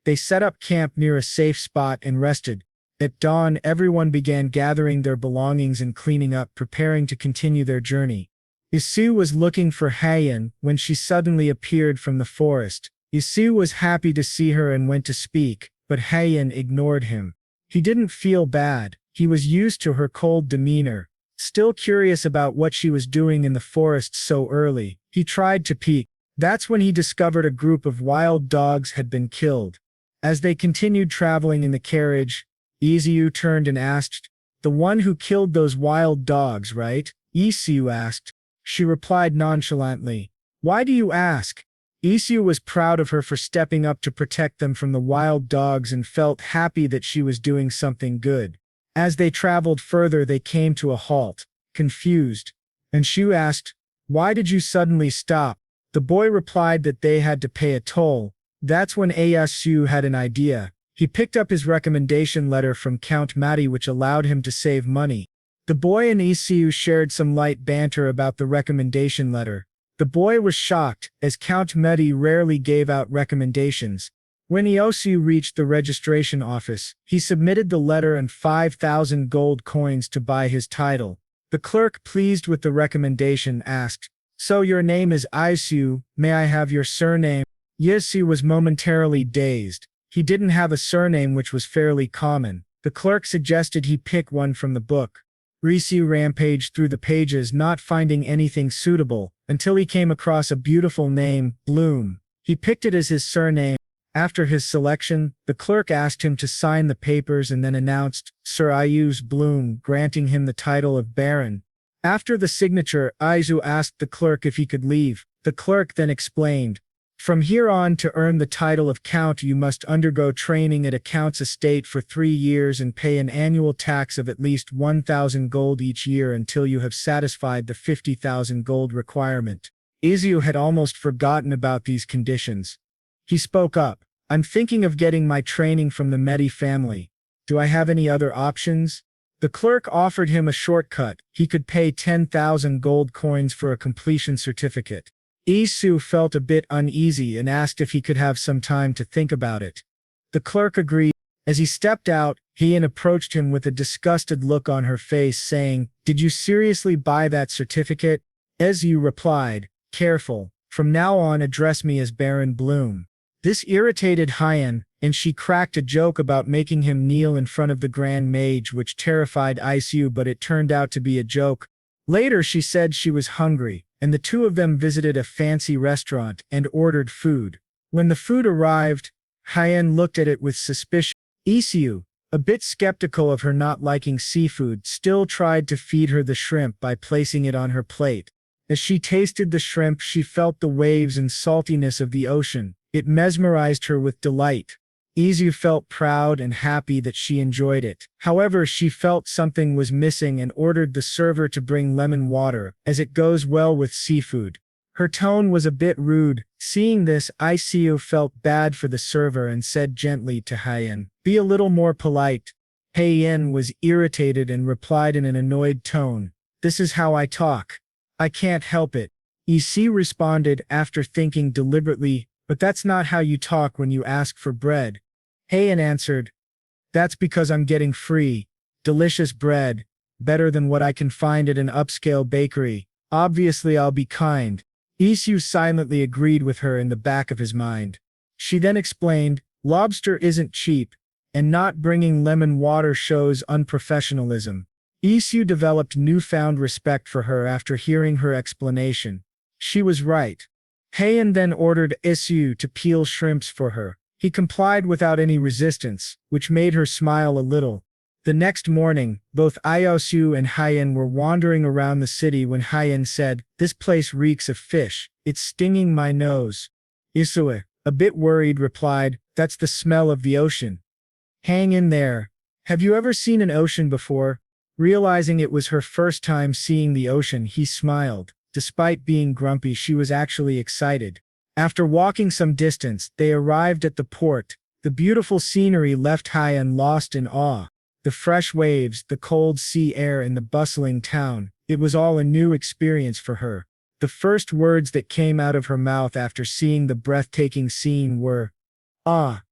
They set up camp near a safe spot and rested. At dawn, everyone began gathering their belongings and cleaning up, preparing to continue their journey. Isu was looking for Hyen when she suddenly appeared from the forest. Isu was happy to see her and went to speak, but Hyen ignored him. He didn't feel bad. He was used to her cold demeanor. Still curious about what she was doing in the forest so early, he tried to peek. That's when he discovered a group of wild dogs had been killed. As they continued traveling in the carriage, Isu turned and asked, "The one who killed those wild dogs, right?" Isu asked. She replied nonchalantly, "Why do you ask?" Isu was proud of her for stepping up to protect them from the wild dogs and felt happy that she was doing something good. As they traveled further, they came to a halt, confused. And Shu asked, "Why did you suddenly stop?" The boy replied that they had to pay a toll. That's when Asu had an idea. He picked up his recommendation letter from Count Maddie, which allowed him to save money. The boy and Isu shared some light banter about the recommendation letter. The boy was shocked, as Count Maddie rarely gave out recommendations. When Iosu reached the registration office, he submitted the letter and 5,000 gold coins to buy his title. The clerk, pleased with the recommendation, asked, "So your name is Isu, may I have your surname?" Isu was momentarily dazed. He didn't have a surname, which was fairly common. The clerk suggested he pick one from the book. Risu rampaged through the pages, not finding anything suitable, until he came across a beautiful name, Bloom. He picked it as his surname. After his selection, the clerk asked him to sign the papers and then announced, "Sir Ius Bloom," granting him the title of Baron. After the signature, Isu asked the clerk if he could leave. The clerk then explained, "From here on, to earn the title of Count, you must undergo training at a Count's estate for 3 years and pay an annual tax of at least 1,000 gold each year until you have satisfied the 50,000 gold requirement." Isu had almost forgotten about these conditions. He spoke up, "I'm thinking of getting my training from the Maddie family. Do I have any other options?" The clerk offered him a shortcut. He could pay 10,000 gold coins for a completion certificate. Isu felt a bit uneasy and asked if he could have some time to think about it. The clerk agreed. As he stepped out, Hyen approached him with a disgusted look on her face, saying, "Did you seriously buy that certificate?" Isu replied, "Careful. From now on, address me as Baron Bloom." This irritated Hyen, and she cracked a joke about making him kneel in front of the Grand Mage, which terrified Isu, but it turned out to be a joke. Later she said she was hungry, and the two of them visited a fancy restaurant and ordered food. When the food arrived, Hyen looked at it with suspicion. Isu, a bit skeptical of her not liking seafood, still tried to feed her the shrimp by placing it on her plate. As she tasted the shrimp, she felt the waves and saltiness of the ocean. It mesmerized her with delight. Isu felt proud and happy that she enjoyed it. However, she felt something was missing and ordered the server to bring lemon water, as it goes well with seafood. Her tone was a bit rude. Seeing this, Isu felt bad for the server and said gently to Hyen, "Be a little more polite." Hyen was irritated and replied in an annoyed tone, "This is how I talk. I can't help it." Isu responded after thinking deliberately, "But that's not how you talk when you ask for bread." Hyen answered, "That's because I'm getting free, delicious bread, better than what I can find at an upscale bakery. Obviously I'll be kind." Isu silently agreed with her in the back of his mind. She then explained, "Lobster isn't cheap, and not bringing lemon water shows unprofessionalism." Isu developed newfound respect for her after hearing her explanation. She was right. Hyen then ordered Isu to peel shrimps for her. He complied without any resistance, which made her smile a little. The next morning, both Isu and Hyen were wandering around the city when Hyen said, "This place reeks of fish. It's stinging my nose." Isu, a bit worried, replied, "That's the smell of the ocean. Hang in there. Have you ever seen an ocean before?" Realizing it was her first time seeing the ocean, he smiled. Despite being grumpy, she was actually excited. After walking some distance, they arrived at the port. The beautiful scenery left Hyen lost in awe. The fresh waves, the cold sea air, and the bustling town, it was all a new experience for her. The first words that came out of her mouth after seeing the breathtaking scene were, "Ah,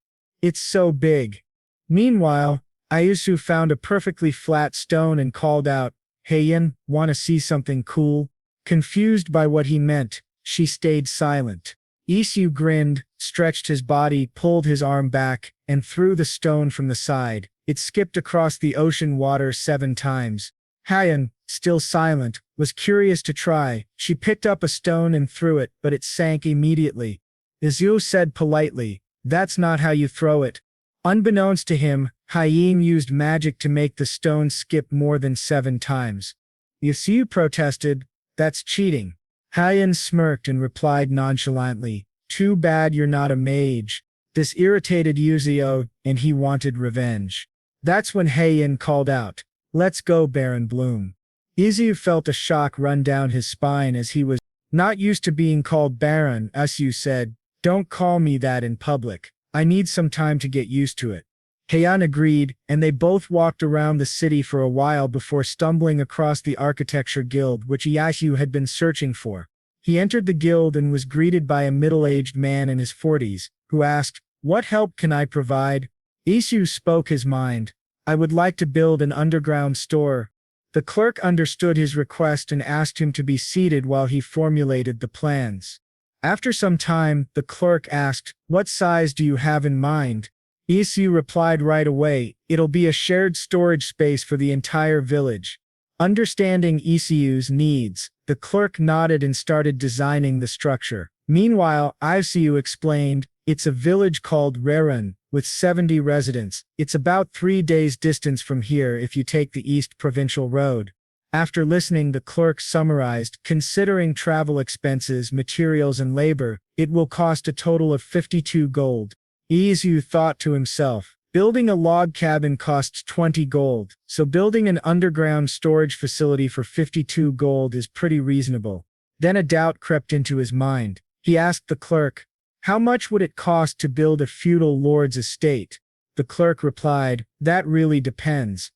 it's so big." Meanwhile, Isu found a perfectly flat stone and called out, "Hyen, wanna see something cool?" Confused by what he meant, she stayed silent. Isu grinned, stretched his body, pulled his arm back, and threw the stone from the side. It skipped across the ocean water 7 times. Hyen, still silent, was curious to try. She picked up a stone and threw it, but it sank immediately. Isu said politely, "That's not how you throw it." Unbeknownst to him, Hyen used magic to make the stone skip more than 7 times. Isu protested, "That's cheating." Hyen smirked and replied nonchalantly, "Too bad you're not a mage." This irritated Isu, and he wanted revenge. That's when Hyen called out, "Let's go, Baron Bloom." Isu felt a shock run down his spine as he was not used to being called Baron. Isu said, "Don't call me that in public. I need some time to get used to it." Hyen agreed, and they both walked around the city for a while before stumbling across the architecture guild which Isu had been searching for. He entered the guild and was greeted by a middle-aged man in his 40s, who asked, "What help can I provide?" Isu spoke his mind. "I would like to build an underground store." The clerk understood his request and asked him to be seated while he formulated the plans. After some time, the clerk asked, "What size do you have in mind?" Isu replied right away, "It'll be a shared storage space for the entire village." Understanding Isu's needs, the clerk nodded and started designing the structure. Meanwhile, Isu explained, "It's a village called Roden, with 70 residents. It's about 3 days' distance from here if you take the East Provincial Road." After listening, the clerk summarized, "Considering travel expenses, materials, and labor, it will cost a total of 52 gold. Isu thought to himself, building a log cabin costs 20 gold, so building an underground storage facility for 52 gold is pretty reasonable. Then a doubt crept into his mind. He asked the clerk, "How much would it cost to build a feudal lord's estate?" The clerk replied, "That really depends."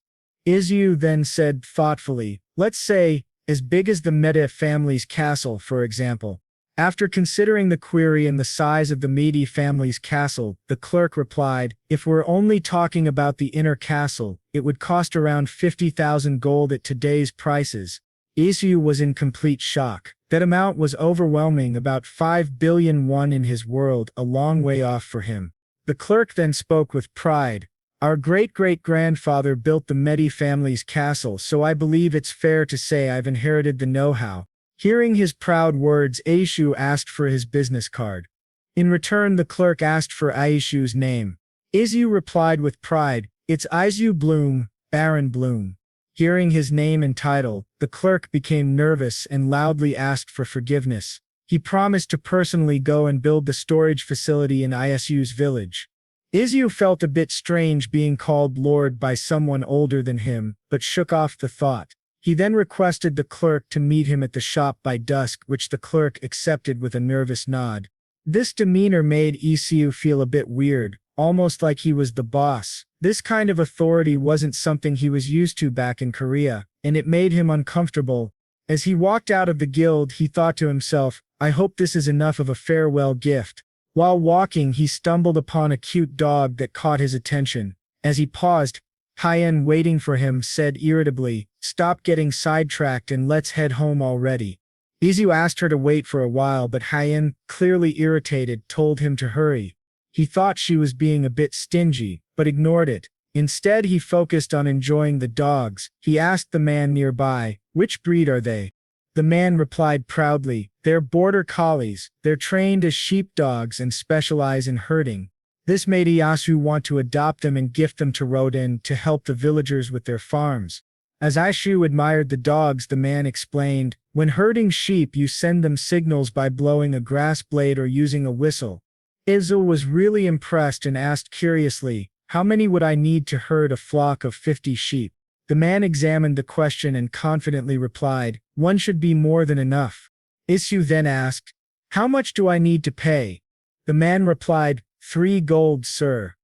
Isu then said thoughtfully, "Let's say, as big as the Maddie family's castle, for example." After considering the query and the size of the Maddie family's castle, the clerk replied, "If we're only talking about the inner castle, it would cost around 50,000 gold at today's prices." Isu was in complete shock. That amount was overwhelming, about 5 billion won in his world, a long way off for him. The clerk then spoke with pride. Our great-great-grandfather built the Maddie family's castle, so I believe it's fair to say I've inherited the know-how. Hearing his proud words, Isu asked for his business card. In return, the clerk asked for Isu's name. Isu replied with pride, "It's Isu Bloom, Baron Bloom." Hearing his name and title, the clerk became nervous and loudly asked for forgiveness. He promised to personally go and build the storage facility in Isu's village. Isu felt a bit strange being called Lord by someone older than him, but shook off the thought. He then requested the clerk to meet him at the shop by dusk, which the clerk accepted with a nervous nod. This demeanor made Isu feel a bit weird, almost like he was the boss. This kind of authority wasn't something he was used to back in Korea, and it made him uncomfortable. As he walked out of the guild, he thought to himself, I hope this is enough of a farewell gift. While walking, he stumbled upon a cute dog that caught his attention. As he paused, Hyen, waiting for him, said irritably, "Stop getting sidetracked and let's head home already." Isu asked her to wait for a while, but Hyen, clearly irritated, told him to hurry. He thought she was being a bit stingy, but ignored it. Instead, he focused on enjoying the dogs. He asked the man nearby, "Which breed are they?" The man replied proudly, "They're border collies. They're trained as sheepdogs and specialize in herding." This made Iyasu want to adopt them and gift them to Roden to help the villagers with their farms. As Iyasu admired the dogs, the man explained, "When herding sheep, you send them signals by blowing a grass blade or using a whistle." Isu was really impressed and asked curiously, "How many would I need to herd a flock of 50 sheep?" The man examined the question and confidently replied, "One should be more than enough." Isu then asked, "How much do I need to pay?" The man replied, 3 gold, sir."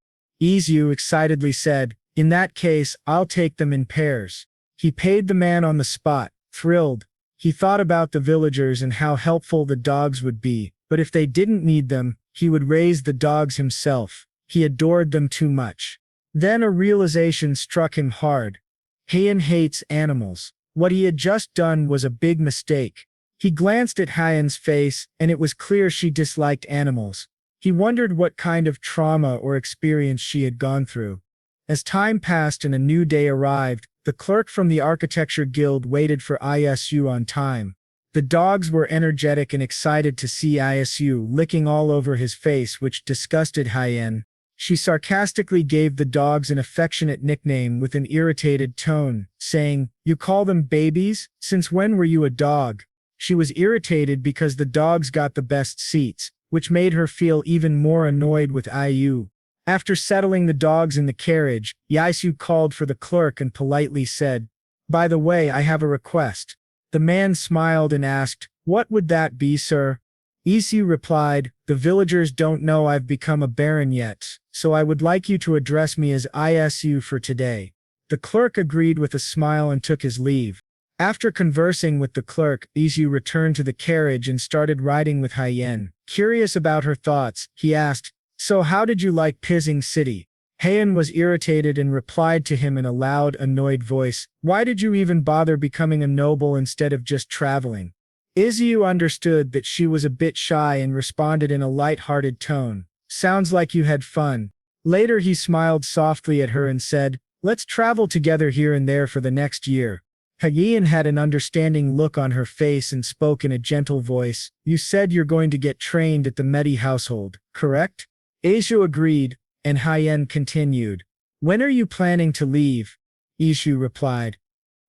Isu excitedly said, "In that case, I'll take them in pairs." He paid the man on the spot, thrilled. He thought about the villagers and how helpful the dogs would be, but if they didn't need them, he would raise the dogs himself. He adored them too much. Then a realization struck him hard. Hyen hates animals. What he had just done was a big mistake. He glanced at Hyen's face, and it was clear she disliked animals. He wondered what kind of trauma or experience she had gone through. As time passed and a new day arrived, the clerk from the architecture guild waited for Isu on time. The dogs were energetic and excited to see Isu, licking all over his face, which disgusted Hyen. She sarcastically gave the dogs an affectionate nickname with an irritated tone, saying, "You call them babies? Since when were you a dog?" She was irritated because the dogs got the best seats, which made her feel even more annoyed with Isu. After settling the dogs in the carriage, Isu called for the clerk and politely said, "By the way, I have a request." The man smiled and asked, "What would that be, sir?" Isu replied, "The villagers don't know I've become a baron yet, so I would like you to address me as Isu for today." The clerk agreed with a smile and took his leave. After conversing with the clerk, Isu returned to the carriage and started riding with Hyen. Curious about her thoughts, he asked, "So how did you like Pising City?" Hyen was irritated and replied to him in a loud, annoyed voice, "Why did you even bother becoming a noble instead of just traveling?" Isu understood that she was a bit shy and responded in a light-hearted tone, "Sounds like you had fun." Later he smiled softly at her and said, "Let's travel together here and there for the next year." Hyen had an understanding look on her face and spoke in a gentle voice, "You said you're going to get trained at the Maddie household, correct?" Isu agreed, and Hyen continued, "When are you planning to leave?" Isu replied,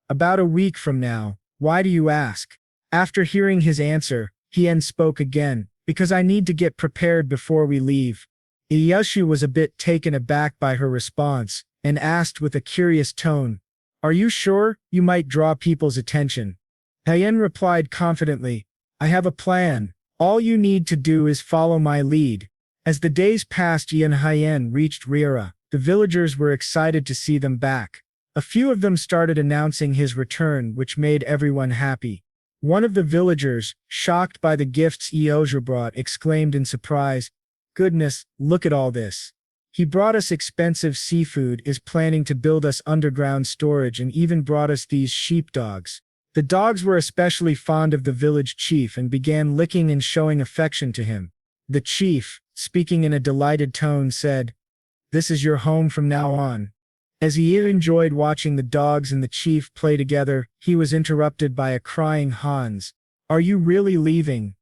"About a week from now. Why do you ask?" After hearing his answer, Hyen spoke again, "Because I need to get prepared before we leave." Iyasu was a bit taken aback by her response, and asked with a curious tone, "Are you sure? You might draw people's attention." Hyen replied confidently, "I have a plan. All you need to do is follow my lead." As the days passed, Yi and Hyen reached Rira. The villagers were excited to see them back. A few of them started announcing his return, which made everyone happy. One of the villagers, shocked by the gifts Iyasu brought, exclaimed in surprise, "Goodness, look at all this. He brought us expensive seafood, is planning to build us underground storage, and even brought us these sheepdogs." The dogs were especially fond of the village chief and began licking and showing affection to him. The chief, speaking in a delighted tone, said, "This is your home from now on." As he enjoyed watching the dogs and the chief play together, he was interrupted by a crying Hans. "Are you really leaving?"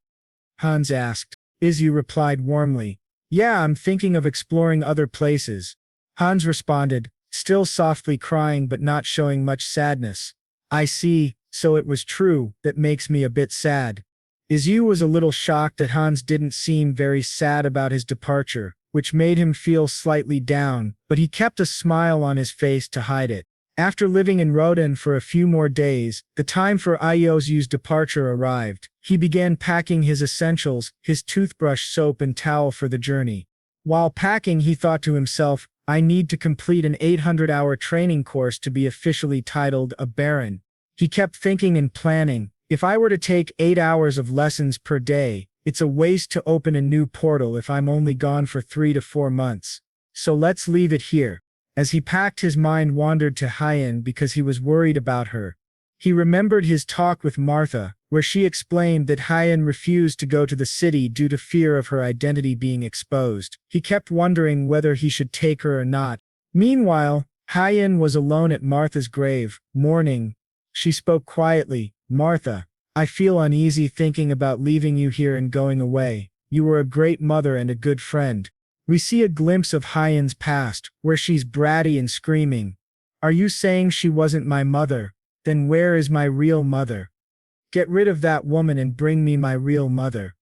Hans asked. Isu replied warmly, "Yeah, I'm thinking of exploring other places." Hans responded, still softly crying but not showing much sadness. "I see, so it was true, that makes me a bit sad." Isu was a little shocked that Hans didn't seem very sad about his departure, which made him feel slightly down, but he kept a smile on his face to hide it. After living in Roden for a few more days, the time for Iosu's departure arrived. He began packing his essentials, his toothbrush, soap and towel for the journey. While packing, he thought to himself, "I need to complete an 800-hour training course to be officially titled a baron." He kept thinking and planning, if I were to take 8 hours of lessons per day, it's a waste to open a new portal if I'm only gone for 3 to 4 months. So let's leave it here. As he packed, his mind wandered to Hyen because he was worried about her. He remembered his talk with Martha, where she explained that Hyen refused to go to the city due to fear of her identity being exposed. He kept wondering whether he should take her or not. Meanwhile, Hyen was alone at Martha's grave, mourning. She spoke quietly, "Martha, I feel uneasy thinking about leaving you here and going away. You were a great mother and a good friend." We see a glimpse of Hyen's past, where she's bratty and screaming. "Are you saying she wasn't my mother? Then where is my real mother? Get rid of that woman and bring me my real mother."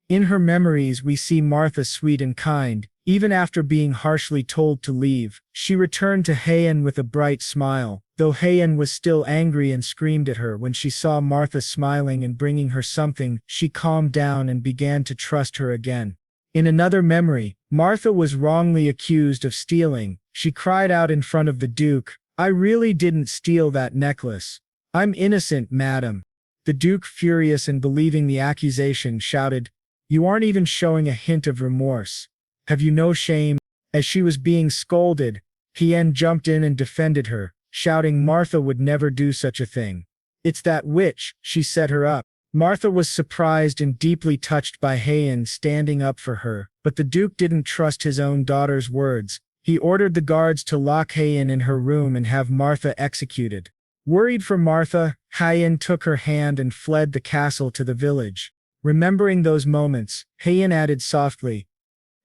In her memories, we see Martha sweet and kind. Even after being harshly told to leave, she returned to Hyen with a bright smile, though Hyen was still angry and screamed at her. When she saw Martha smiling and bringing her something, she calmed down and began to trust her again. In another memory, Martha was wrongly accused of stealing. She cried out in front of the Duke, "I really didn't steal that necklace. I'm innocent, madam." The Duke, furious and believing the accusation, shouted, "You aren't even showing a hint of remorse. Have you no shame?" As she was being scolded, Hyen jumped in and defended her, shouting Martha would never do such a thing. "It's that witch, she set her up." Martha was surprised and deeply touched by Hyen standing up for her, but the Duke didn't trust his own daughter's words. He ordered the guards to lock Hyen in her room and have Martha executed. Worried for Martha, Hyen took her hand and fled the castle to the village. Remembering those moments, Hyen added softly,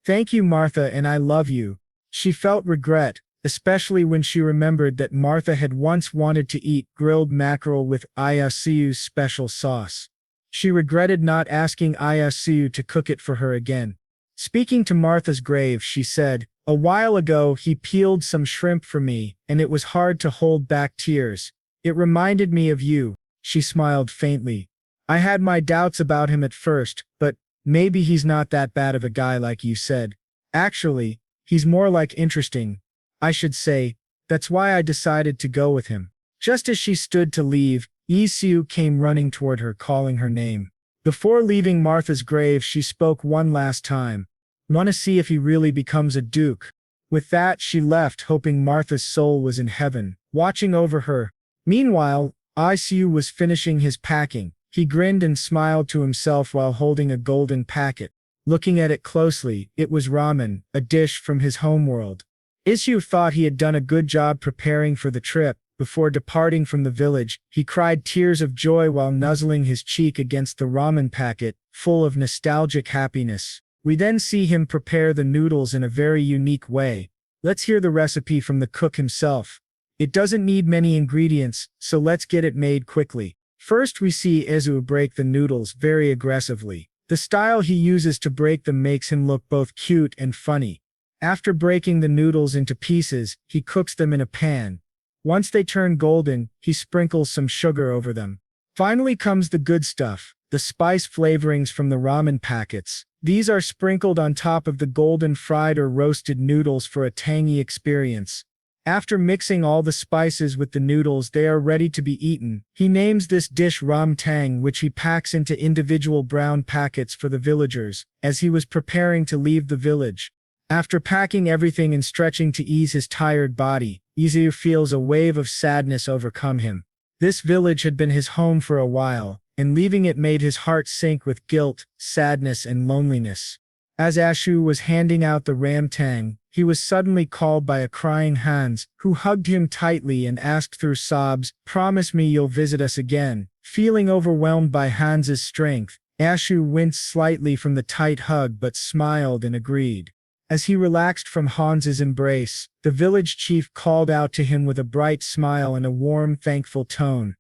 "Thank you, Martha, and I love you." She felt regret, especially when she remembered that Martha had once wanted to eat grilled mackerel with Iosu's special sauce. She regretted not asking Iosu to cook it for her again. Speaking to Martha's grave, she said, "A while ago he peeled some shrimp for me, and it was hard to hold back tears. It reminded me of you." She smiled faintly. "I had my doubts about him at first, but maybe he's not that bad of a guy like you said. Actually, he's more like interesting, I should say. That's why I decided to go with him." Just as she stood to leave, Isu came running toward her, calling her name. Before leaving Martha's grave, she spoke one last time. "Want to see if he really becomes a duke." With that, she left, hoping Martha's soul was in heaven, watching over her. Meanwhile, Isu was finishing his packing. He grinned and smiled to himself while holding a golden packet. Looking at it closely, it was ramen, a dish from his homeworld. Isu thought he had done a good job preparing for the trip. Before departing from the village, he cried tears of joy while nuzzling his cheek against the ramen packet, full of nostalgic happiness. We then see him prepare the noodles in a very unique way. Let's hear the recipe from the cook himself. It doesn't need many ingredients, so let's get it made quickly. First, we see Isu break the noodles very aggressively. The style he uses to break them makes him look both cute and funny. After breaking the noodles into pieces, he cooks them in a pan. Once they turn golden, he sprinkles some sugar over them. Finally comes the good stuff, the spice flavorings from the ramen packets. These are sprinkled on top of the golden fried or roasted noodles for a tangy experience. After mixing all the spices with the noodles, they are ready to be eaten. He names this dish ram tang, which he packs into individual brown packets for the villagers, as he was preparing to leave the village. After packing everything and stretching to ease his tired body, Isu feels a wave of sadness overcome him. This village had been his home for a while, and leaving it made his heart sink with guilt, sadness, and loneliness. As Ashu was handing out the ramtang, he was suddenly called by a crying Hans, who hugged him tightly and asked through sobs, "Promise me you'll visit us again." Feeling overwhelmed by Hans's strength, Ashu winced slightly from the tight hug but smiled and agreed. As he relaxed from Hans's embrace, the village chief called out to him with a bright smile and a warm, thankful tone.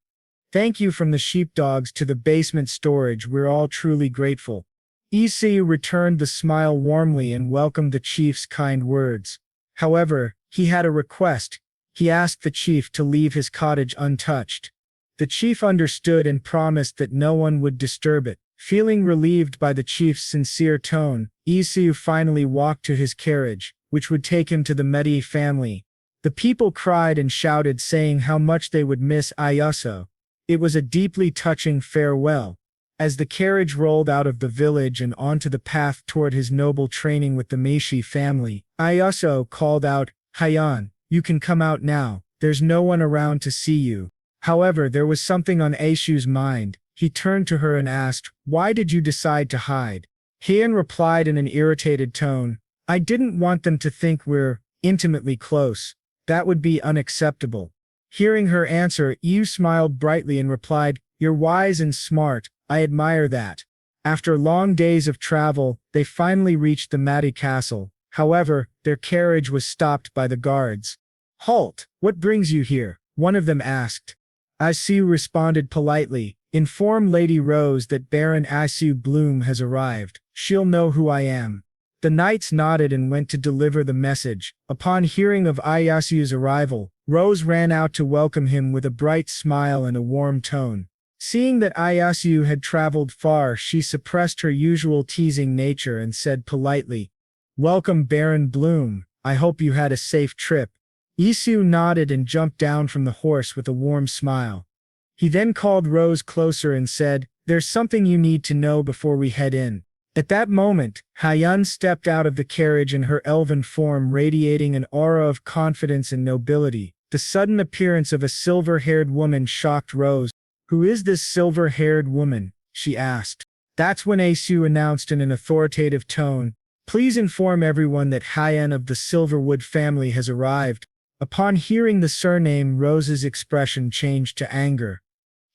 "Thank you from the sheepdogs to the basement storage, we're all truly grateful." Isu returned the smile warmly and welcomed the chief's kind words. However, he had a request. He asked the chief to leave his cottage untouched. The chief understood and promised that no one would disturb it. Feeling relieved by the chief's sincere tone, Isu finally walked to his carriage, which would take him to the Maddie family. The people cried and shouted, saying how much they would miss Isu. It was a deeply touching farewell. As the carriage rolled out of the village and onto the path toward his noble training with the Meishi family, Isu called out, "Hyen, you can come out now, there's no one around to see you." However, there was something on Aishu's mind. He turned to her and asked, "Why did you decide to hide?" Hyen replied in an irritated tone, "I didn't want them to think we're intimately close. That would be unacceptable." Hearing her answer, Yu smiled brightly and replied, "You're wise and smart, I admire that." After long days of travel, they finally reached the Maddie castle. However, their carriage was stopped by the guards. "Halt! What brings you here?" one of them asked. Isu responded politely, "Inform Lady Rose that Baron Isu Bloom has arrived. She'll know who I am." The knights nodded and went to deliver the message. Upon hearing of Isu's arrival, Rose ran out to welcome him with a bright smile and a warm tone. Seeing that Isu had traveled far, she suppressed her usual teasing nature and said politely, "Welcome Baron Bloom, I hope you had a safe trip." Isu nodded and jumped down from the horse with a warm smile. He then called Rose closer and said, "There's something you need to know before we head in." At that moment, Hyen stepped out of the carriage in her elven form, radiating an aura of confidence and nobility. The sudden appearance of a silver-haired woman shocked Rose. "Who is this silver-haired woman?" she asked. That's when Isu announced in an authoritative tone, "Please inform everyone that Hyen of the Silverwood family has arrived." Upon hearing the surname, Rose's expression changed to anger.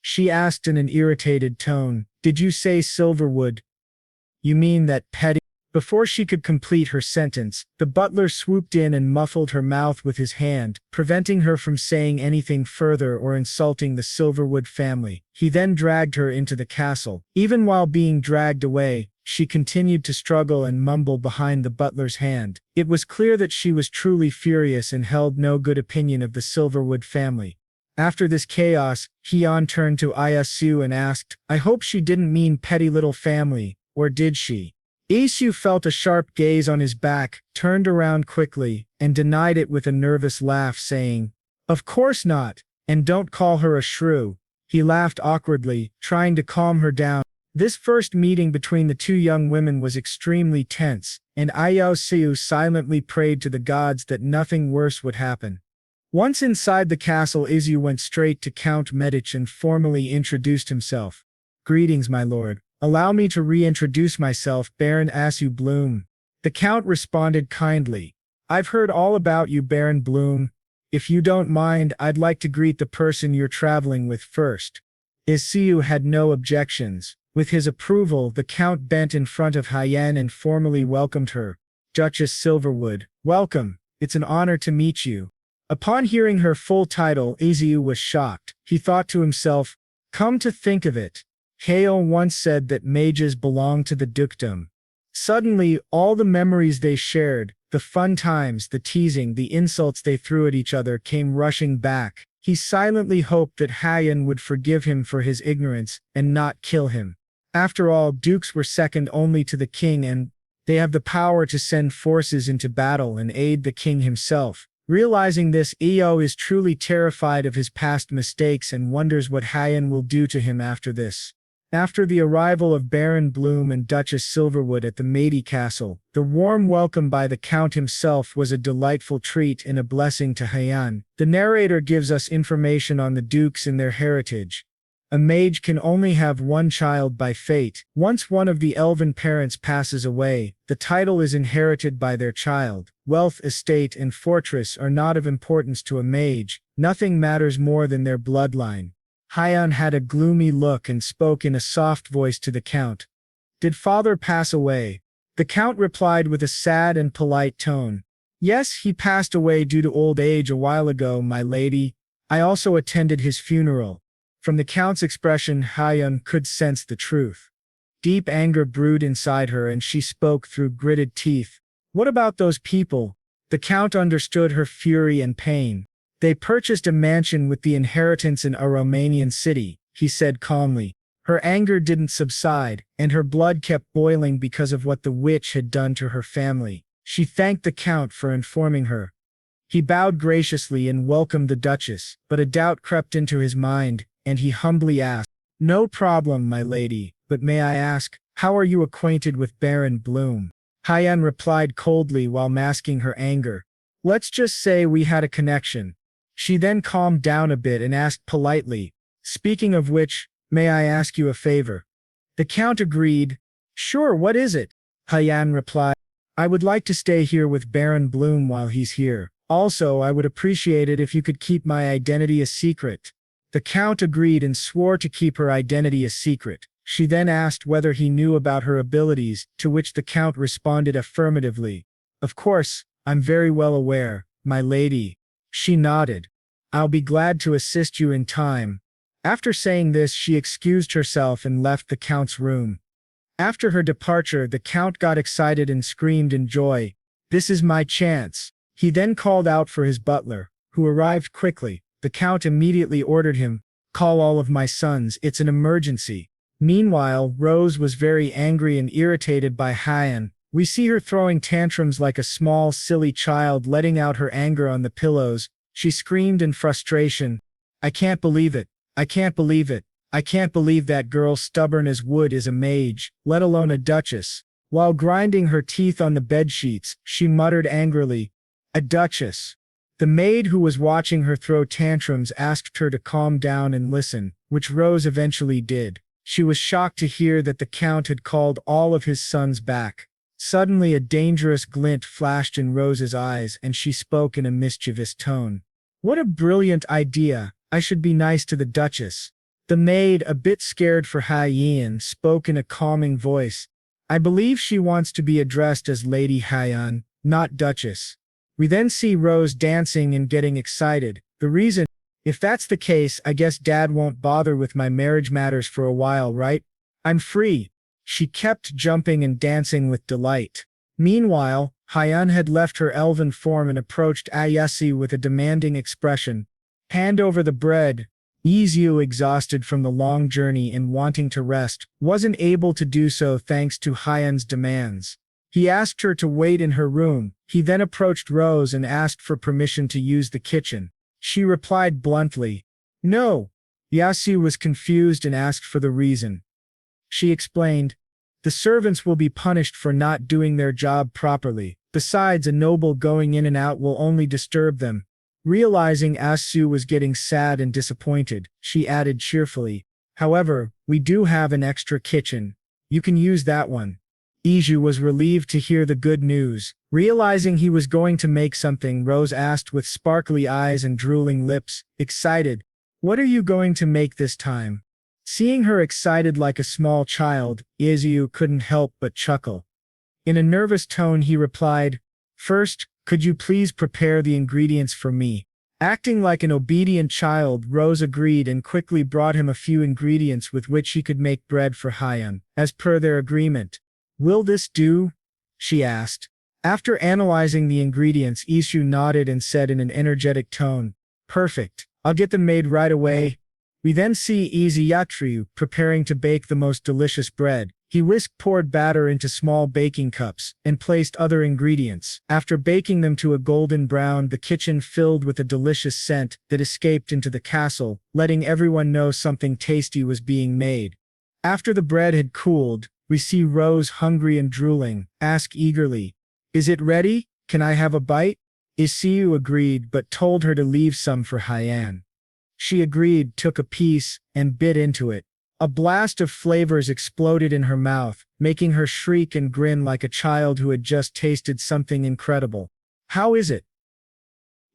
She asked in an irritated tone, "Did you say Silverwood? You mean that petty?" Before she could complete her sentence, the butler swooped in and muffled her mouth with his hand, preventing her from saying anything further or insulting the Silverwood family. He then dragged her into the castle. Even while being dragged away, she continued to struggle and mumble behind the butler's hand. It was clear that she was truly furious and held no good opinion of the Silverwood family. After this chaos, Hyen turned to Isu and asked, "I hope she didn't mean petty little family, or did she?" Isu felt a sharp gaze on his back, turned around quickly, and denied it with a nervous laugh, saying, "Of course not, and don't call her a shrew." He laughed awkwardly, trying to calm her down. This first meeting between the two young women was extremely tense, and Isu silently prayed to the gods that nothing worse would happen. Once inside the castle, Isu went straight to Count Medich and formally introduced himself. "Greetings, my lord. Allow me to reintroduce myself, Baron Isu Bloom." The count responded kindly. "I've heard all about you, Baron Bloom. If you don't mind, I'd like to greet the person you're traveling with first." Isu had no objections. With his approval, the count bent in front of Hyen and formally welcomed her. "Duchess Silverwood, welcome. It's an honor to meet you." Upon hearing her full title, Isu was shocked. He thought to himself, "Come to think of it, Hale once said that mages belong to the dukedom." Suddenly, all the memories they shared, the fun times, the teasing, the insults they threw at each other came rushing back. He silently hoped that Hyen would forgive him for his ignorance and not kill him. After all, dukes were second only to the king, and they have the power to send forces into battle and aid the king himself. Realizing this, Eo is truly terrified of his past mistakes and wonders what Hyen will do to him after this. After the arrival of Baron Bloom and Duchess Silverwood at the Maddie castle, the warm welcome by the Count himself was a delightful treat and a blessing to Hyen. The narrator gives us information on the dukes and their heritage. A mage can only have one child by fate. Once one of the elven parents passes away, the title is inherited by their child. Wealth, estate, and fortress are not of importance to a mage. Nothing matters more than their bloodline. Hyen had a gloomy look and spoke in a soft voice to the Count. "Did father pass away?" The Count replied with a sad and polite tone. "Yes, he passed away due to old age a while ago, my lady. I also attended his funeral." From the Count's expression, Hyen could sense the truth. Deep anger brewed inside her and she spoke through gritted teeth. "What about those people?" The Count understood her fury and pain. "They purchased a mansion with the inheritance in a Romanian city," he said calmly. Her anger didn't subside, and her blood kept boiling because of what the witch had done to her family. She thanked the Count for informing her. He bowed graciously and welcomed the Duchess, but a doubt crept into his mind, and he humbly asked, "No problem, my lady, but may I ask, how are you acquainted with Baron Bloom?" Hyen replied coldly while masking her anger. "Let's just say we had a connection." She then calmed down a bit and asked politely, "Speaking of which, may I ask you a favor?" The Count agreed. "Sure, what is it?" Hyen replied, "I would like to stay here with Baron Bloom while he's here. Also, I would appreciate it if you could keep my identity a secret." The Count agreed and swore to keep her identity a secret. She then asked whether he knew about her abilities, to which the Count responded affirmatively. "Of course, I'm very well aware, my lady." She nodded. "I'll be glad to assist you in time." After saying this, she excused herself and left the Count's room. After her departure, the Count got excited and screamed in joy. "This is my chance." He then called out for his butler, who arrived quickly. The Count immediately ordered him, "Call all of my sons, it's an emergency." Meanwhile, Rose was very angry and irritated by Hyen. We see her throwing tantrums like a small, silly child, letting out her anger on the pillows. She screamed in frustration, "I can't believe it. I can't believe it. I can't believe that girl stubborn as wood is a mage, let alone a duchess." While grinding her teeth on the bedsheets, she muttered angrily, "A duchess." The maid who was watching her throw tantrums asked her to calm down and listen, which Rose eventually did. She was shocked to hear that the Count had called all of his sons back. Suddenly a dangerous glint flashed in Rose's eyes and she spoke in a mischievous tone. "What a brilliant idea. I should be nice to the Duchess." The maid, a bit scared for Hyen, spoke in a calming voice. "I believe she wants to be addressed as Lady Hyen, not Duchess." We then see Rose dancing and getting excited. The reason, "If that's the case, I guess Dad won't bother with my marriage matters for a while, right? I'm free." She kept jumping and dancing with delight. Meanwhile, Hyen had left her elven form and approached Isu with a demanding expression. "Hand over the bread." Isu, exhausted from the long journey and wanting to rest, wasn't able to do so thanks to Hyen's demands. He asked her to wait in her room. He then approached Rose and asked for permission to use the kitchen. She replied bluntly, "No." Yasu was confused and asked for the reason. She explained, "The servants will be punished for not doing their job properly. Besides, a noble going in and out will only disturb them." Realizing Asu was getting sad and disappointed, she added cheerfully, "However, we do have an extra kitchen. You can use that one." Iju was relieved to hear the good news. Realizing he was going to make something, Rose asked with sparkly eyes and drooling lips, excited, "What are you going to make this time?" Seeing her excited like a small child, Iju couldn't help but chuckle. In a nervous tone he replied, "First, could you please prepare the ingredients for me?" Acting like an obedient child, Rose agreed and quickly brought him a few ingredients with which he could make bread for Hyen, as per their agreement. "Will this do?" she asked. After analyzing the ingredients, Isu nodded and said in an energetic tone, "Perfect. I'll get them made right away." We then see Izayatru preparing to bake the most delicious bread. He poured batter into small baking cups, and placed other ingredients. After baking them to a golden brown, the kitchen filled with a delicious scent that escaped into the castle, letting everyone know something tasty was being made. After the bread had cooled, we see Rose hungry and drooling, ask eagerly, "Is it ready? Can I have a bite?" Isu agreed but told her to leave some for Hyen. She agreed, took a piece, and bit into it. A blast of flavors exploded in her mouth, making her shriek and grin like a child who had just tasted something incredible. "How is it?"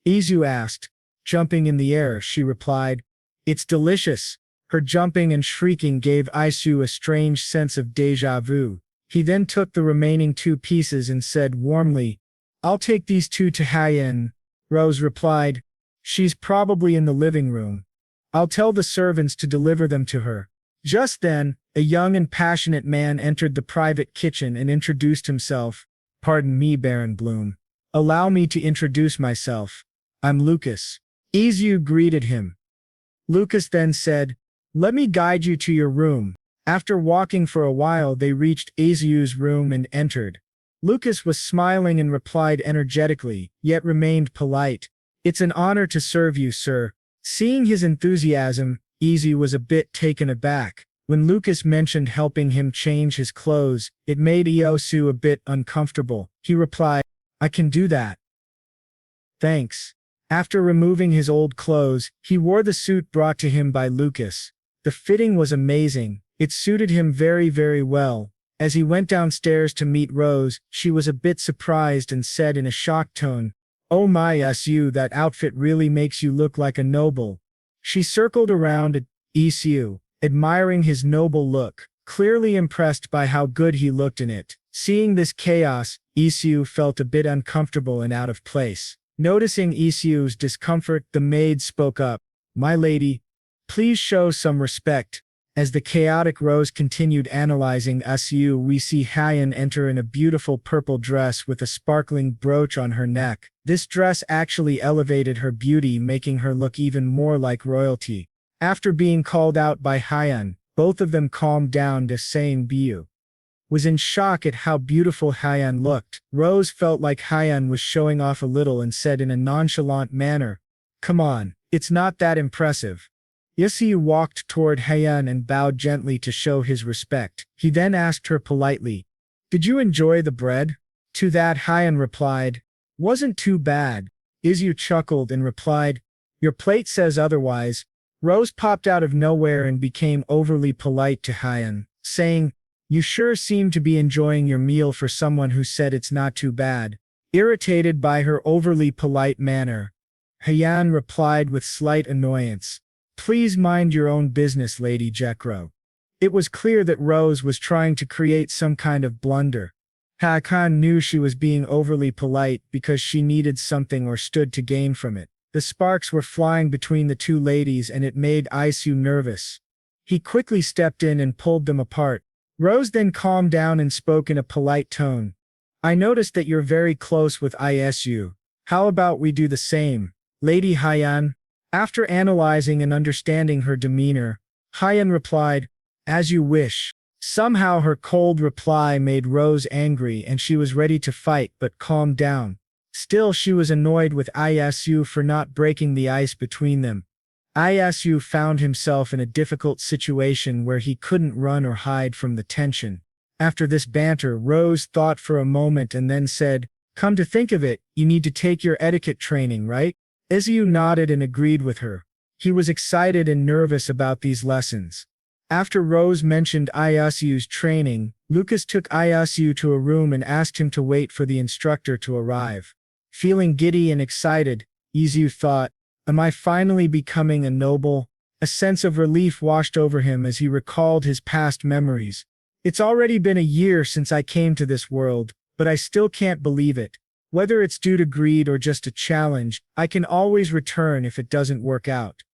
Isu asked. "Jumping in the air," she replied. "It's delicious." Her jumping and shrieking gave Isu a strange sense of déjà vu. He then took the remaining 2 pieces and said warmly, "I'll take these 2 to Hyen." Rose replied, "She's probably in the living room. I'll tell the servants to deliver them to her." Just then, a young and passionate man entered the private kitchen and introduced himself. "Pardon me, Baron Bloom. Allow me to introduce myself. I'm Lucas." Isu greeted him. Lucas then said, "Let me guide you to your room." After walking for a while, they reached Isu's room and entered. Lucas was smiling and replied energetically, yet remained polite. "It's an honor to serve you, sir." Seeing his enthusiasm, Isu was a bit taken aback. When Lucas mentioned helping him change his clothes, it made Isu a bit uncomfortable. He replied, "I can do that. Thanks." After removing his old clothes, he wore the suit brought to him by Lucas. The fitting was amazing. It suited him very, very well. As he went downstairs to meet Rose, she was a bit surprised and said in a shocked tone, "Oh my Isu, that outfit really makes you look like a noble." She circled around at Isu, admiring his noble look, clearly impressed by how good he looked in it. Seeing this chaos, Isu felt a bit uncomfortable and out of place. Noticing Isu's discomfort, the maid spoke up, "My lady, please show some respect." As the chaotic Rose continued analyzing Isu, we see Hyen enter in a beautiful purple dress with a sparkling brooch on her neck. This dress actually elevated her beauty, making her look even more like royalty. After being called out by Hyen, both of them calmed down to saying Biu was in shock at how beautiful Hyen looked. Rose felt like Hyen was showing off a little and said in a nonchalant manner, "Come on, it's not that impressive." Isu walked toward Hyen and bowed gently to show his respect. He then asked her politely, "Did you enjoy the bread?" To that Hyen replied, "Wasn't too bad." Isu chuckled and replied, "Your plate says otherwise." Rose popped out of nowhere and became overly polite to Hyen, saying, "You sure seem to be enjoying your meal for someone who said it's not too bad." Irritated by her overly polite manner, Hyen replied with slight annoyance, "Please mind your own business, Lady Jekro." It was clear that Rose was trying to create some kind of blunder. Hyen knew she was being overly polite because she needed something or stood to gain from it. The sparks were flying between the 2 ladies and it made Isu nervous. He quickly stepped in and pulled them apart. Rose then calmed down and spoke in a polite tone. "I noticed that you're very close with Isu. How about we do the same, Lady Hyen?" After analyzing and understanding her demeanor, Hyen replied, "As you wish." Somehow her cold reply made Rose angry and she was ready to fight but calmed down. Still, she was annoyed with Isu for not breaking the ice between them. Isu found himself in a difficult situation where he couldn't run or hide from the tension. After this banter, Rose thought for a moment and then said, "Come to think of it, you need to take your etiquette training, right?" Isu nodded and agreed with her. He was excited and nervous about these lessons. After Rose mentioned Isu's training, Lucas took Isu to a room and asked him to wait for the instructor to arrive. Feeling giddy and excited, Isu thought, "Am I finally becoming a noble?" A sense of relief washed over him as he recalled his past memories. "It's already been a year since I came to this world, but I still can't believe it. Whether it's due to greed or just a challenge, I can always return if it doesn't work out."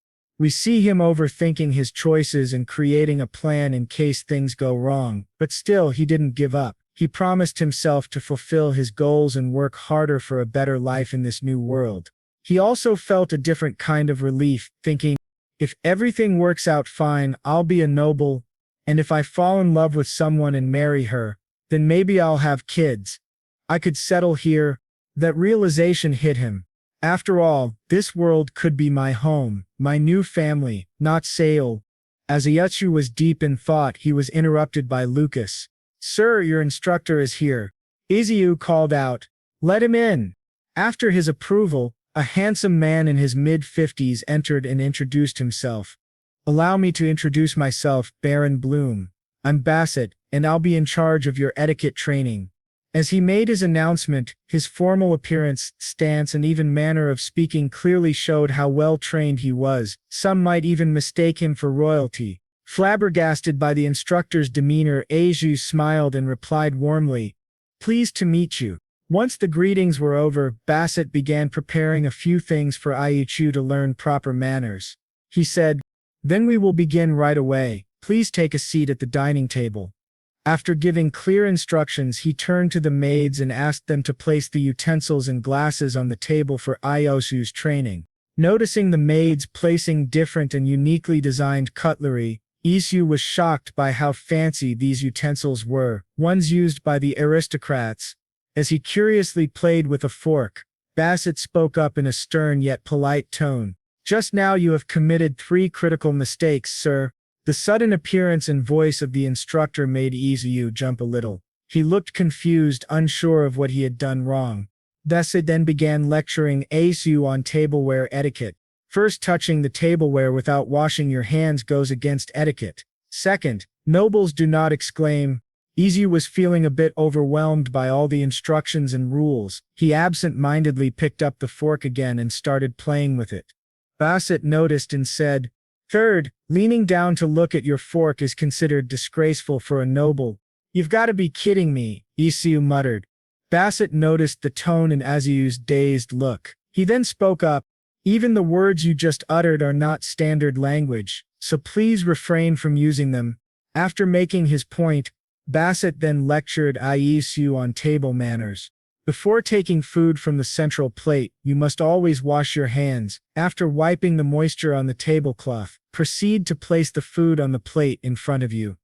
We see him overthinking his choices and creating a plan in case things go wrong, but still he didn't give up. He promised himself to fulfill his goals and work harder for a better life in this new world. He also felt a different kind of relief, thinking, if everything works out fine, I'll be a noble, and if I fall in love with someone and marry her, then maybe I'll have kids. I could settle here. That realization hit him. After all, this world could be my home, my new family, not Seoul. As Ietsu was deep in thought, he was interrupted by Lucas. "Sir, your instructor is here," Izu called out. "Let him in." After his approval, a handsome man in his mid-50s entered and introduced himself. "Allow me to introduce myself, Baron Bloom. I'm Bassett, and I'll be in charge of your etiquette training." As he made his announcement, his formal appearance, stance, and even manner of speaking clearly showed how well-trained he was. Some might even mistake him for royalty. Flabbergasted by the instructor's demeanor, Izu smiled and replied warmly, "Pleased to meet you." Once the greetings were over, Bassett began preparing a few things for Ietsu to learn proper manners. He said, "Then we will begin right away. Please take a seat at the dining table." After giving clear instructions, he turned to the maids and asked them to place the utensils and glasses on the table for Ietsu's training. Noticing the maids placing different and uniquely designed cutlery, Isu was shocked by how fancy these utensils were, ones used by the aristocrats. As he curiously played with a fork, Bassett spoke up in a stern yet polite tone. "Just now you have committed 3 critical mistakes, sir." The sudden appearance and voice of the instructor made Izu jump a little. He looked confused, unsure of what he had done wrong. Bassett then began lecturing Isu on tableware etiquette. First, touching the tableware without washing your hands goes against etiquette. Second, nobles do not exclaim. Izu was feeling a bit overwhelmed by all the instructions and rules. He absent-mindedly picked up the fork again and started playing with it. Bassett noticed and said, "Third, leaning down to look at your fork is considered disgraceful for a noble." "You've got to be kidding me," Isu muttered. Bassett noticed the tone in Izu's dazed look. He then spoke up, "Even the words you just uttered are not standard language, so please refrain from using them." After making his point, Bassett then lectured Isu on table manners. Before taking food from the central plate, you must always wash your hands. After wiping the moisture on the tablecloth, proceed to place the food on the plate in front of you.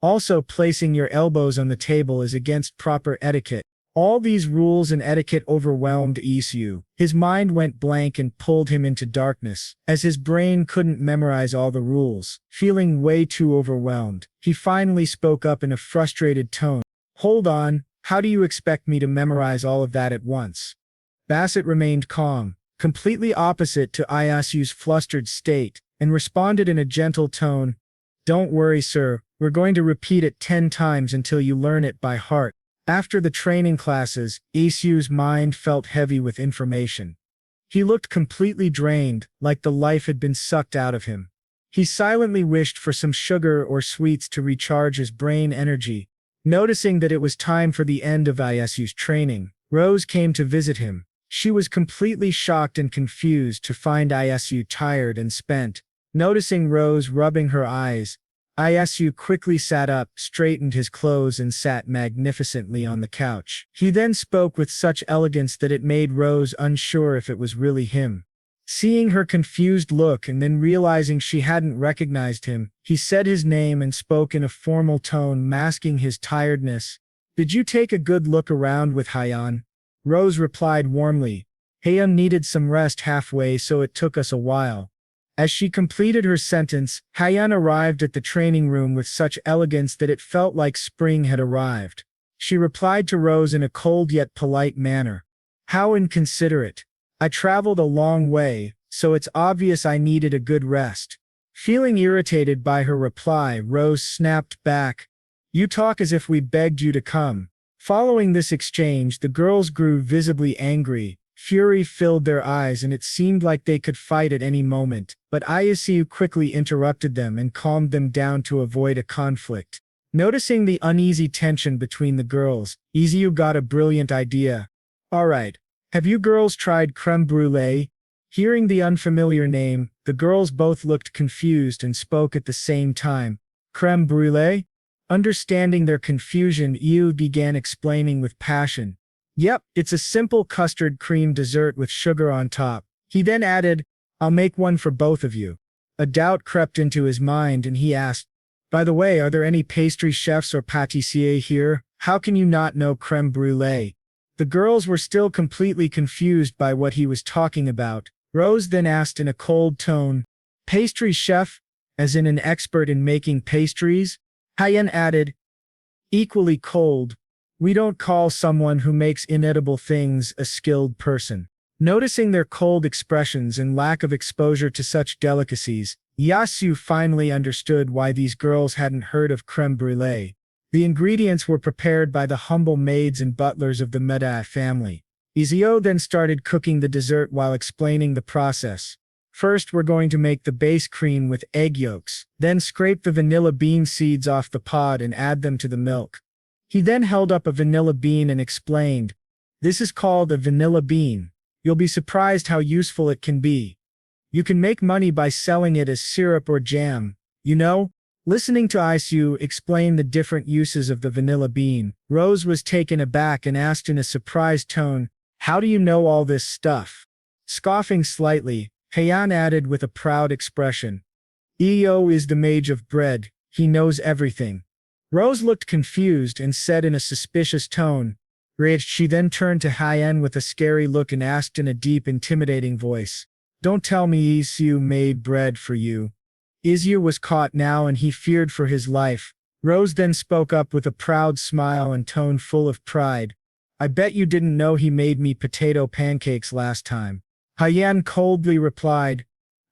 Also, placing your elbows on the table is against proper etiquette. All these rules and etiquette overwhelmed Isu. His mind went blank and pulled him into darkness, as his brain couldn't memorize all the rules. Feeling way too overwhelmed, he finally spoke up in a frustrated tone. "Hold on. How do you expect me to memorize all of that at once?" Bassett remained calm, completely opposite to Iasu's flustered state, and responded in a gentle tone, "Don't worry, sir. We're going to repeat it 10 times until you learn it by heart." After the training classes, Isu's mind felt heavy with information. He looked completely drained, like the life had been sucked out of him. He silently wished for some sugar or sweets to recharge his brain energy. Noticing that it was time for the end of Isu's training, Rose came to visit him. She was completely shocked and confused to find Isu tired and spent. Noticing Rose rubbing her eyes, Isu quickly sat up, straightened his clothes and sat magnificently on the couch. He then spoke with such elegance that it made Rose unsure if it was really him. Seeing her confused look and then realizing she hadn't recognized him, he said his name and spoke in a formal tone, masking his tiredness. "Did you take a good look around with Hyen?" Rose replied warmly. "Hyen needed some rest halfway, so it took us a while." As she completed her sentence, Hyen arrived at the training room with such elegance that it felt like spring had arrived. She replied to Rose in a cold yet polite manner. "How inconsiderate. I traveled a long way, so it's obvious I needed a good rest." Feeling irritated by her reply, Rose snapped back, "You talk as if we begged you to come." Following this exchange, the girls grew visibly angry. Fury filled their eyes and it seemed like they could fight at any moment, but Isu quickly interrupted them and calmed them down to avoid a conflict. Noticing the uneasy tension between the girls, Isu got a brilliant idea. "All right. Have you girls tried creme brulee?" Hearing the unfamiliar name, the girls both looked confused and spoke at the same time. "Creme brulee?" Understanding their confusion, Isu began explaining with passion. "Yep, it's a simple custard cream dessert with sugar on top." He then added, "I'll make one for both of you." A doubt crept into his mind and he asked, "By the way, are there any pastry chefs or pâtissiers here? How can you not know creme brulee?" The girls were still completely confused by what he was talking about. Rose then asked in a cold tone, "Pastry chef?" as in an expert in making pastries? Hyen added, equally cold. We don't call someone who makes inedible things a skilled person. Noticing their cold expressions and lack of exposure to such delicacies, Yasu finally understood why these girls hadn't heard of creme brulee. The ingredients were prepared by the humble maids and butlers of the Maddie family. Izio then started cooking the dessert while explaining the process. First, we're going to make the base cream with egg yolks, then scrape the vanilla bean seeds off the pod and add them to the milk. He then held up a vanilla bean and explained, "This is called a vanilla bean. You'll be surprised how useful it can be. You can make money by selling it as syrup or jam, you know?" Listening to Isu explain the different uses of the vanilla bean, Rose was taken aback and asked in a surprised tone, "How do you know all this stuff?" Scoffing slightly, Hyen added with a proud expression, "Eo is the mage of bread, he knows everything." Rose looked confused and said in a suspicious tone, "Rage." She then turned to Hyen with a scary look and asked in a deep, intimidating voice, "Don't tell me Isu made bread for you." Isu was caught now and he feared for his life. Rose then spoke up with a proud smile and tone full of pride, "I bet you didn't know he made me potato pancakes last time." Hyen coldly replied,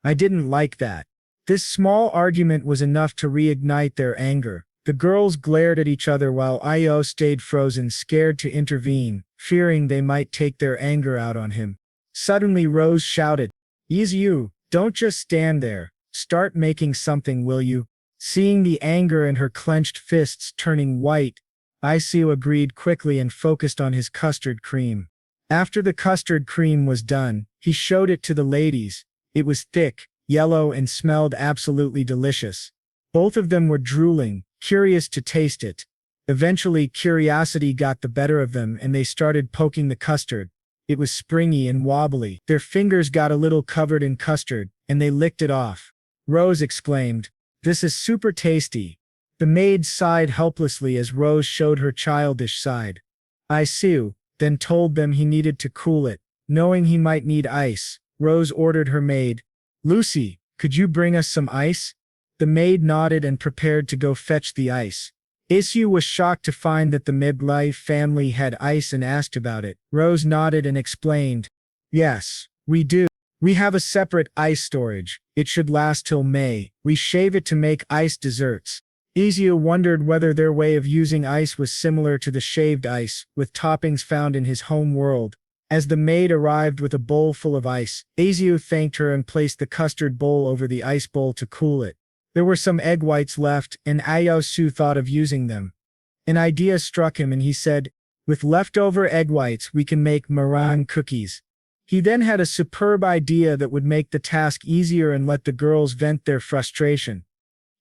"I didn't like that." This small argument was enough to reignite their anger. The girls glared at each other while Io stayed frozen, scared to intervene, fearing they might take their anger out on him. Suddenly Rose shouted, "Isu, don't just stand there. Start making something, will you?" Seeing the anger in her clenched fists turning white, Isu agreed quickly and focused on his custard cream. After the custard cream was done, he showed it to the ladies. It was thick, yellow, and smelled absolutely delicious. Both of them were drooling, curious to taste it. Eventually, curiosity got the better of them and they started poking the custard. It was springy and wobbly. Their fingers got a little covered in custard, and they licked it off. Rose exclaimed, "This is super tasty." The maid sighed helplessly as Rose showed her childish side. Isu then told them he needed to cool it. Knowing he might need ice, Rose ordered her maid, "Lucy, could you bring us some ice?" The maid nodded and prepared to go fetch the ice. Isu was shocked to find that the Maddie family had ice and asked about it. Rose nodded and explained, "Yes, we do. We have a separate ice storage. It should last till May. We shave it to make ice desserts." Isu wondered whether their way of using ice was similar to the shaved ice, with toppings found in his home world. As the maid arrived with a bowl full of ice, Isu thanked her and placed the custard bowl over the ice bowl to cool it. There were some egg whites left, and Isu thought of using them. An idea struck him and he said, "With leftover egg whites we can make meringue cookies." He then had a superb idea that would make the task easier and let the girls vent their frustration.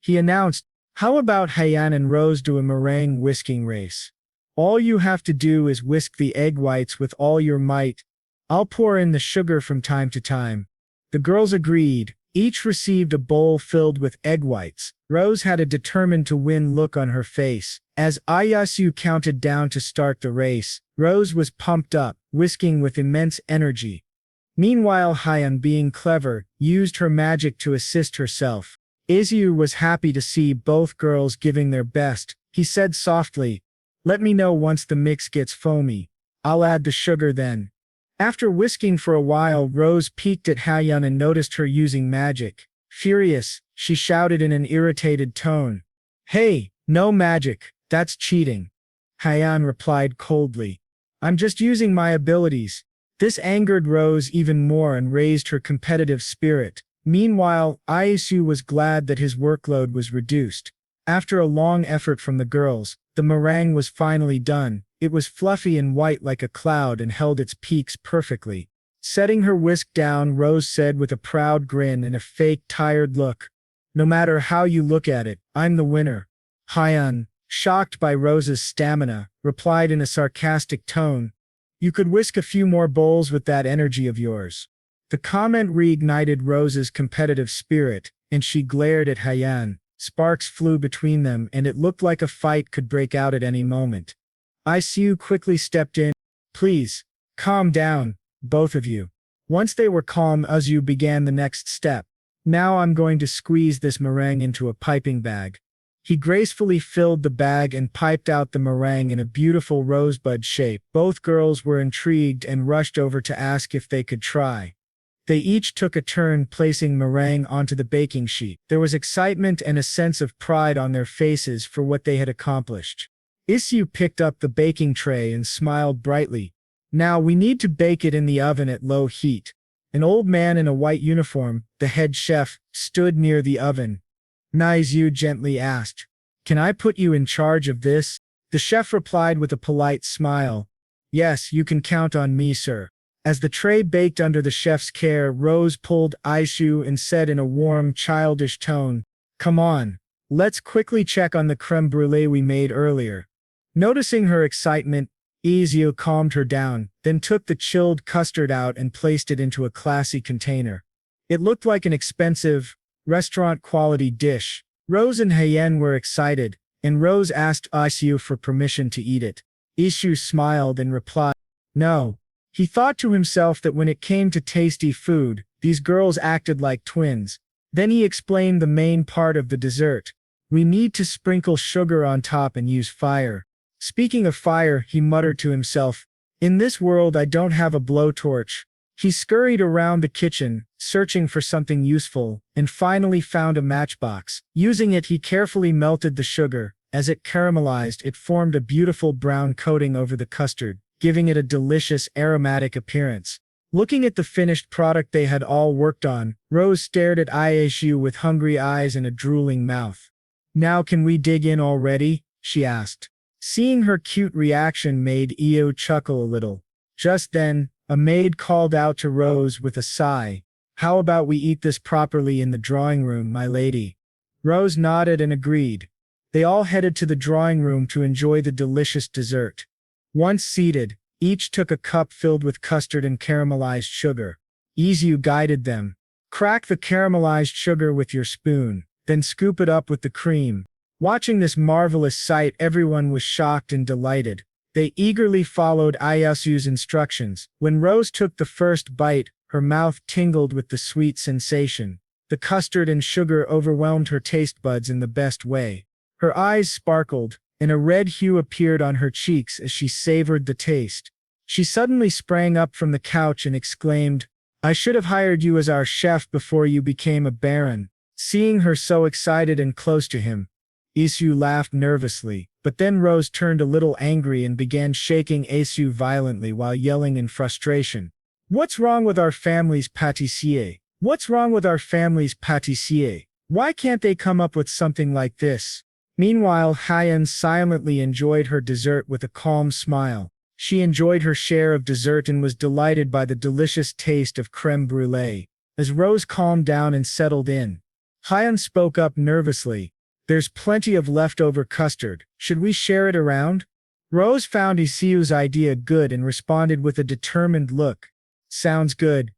He announced, "How about Hyen and Rose do a meringue whisking race? All you have to do is whisk the egg whites with all your might. I'll pour in the sugar from time to time." The girls agreed. Each received a bowl filled with egg whites. Rose had a determined to win look on her face. As Isu counted down to start the race, Rose was pumped up, whisking with immense energy. Meanwhile, Hyen, being clever, used her magic to assist herself. Isu was happy to see both girls giving their best. He said softly, "Let me know once the mix gets foamy. I'll add the sugar then." After whisking for a while, Rose peeked at Hyen and noticed her using magic. Furious, she shouted in an irritated tone, "Hey, no magic, that's cheating." Hyen replied coldly, "I'm just using my abilities." This angered Rose even more and raised her competitive spirit. Meanwhile, Isu was glad that his workload was reduced. After a long effort from the girls, the meringue was finally done. It was fluffy and white like a cloud and held its peaks perfectly. Setting her whisk down, Rose said with a proud grin and a fake tired look, "No matter how you look at it, I'm the winner." Hyen, shocked by Rose's stamina, replied in a sarcastic tone, "You could whisk a few more bowls with that energy of yours." The comment reignited Rose's competitive spirit, and she glared at Hyen. Sparks flew between them and it looked like a fight could break out at any moment. Isu quickly stepped in. "Please, calm down, both of you." Once they were calm, Isu began the next step. Now I'm going to squeeze this meringue into a piping bag. He gracefully filled the bag and piped out the meringue in a beautiful rosebud shape. Both girls were intrigued and rushed over to ask if they could try. They each took a turn placing meringue onto the baking sheet. There was excitement and a sense of pride on their faces for what they had accomplished. Isu picked up the baking tray and smiled brightly. Now we need to bake it in the oven at low heat. An old man in a white uniform, the head chef, stood near the oven. Isu gently asked, "Can I put you in charge of this?" The chef replied with a polite smile, "Yes, you can count on me, sir." As the tray baked under the chef's care, Rose pulled Isu and said in a warm, childish tone, "Come on, let's quickly check on the creme brulee we made earlier." Noticing her excitement, Isu calmed her down, then took the chilled custard out and placed it into a classy container. It looked like an expensive, restaurant-quality dish. Rose and Hyen were excited, and Rose asked Isu for permission to eat it. Isu smiled and replied, "No." He thought to himself that when it came to tasty food, these girls acted like twins. Then he explained the main part of the dessert. "We need to sprinkle sugar on top and use fire." Speaking of fire, he muttered to himself, "In this world I don't have a blowtorch." He scurried around the kitchen, searching for something useful, and finally found a matchbox. Using it, he carefully melted the sugar. As it caramelized, it formed a beautiful brown coating over the custard, giving it a delicious aromatic appearance. Looking at the finished product they had all worked on, Rose stared at Isu with hungry eyes and a drooling mouth. "Now can we dig in already?" she asked. Seeing her cute reaction made Io chuckle a little. Just then, a maid called out to Rose with a sigh, "How about we eat this properly in the drawing room, my lady?" Rose nodded and agreed. They all headed to the drawing room to enjoy the delicious dessert. Once seated, each took a cup filled with custard and caramelized sugar. Isu guided them. "Crack the caramelized sugar with your spoon, then scoop it up with the cream." Watching this marvelous sight, everyone was shocked and delighted. They eagerly followed Isu's instructions. When Rose took the first bite, her mouth tingled with the sweet sensation. The custard and sugar overwhelmed her taste buds in the best way. Her eyes sparkled, and a red hue appeared on her cheeks as she savored the taste. She suddenly sprang up from the couch and exclaimed, "I should have hired you as our chef before you became a baron." Seeing her so excited and close to him, Isu laughed nervously, but then Rose turned a little angry and began shaking Isu violently while yelling in frustration, "What's wrong with our family's pâtissier? What's wrong with our family's pâtissier? Why can't they come up with something like this?" Meanwhile, Hyen silently enjoyed her dessert with a calm smile. She enjoyed her share of dessert and was delighted by the delicious taste of creme brulee. As Rose calmed down and settled in, Hyen spoke up nervously, "There's plenty of leftover custard. Should we share it around?" Rose found Isu's idea good and responded with a determined look, "Sounds good.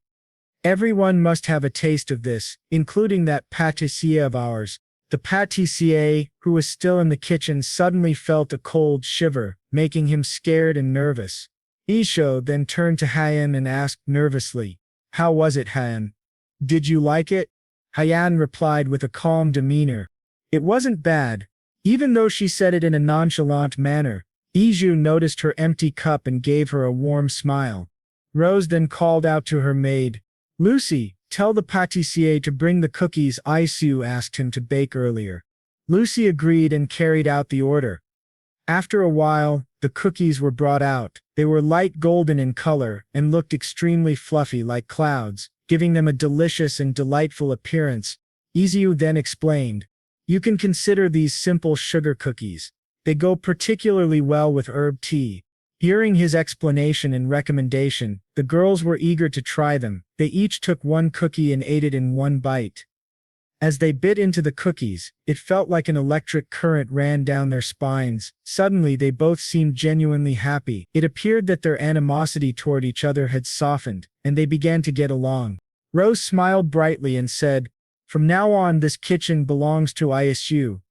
Everyone must have a taste of this, including that pâtissier of ours." The pâtissier, who was still in the kitchen, suddenly felt a cold shiver, making him scared and nervous. Isu then turned to Hyen and asked nervously, "How was it, Hyen? Did you like it?" Hyen replied with a calm demeanor, "It wasn't bad." Even though she said it in a nonchalant manner, Isu noticed her empty cup and gave her a warm smile. Rose then called out to her maid, "Lucy, tell the pâtissier to bring the cookies Isu asked him to bake earlier." Lucy agreed and carried out the order. After a while, the cookies were brought out. They were light golden in color and looked extremely fluffy like clouds, giving them a delicious and delightful appearance. Isu then explained, "You can consider these simple sugar cookies. They go particularly well with herb tea." Hearing his explanation and recommendation, the girls were eager to try them. They each took one cookie and ate it in one bite. As they bit into the cookies, it felt like an electric current ran down their spines. Suddenly they both seemed genuinely happy. It appeared that their animosity toward each other had softened, and they began to get along. Rose smiled brightly and said, "From now on this kitchen belongs to Isu.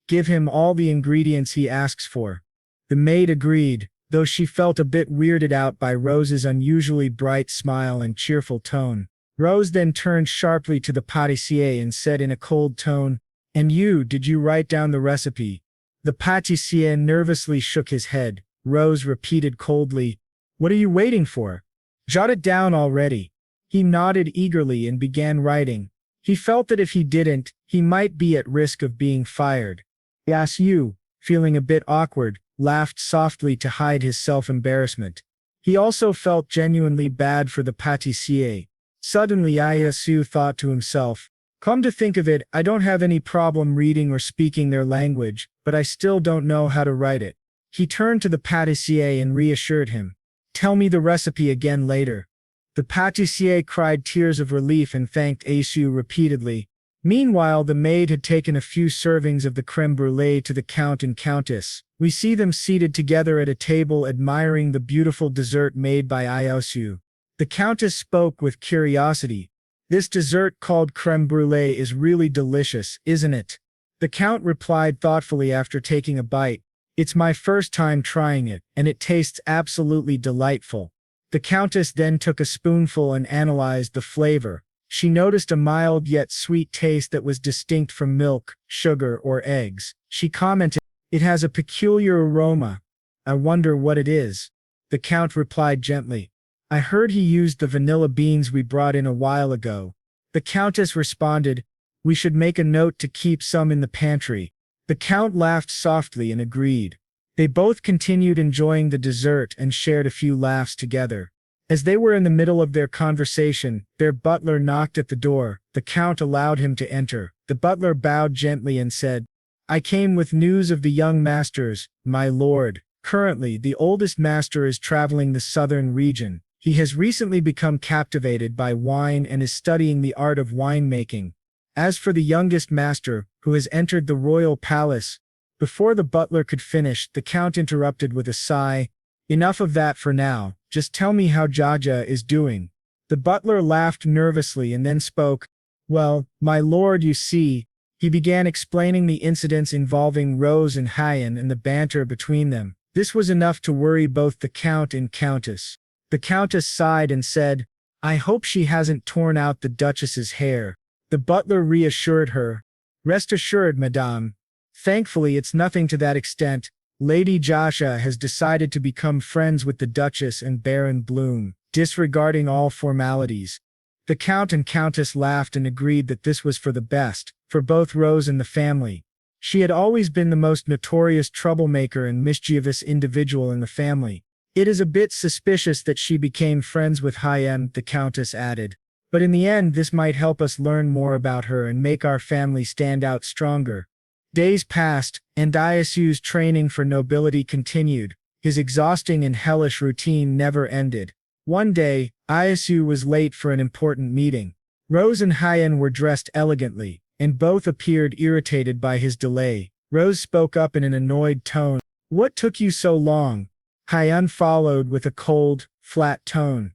Give him all the ingredients he asks for." The maid agreed, though she felt a bit weirded out by Rose's unusually bright smile and cheerful tone. Rose then turned sharply to the pâtissier and said in a cold tone, "And you, did you write down the recipe?" The pâtissier nervously shook his head. Rose repeated coldly, "What are you waiting for? Jot it down already." He nodded eagerly and began writing. He felt that if he didn't, he might be at risk of being fired. Isu, feeling a bit awkward, laughed softly to hide his self-embarrassment. He also felt genuinely bad for the pâtissier. Suddenly Isu thought to himself, "Come to think of it, I don't have any problem reading or speaking their language, but I still don't know how to write it." He turned to the pâtissier and reassured him, "Tell me the recipe again later." The pâtissier cried tears of relief and thanked Isu repeatedly. Meanwhile, the maid had taken a few servings of the creme brulee to the count and countess. We see them seated together at a table admiring the beautiful dessert made by Isu. The countess spoke with curiosity. "This dessert called creme brulee is really delicious, isn't it?" The count replied thoughtfully after taking a bite, "It's my first time trying it, and it tastes absolutely delightful." The countess then took a spoonful and analyzed the flavor. She noticed a mild yet sweet taste that was distinct from milk, sugar, or eggs. She commented, "It has a peculiar aroma. I wonder what it is." The count replied gently, "I heard he used the vanilla beans we brought in a while ago." The countess responded, "We should make a note to keep some in the pantry." The count laughed softly and agreed. They both continued enjoying the dessert and shared a few laughs together. As they were in the middle of their conversation, their butler knocked at the door. The count allowed him to enter. The butler bowed gently and said, "I came with news of the young masters, my lord. Currently, the oldest master is traveling the southern region. He has recently become captivated by wine and is studying the art of winemaking. As for the youngest master, who has entered the royal palace—" Before the butler could finish, the count interrupted with a sigh, "Enough of that for now. Just tell me how Jaja is doing." The butler laughed nervously and then spoke, "Well, my lord, you see." He began explaining the incidents involving Rose and Hyen and the banter between them. This was enough to worry both the count and countess. The countess sighed and said, "I hope she hasn't torn out the duchess's hair." The butler reassured her, "Rest assured, madame. Thankfully, it's nothing to that extent. Lady Jasha has decided to become friends with the Duchess and Baron Bloom, disregarding all formalities." The Count and Countess laughed and agreed that this was for the best, for both Rose and the family. She had always been the most notorious troublemaker and mischievous individual in the family. "It is a bit suspicious that she became friends with Hyen," the Countess added. "But in the end, this might help us learn more about her and make our family stand out stronger." Days passed, and Isu's training for nobility continued. His exhausting and hellish routine never ended. One day, Isu was late for an important meeting. Rose and Hyen were dressed elegantly, and both appeared irritated by his delay. Rose spoke up in an annoyed tone, "What took you so long?" Hyen followed with a cold, flat tone,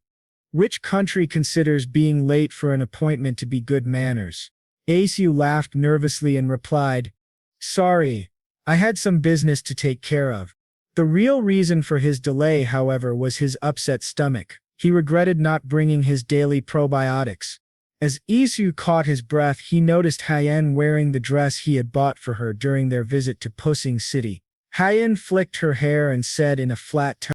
"Which country considers being late for an appointment to be good manners?" Isu laughed nervously and replied, "Sorry, I had some business to take care of." The real reason for his delay, however, was his upset stomach. He regretted not bringing his daily probiotics. As Isu caught his breath, he noticed Hyen wearing the dress he had bought for her during their visit to Pusing City. Hyen flicked her hair and said in a flat tone,